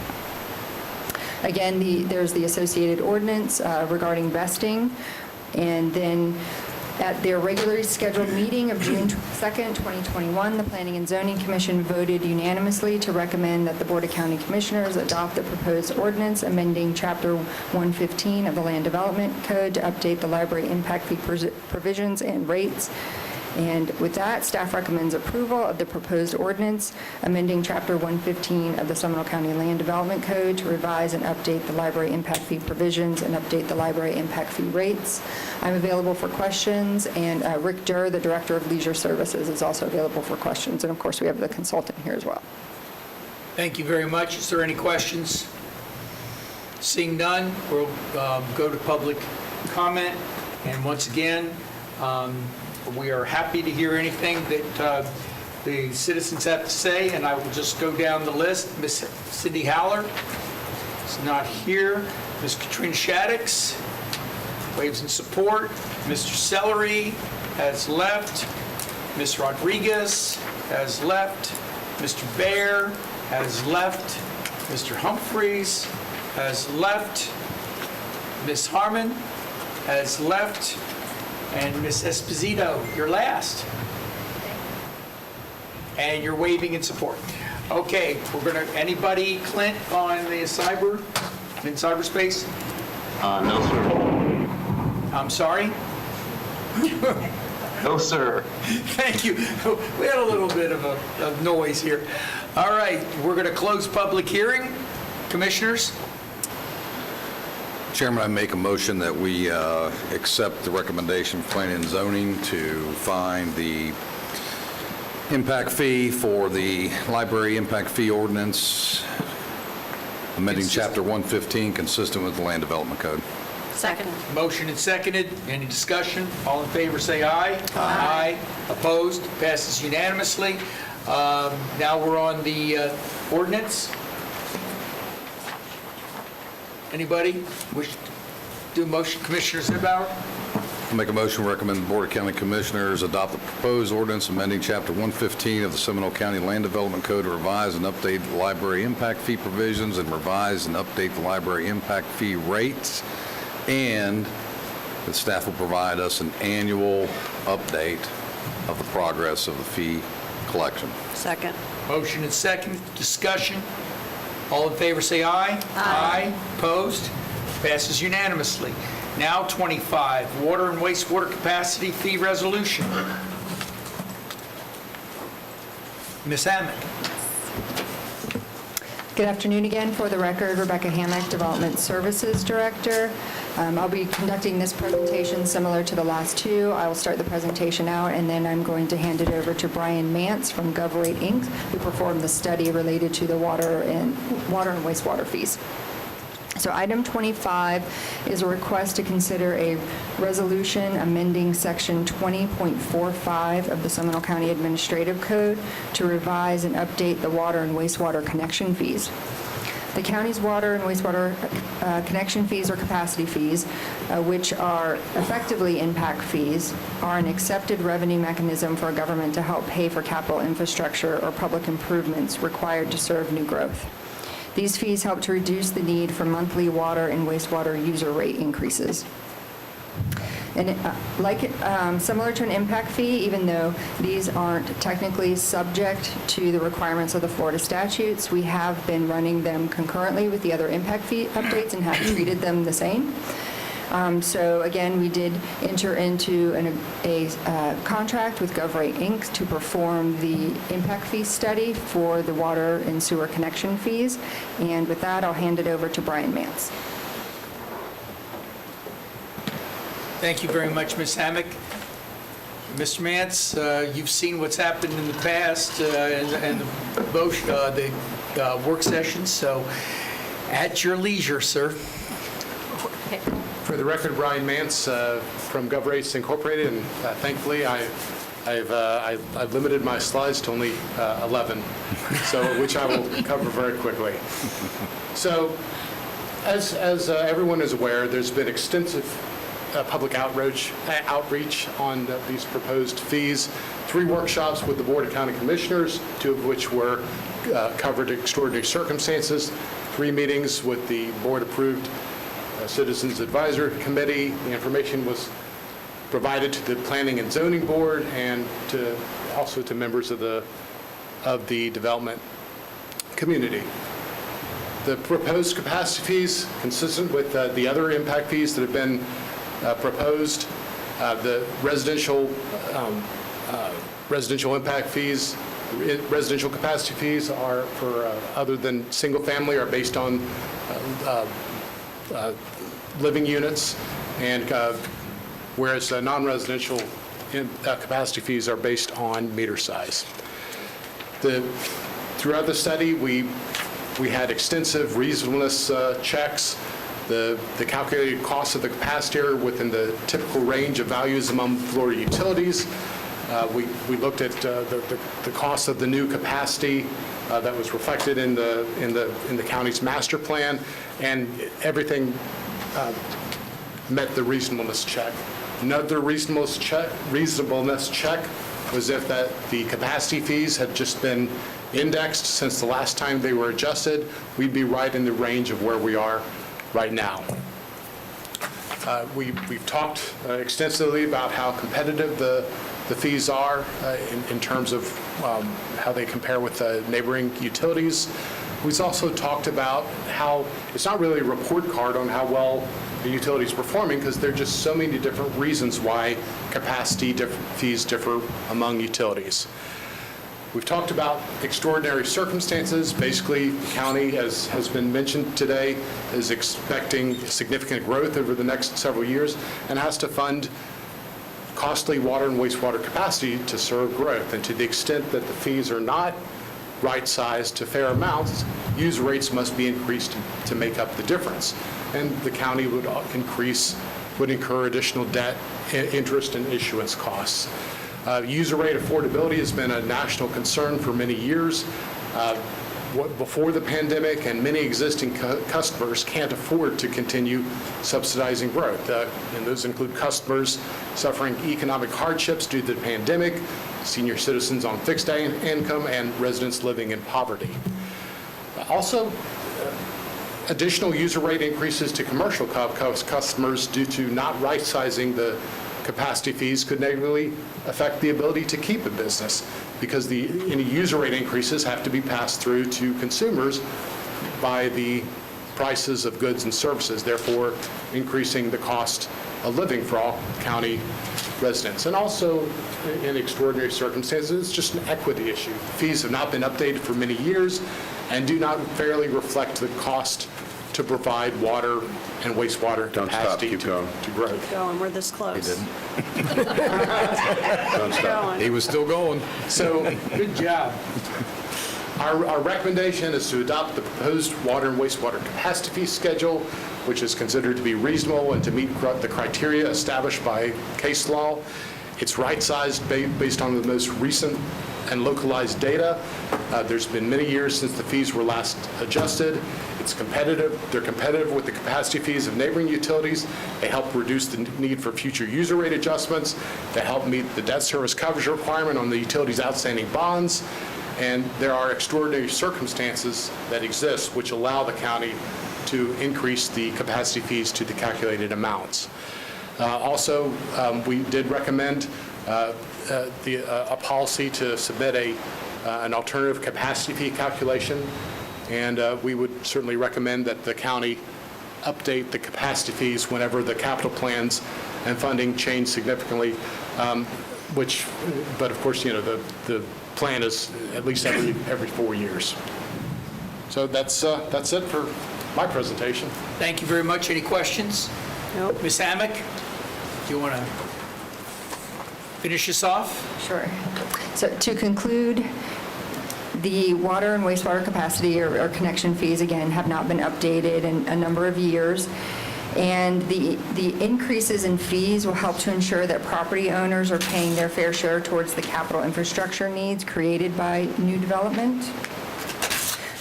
S11: Again, there's the associated ordinance regarding vesting, and then At their regularly scheduled meeting of June 2nd, 2021, the Planning and Zoning Commission voted unanimously to recommend that the Board of County Commissioners adopt the proposed ordinance amending Chapter 115 of the Land Development Code to update the library impact fee provisions and rates. And with that, staff recommends approval of the proposed ordinance amending Chapter 115 of the Seminole County Land Development Code to revise and update the library impact fee provisions and update the library impact fee rates. I'm available for questions, and Rick Durr, the Director of Leisure Services, is also available for questions. And of course, we have the consultant here as well.
S1: Thank you very much. Is there any questions? Seeing none, we'll go to public comment. And once again, we are happy to hear anything that the citizens have to say, and I will just go down the list. Ms. Cindy Haller is not here. Ms. Katrina Shaddix waves in support. Mr. Sellery has left. Ms. Rodriguez has left. Mr. Baer has left. Mr. Humphreys has left. Ms. Harmon has left. And Ms. Esposito, you're last. And you're waving in support. Okay, we're going to, anybody, Clint, on the in cyberspace?
S5: No, sir.
S1: I'm sorry?
S5: No, sir.
S1: Thank you. We had a little bit of noise here. All right, we're going to close public hearing. Commissioners?
S8: Chairman, I make a motion that we accept the recommendation of Planning and Zoning to find the impact fee for the library impact fee ordinance, amending Chapter 115, consistent with the Land Development Code.
S7: Second.
S1: Motion and seconded. Any discussion? All in favor, say aye. Aye. Opposed? Passes unanimously. Now we're on the ordinance. Anybody wish to do a motion? Commissioner Zimbauer?
S8: I make a motion to recommend the Board of County Commissioners adopt the proposed ordinance amending Chapter 115 of the Seminole County Land Development Code to revise and update the library impact fee provisions and revise and update the library impact fee rates, and that staff will provide us an annual update of the progress of the fee collection.
S4: Second.
S1: Motion and second. Discussion. All in favor, say aye. Aye. Opposed? Passes unanimously. Now 25, water and wastewater capacity fee resolution. Ms. Hammack.
S11: Good afternoon again. For the record, Rebecca Hammack, Development Services Director. I'll be conducting this presentation similar to the last two. I will start the presentation out, and then I'm going to hand it over to Brian Mance from GovRate Inc., who performed the study related to the water and wastewater fees. So item 25 is a request to consider a resolution amending section 20.45 of the Seminole County Administrative Code to revise and update the water and wastewater connection fees. The county's water and wastewater connection fees or capacity fees, which are effectively impact fees, are an accepted revenue mechanism for a government to help pay for capital infrastructure or public improvements required to serve new growth. These fees help to reduce the need for monthly water and wastewater user rate increases. And similar to an impact fee, even though these aren't technically subject to the requirements of the Florida statutes, we have been running them concurrently with the other impact fee updates and have treated them the same. So again, we did enter into a contract with GovRate Inc. to perform the impact fee study for the water and sewer connection fees. And with that, I'll hand it over to Brian Mance.
S1: Thank you very much, Ms. Hammack. Mr. Mance, you've seen what's happened in the past and the work sessions, so at your leisure, sir.
S14: For the record, Brian Mance from GovRates Incorporated, and thankfully I've limited my slides to only 11, which I will cover very quickly. So, as everyone is aware, there's been extensive public outreach on these proposed fees. 3 workshops with the Board of County Commissioners, 2 of which were covered extraordinary circumstances. 3 meetings with the board-approved Citizens Advisory Committee. The information was provided to the Planning and Zoning Board and also to members of the development community. The proposed capacity fees, consistent with the other impact fees that have been proposed, the residential impact fees, residential capacity fees are for other than single family are based on living units, and whereas non-residential capacity fees are based on meter size. Throughout the study, we had extensive reasonableness checks. The calculated cost of the capacity are within the typical range of values among Florida utilities. We looked at the cost of the new capacity that was reflected in the county's master plan, and everything met the reasonableness check. Another reasonableness check was if the capacity fees had just been indexed since the last time they were adjusted, we'd be right in the range of where we are right now. We've talked extensively about how competitive the fees are in terms of how they compare with neighboring utilities. We've also talked about how it's not really a report card on how well the utility is performing, because there are just so many different reasons why capacity fees differ among utilities. We've talked about extraordinary circumstances. Basically, the county, as has been mentioned today, is expecting significant growth over the next several years and has to fund costly water and wastewater capacity to serve growth. And to the extent that the fees are not right-sized to fair amounts, user rates must be increased to make up the difference. And the county would incur additional debt, interest, and issuance costs. User rate affordability has been a national concern for many years. Before the pandemic, and many existing customers can't afford to continue subsidizing growth. And those include customers suffering economic hardships due to the pandemic, senior citizens on fixed income, and residents living in poverty. Also, additional user rate increases to commercial customers due to not right-sizing the capacity fees could negatively affect the ability to keep a business, because any user rate increases have to be passed through to consumers by the prices of goods and services, therefore increasing the cost of living for all county residents. And also, in extraordinary circumstances, it's just an equity issue. Fees have not been updated for many years and do not fairly reflect the cost to provide water and wastewater capacity to grow.
S4: Keep going, we're this close.
S8: He didn't.
S4: Don't stop.
S8: He was still going.
S14: So, good job. Our recommendation is to adopt the proposed water and wastewater capacity fee schedule, which is considered to be reasonable and to meet the criteria established by case law. It's right-sized based on the most recent and localized data. There's been many years since the fees were last adjusted. It's competitive. They're competitive with the capacity fees of neighboring utilities. They help reduce the need for future user rate adjustments. They help meet the debt service coverage requirement on the utility's outstanding bonds. And there are extraordinary circumstances that exist which allow the county to increase the capacity fees to the calculated amounts. Also, we did recommend a policy to submit an alternative capacity fee calculation, and we would certainly recommend that the county update the capacity fees whenever the capital plans and funding change significantly, but of course, the plan is at least every 4 years. So that's it for my presentation.
S1: Thank you very much. Any questions?
S4: Nope.
S1: Ms. Amick, do you want to finish us off?
S11: Sure. So to conclude, the water and wastewater capacity or connection fees, again, have not been updated in a number of years. And the increases in fees will help to ensure that property owners are paying their fair share towards the capital infrastructure needs created by new development.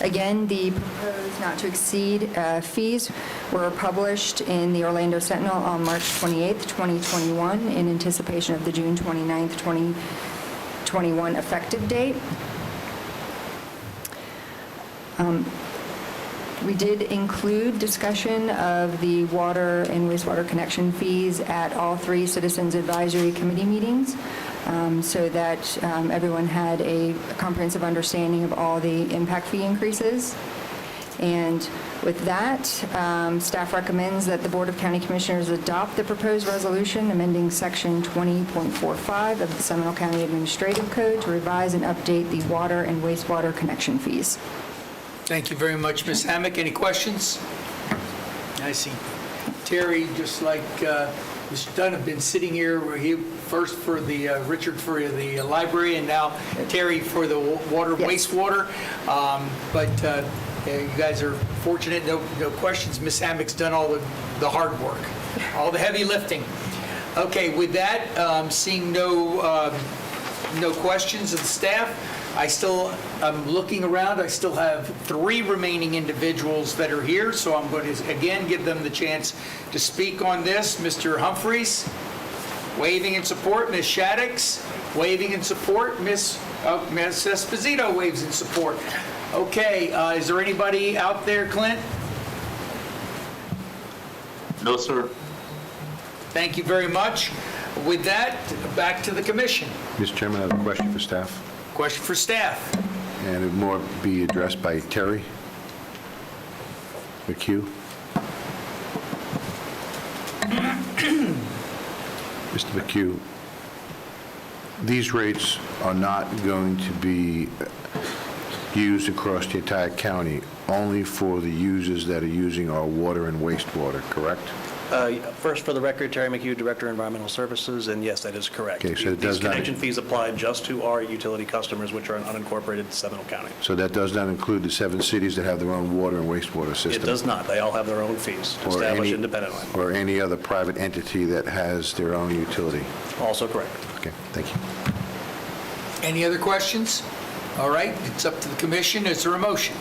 S11: Again, the proposed not to exceed fees were published in the Orlando Sentinel on March 28th, 2021, in anticipation of the June 29th, 2021 effective date. We did include discussion of the water and wastewater connection fees at all 3 Citizens Advisory Committee meetings, so that everyone had a comprehensive understanding of all the impact fee increases. And with that, staff recommends that the Board of County Commissioners adopt the proposed resolution amending Section 20.45 of the Seminole County Administrative Code to revise and update the water and wastewater connection fees.
S1: Thank you very much, Ms. Hammack. Any questions? I see Terry, just like Mr. Dunn, have been sitting here. He first for the, Richard for the library, and now Terry for the water, wastewater. But you guys are fortunate, no questions. Ms. Hammack's done all the hard work, all the heavy lifting. Okay, with that, seeing no questions of the staff, I'm looking around, I still have 3 remaining individuals that are here, so I'm going to again give them the chance to speak on this. Mr. Humphreys, waving in support. Ms. Shaddix, waving in support. Ms. Esposito waves in support. Okay, is there anybody out there, Clint?
S5: No, sir.
S1: Thank you very much. With that, back to the commission.
S2: Mr. Chairman, I have a question for staff.
S1: Question for staff.
S2: And it would more be addressed by Terry McHugh. Mr. McHugh, these rates are not going to be used across the entire county, only for the users that are using our water and wastewater, correct?
S15: First, for the record, Terry McHugh, Director of Environmental Services, and yes, that is correct.
S2: Okay, so it does
S15: These
S2: not-
S15: connection fees apply just to our utility customers, which are in unincorporated Seminole County.
S2: So that does not include the 7 cities that have their own water and wastewater system?
S15: It does not. They all have their own fees established independently.
S2: Or any other private entity that has their own utility?
S15: Also correct.
S2: Okay, thank you.
S1: Any other questions? All right, it's up to the commission. Is there a motion?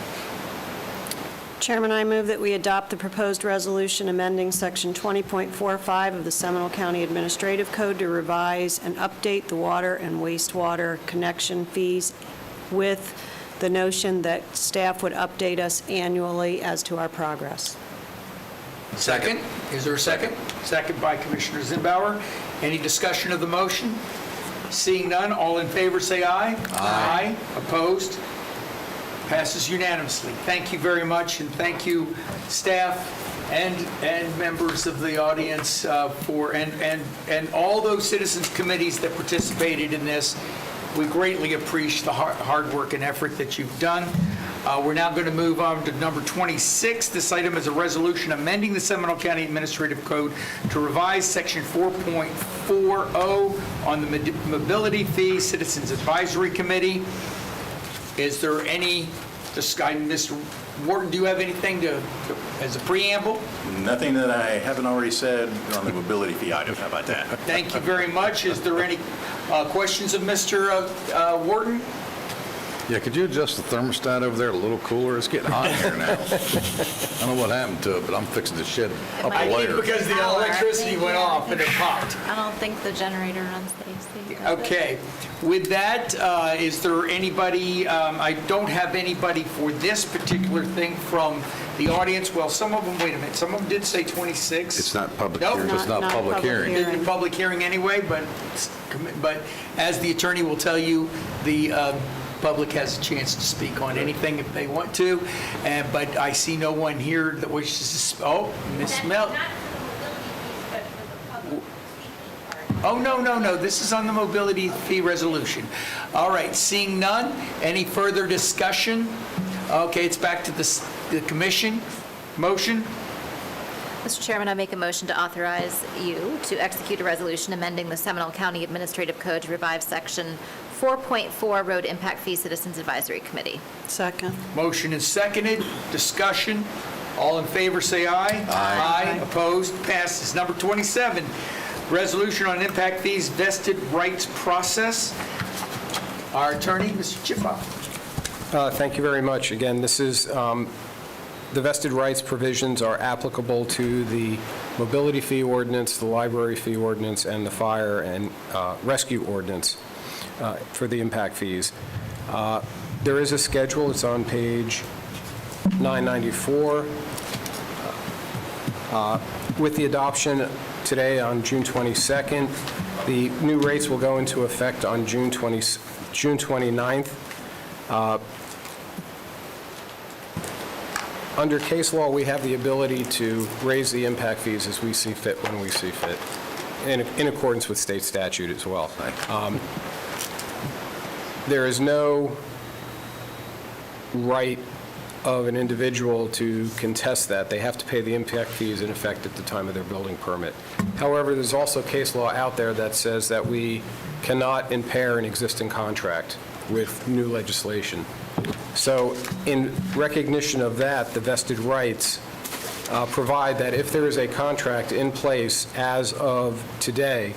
S4: Chairman, I move that we adopt the proposed resolution amending Section 20.45 of the Seminole County Administrative Code to revise and update the water and wastewater connection fees with the notion that staff would update us annually as to our progress.
S1: Second. Is there a second? Second by Commissioner Zimbauer. Any discussion of the motion? Seeing none, all in favor say aye. Aye. Opposed? Passes unanimously. Thank you very much, and thank you, staff and members of the audience and all those citizens committees that participated in this. We greatly appreciate the hard work and effort that you've done. We're now going to move on to number 26. This item is a resolution amending the Seminole County Administrative Code to revise Section 4.40 on the Mobility Fee Citizens Advisory Committee. Is there any discussion? Mr. Wharton, do you have anything as a preamble?
S3: Nothing that I haven't already said on the mobility fee item. How about that?
S1: Thank you very much. Is there any questions of Mr. Wharton?
S8: Yeah, could you adjust the thermostat over there a little cooler? It's getting hot in here now. I don't know what happened to it, but I'm fixing to shed up
S1: I
S8: a
S1: think
S8: layer.
S1: because the electricity went off and it popped.
S9: I don't think the generator runs the AC.
S1: Okay. With that, is there anybody, I don't have anybody for this particular thing from the audience. Well, some of them, wait a minute, some of them did say 26.
S2: It's not public
S1: Nope.
S2: hearing.
S8: It's not public hearing.
S1: It's a public hearing anyway, but as the attorney will tell you, the public has a chance to speak on anything if they want to. But I see no one here that wishes to, Ms. Mel. Oh, no. This is on the mobility fee resolution. All right, seeing none, any further discussion? Okay, it's back to the commission. Motion?
S9: Mr. Chairman, I make a motion to authorize you to execute a resolution amending the Seminole County Administrative Code to revive Section 4.4 Road Impact Fee Citizens Advisory Committee.
S4: Second.
S1: Motion is seconded. Discussion. All in favor, say aye. Aye. Opposed? Passes. Number 27, resolution on impact fees vested rights process. Our attorney, Mr. Chippa.
S10: Thank you very much. Again, this is, the vested rights provisions are applicable to the mobility fee ordinance, the library fee ordinance, and the fire and rescue ordinance for the impact fees. There is a schedule. It's on page $994. With the adoption today on June 22nd, the new rates will go into effect on June 29th. Under case law, we have the ability to raise the impact fees as we see fit when we see fit, in accordance with state statute as well. There is no right of an individual to contest that. They have to pay the impact fees in effect at the time of their building permit. However, there's also case law out there that says that we cannot impair an existing contract with new legislation. So in recognition of that, the vested rights provide that if there is a contract in place as of today,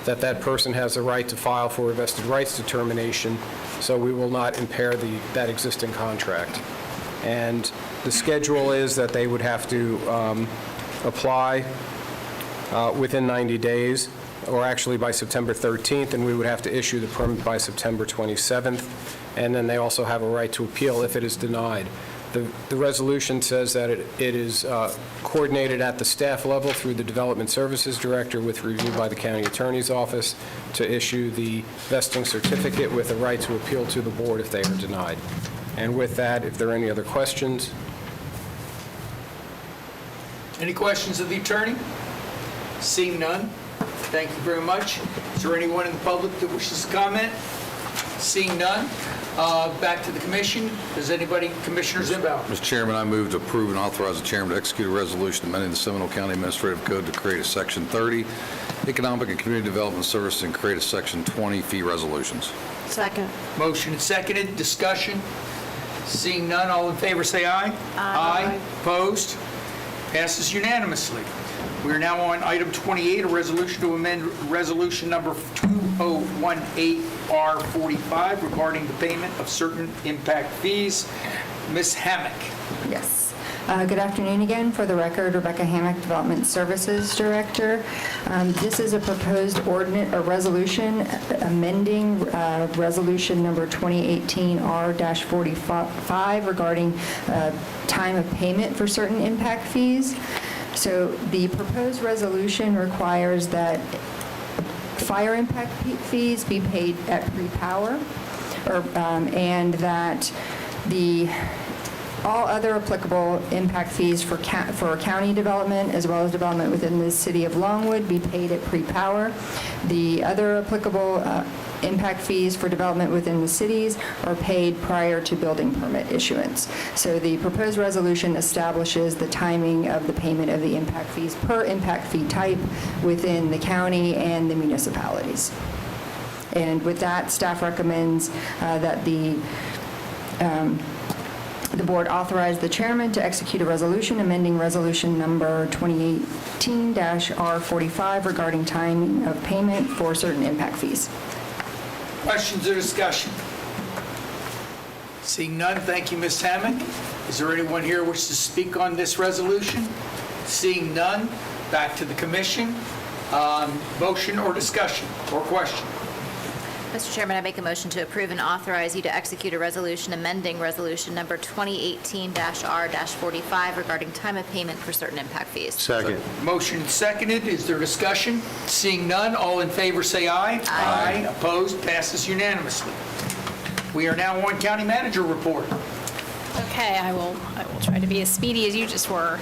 S10: that person has the right to file for a vested rights determination, so we will not impair that existing contract. And the schedule is that they would have to apply within 90 days, or actually by September 13th, and we would have to issue the permit by September 27th. And then they also have a right to appeal if it is denied. The resolution says that it is coordinated at the staff level through the Development Services Director with review by the County Attorney's Office to issue the vesting certificate with a right to appeal to the board if they are denied. And with that, if there are any other questions.
S1: Any questions of the attorney? Seeing none, thank you very much. Is there anyone in the public that wishes to comment? Seeing none, back to the commission. Does anybody, Commissioner Zimbow?
S8: Mr. Chairman, I move to approve and authorize the chairman to execute a resolution amending the Seminole County Administrative Code to create a Section 30 Economic and Community Development Services and create a Section 20 fee resolutions.
S4: Second.
S1: Motion and seconded, discussion. Seeing none, all in favor say aye. Aye. Opposed? Passes unanimously. We are now on item 28, a resolution to amend resolution number 2018R45 regarding the payment of certain impact fees. Ms. Hammack.
S11: Yes. Good afternoon again. For the record, Rebecca Hammack, Development Services Director. This is a proposed ordinance or resolution amending resolution number 2018R-45 regarding time of payment for certain impact fees. So the proposed resolution requires that fire impact fees be paid at pre-power, and that all other applicable impact fees for county development as well as development within the city of Longwood be paid at pre-power. The other applicable impact fees for development within the cities are paid prior to building permit issuance. So the proposed resolution establishes the timing of the payment of the impact fees per impact fee type within the county and the municipalities. And with that, staff recommends that the board authorize the chairman to execute a resolution amending resolution number 2018-R45 regarding timing of payment for certain impact fees.
S1: Questions or discussion? Seeing none, thank you, Ms. Hammack. Is there anyone here who wishes to speak on this resolution? Seeing none, back to the commission. Motion or discussion or question?
S9: Mr. Chairman, I make a motion to approve and authorize you to execute a resolution amending resolution number 2018-R-45 regarding time of payment for certain impact fees.
S2: Second.
S1: Motion seconded. Is there discussion? Seeing none, all in favor say aye. Aye. Opposed? Passes unanimously. We are now on county manager report.
S7: Okay, I will try to be as speedy as you just were.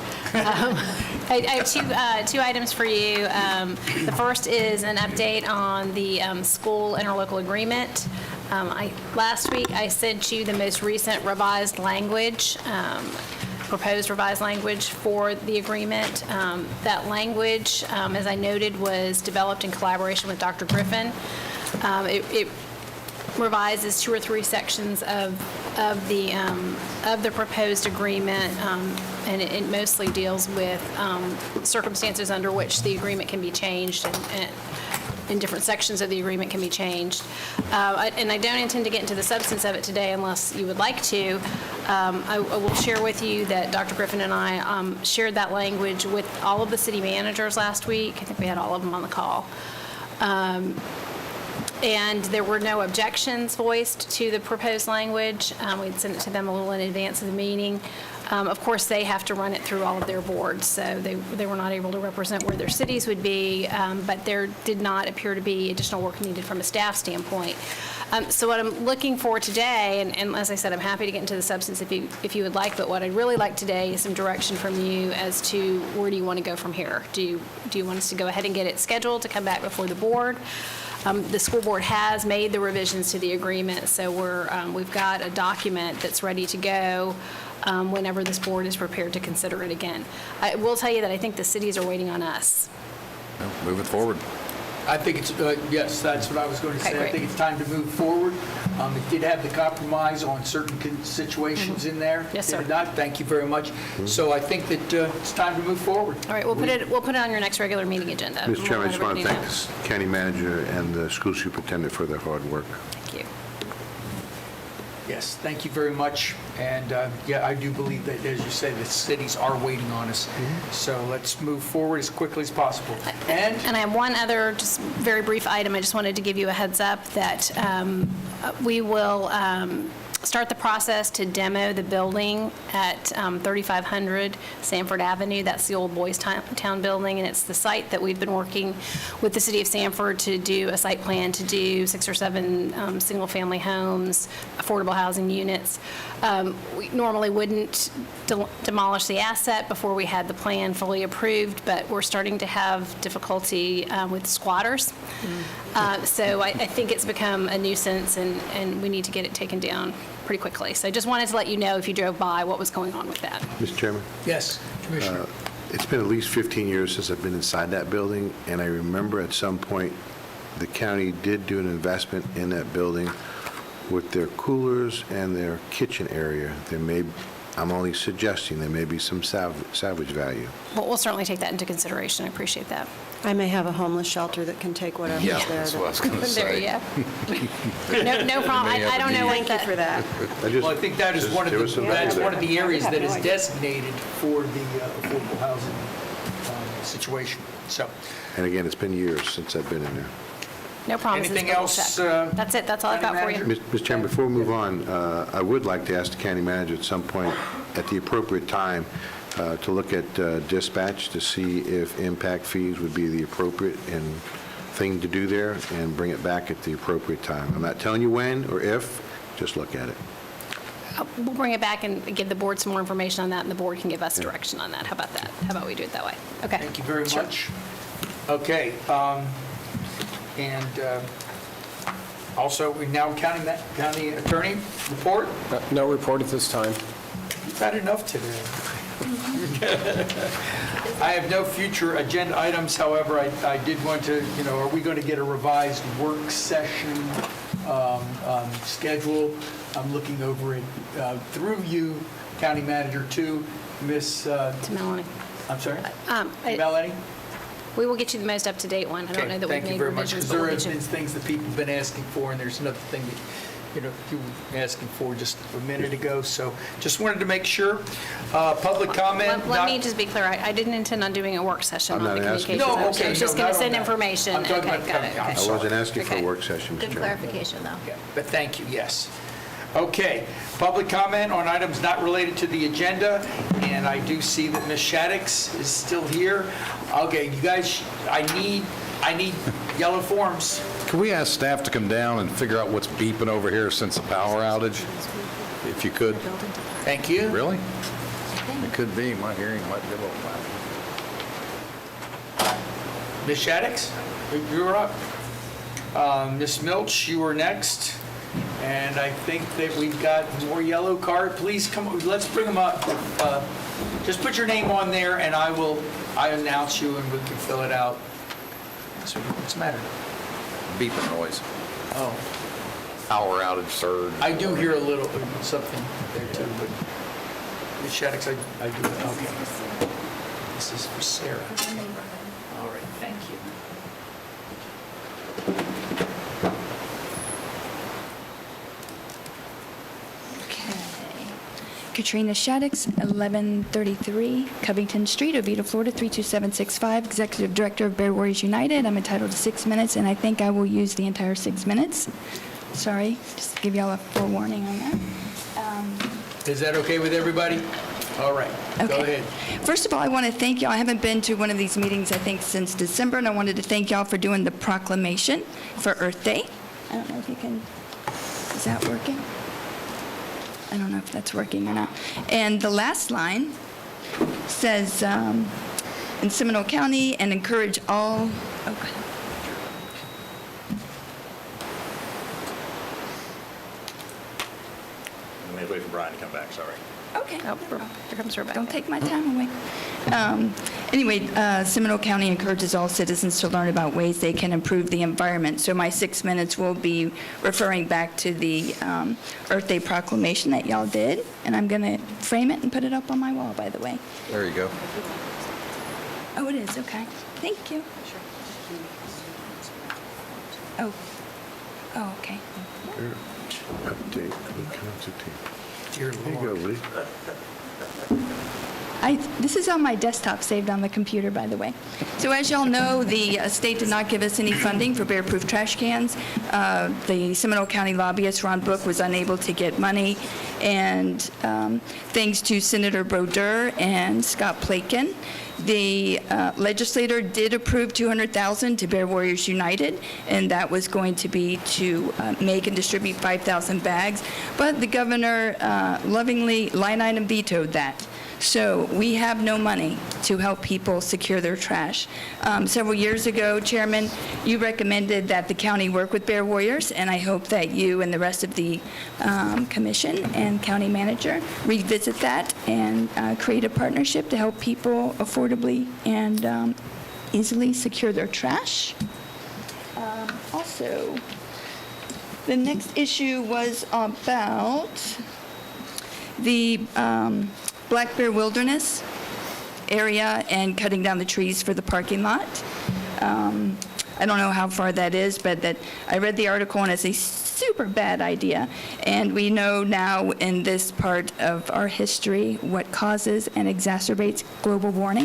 S7: I have two items for you. The first is an update on the school interlocal agreement. Last week, I sent you the most recent revised language, proposed revised language for the agreement. That language, as I noted, was developed in collaboration with Dr. Griffin. It revises 2 or 3 sections of the proposed agreement, and it mostly deals with circumstances under which the agreement can be changed, and in different sections of the agreement can be changed. And I don't intend to get into the substance of it today unless you would like to. I will share with you that Dr. Griffin and I shared that language with all of the city managers last week. I think we had all of them on the call. And there were no objections voiced to the proposed language. We'd sent it to them a little in advance of the meeting. Of course, they have to run it through all of their boards, so they were not able to represent where their cities would be, but there did not appear to be additional work needed from a staff standpoint. So what I'm looking for today, and as I said, I'm happy to get into the substance if you would like, but what I'd really like today is some direction from you as to where do you want to go from here? Do you want us to go ahead and get it scheduled to come back before the board? The school board has made the revisions to the agreement, so we've got a document that's ready to go whenever this board is prepared to consider it again. I will tell you that I think the cities are waiting on us.
S8: Move it forward.
S1: I think it's, yes, that's what I was going to
S7: Okay,
S1: say. I
S7: great.
S1: think it's time to move forward. It did have the compromise on certain situations in there.
S7: Yes, sir.
S1: Did it not? Thank you very much. So I think that it's time to move forward.
S7: All right, we'll put it on your next regular meeting agenda.
S2: Mr. Chairman, I
S7: We'll
S2: just want to
S7: let
S2: thank
S7: everybody
S2: the county manager and the school superintendent for their hard work.
S7: know. Thank you.
S1: Yes, thank you very much. And yeah, I do believe that, as you say, the cities are waiting on us. So let's move forward as quickly as possible. And
S7: I have one other, just very brief item. I just wanted to give you a heads up that we will start the process to demo the building at 3500 Sanford Avenue. That's the old Boys Town building, and it's the site that we've been working with the city of Sanford to do a site plan to do 6 or 7 single-family homes, affordable housing units. We normally wouldn't demolish the asset before we had the plan fully approved, but we're starting to have difficulty with squatters. So I think it's become a nuisance, and we need to get it taken down pretty quickly. So I just wanted to let you know, if you drove by, what was going on with that.
S2: Mr. Chairman?
S1: yes, Commissioner.
S2: It's been at least 15 years since I've been inside that building, and I remember at some point, the county did do an investment in that building with their coolers and their kitchen area. I'm only suggesting there may be some salvage value.
S7: Well, we'll certainly take that into consideration. I appreciate that.
S4: I may have a homeless shelter that can take whatever's
S8: Yeah,
S4: there.
S8: that's what I was going to
S7: There
S8: say.
S7: you go. No problem. I don't know what
S4: Thank you for that.
S1: Well, I think that is one of
S2: there was some
S1: that's
S2: value
S1: one of the areas
S4: I
S1: that
S4: have
S1: is
S4: no idea.
S1: designated for the affordable housing situation. So,
S2: And again, it's been years since I've been in there.
S7: No problems.
S1: Anything
S7: We'll
S1: else,
S7: check. That's it. That's all I've got for
S1: County
S7: you.
S2: Mr. Chairman, before we move on, I would like to ask the county manager at some point, at the appropriate time, to look at dispatch to see if impact fees would be the appropriate thing to do there, and bring it back at the appropriate time. I'm not telling you when or if, just look at it.
S7: We'll bring it back and give the board some more information on that, and the board can give us direction on that. How about that? How about we do it that way? Okay.
S1: thank you very
S7: Sure.
S1: much. Okay, and also, we now county attorney report.
S10: No report at this time.
S1: You've had enough today. I have no future agenda items, however, I did want to, are we going to get a revised work session schedule? I'm looking over it through you, County Manager, to Miss...
S7: To Melanie.
S1: I'm sorry? Melanie?
S7: We will get you the most up-to-date one. I don't know that we've made revisions, but we'll
S1: There
S7: get
S1: have
S7: you.
S1: been things that people have been asking for, and there's another thing that, you were asking for just a minute ago, so just wanted to make sure. Public comment?
S7: Let me just be clear. I didn't intend on doing a work session
S2: I'm
S7: on the
S2: not asking
S7: communications.
S2: for-
S7: I was just going to send information.
S1: I'm talking
S7: Okay,
S1: about
S7: got it.
S1: county.
S7: Okay.
S2: I wasn't asking for a
S7: Okay.
S2: work session, Mr.
S9: Good
S2: Chairman.
S9: clarification, though.
S1: Yeah, but thank you, yes. Okay, public comment on items not related to the agenda, and I do see that Ms. Shaddix is still here. Okay, you guys, I need yellow forms.
S8: Can we ask staff to come down and figure out what's beeping over here since the power outage? If you could.
S1: Thank you.
S8: Really? It could be. My hearing might be a little bad.
S1: Ms. Shaddix, you're up. Ms. Milch, you are next. And I think that we've got more yellow card. Please come, let's bring them up. Just put your name on there, and I announce you, and we can fill it out. What's the matter?
S8: Beeping noise.
S1: Oh,
S8: Power outage surge.
S1: I do hear a little, something there too, but Ms. Shaddix, I do, okay. This is for Sarah. All right, thank you.
S16: Katrina Shaddix, 1133 Covington Street, Oviedo, Florida, 32765, Executive Director of Bear Warriors United. I'm entitled to 6 minutes, and I think I will use the entire 6 minutes. Sorry, just to give y'all a forewarning on that.
S1: Is that okay with everybody? All right, go
S16: Okay.
S1: ahead.
S16: First of all, I want to thank y'all. I haven't been to one of these meetings, I think, since December, and I wanted to thank y'all for doing the proclamation for Earth Day. I don't know if you can, is that working? I don't know if that's working or not. And the last line says, in Seminole County, and encourage all, okay.
S3: We may wait for Brian to come back, sorry.
S16: Okay.
S7: Oh, here comes Rebecca.
S16: Don't take my time away. Anyway, Seminole County encourages all citizens to learn about ways they can improve the environment. So my 6 minutes will be referring back to the Earth Day proclamation that y'all did, and I'm going to frame it and put it up on my wall, by the way.
S8: There you go.
S16: Oh, it is, okay. Thank you. Oh, okay.
S2: Update, constitute.
S1: Dear
S2: There you go, Lee.
S16: This is on my desktop, saved on the computer, by the way. So as y'all know, the state did not give us any funding for bear-proof trash cans. The Seminole County lobbyist, Ron Book, was unable to get money, and thanks to Senator Brodeur and Scott Plakin, the legislator did approve $200,000 to Bear Warriors United, and that was going to be to make and distribute 5,000 bags. But the governor lovingly line item vetoed that. So we have no money to help people secure their trash. Several years ago, Chairman, you recommended that the county work with Bear Warriors, and I hope that you and the rest of the commission and county manager revisit that and create a partnership to help people affordably and easily secure their trash. Also, the next issue was about the Black Bear Wilderness area and cutting down the trees for the parking lot. I don't know how far that is, but that I read the article and it's a super bad idea. And we know now in this part of our history what causes and exacerbates global warming.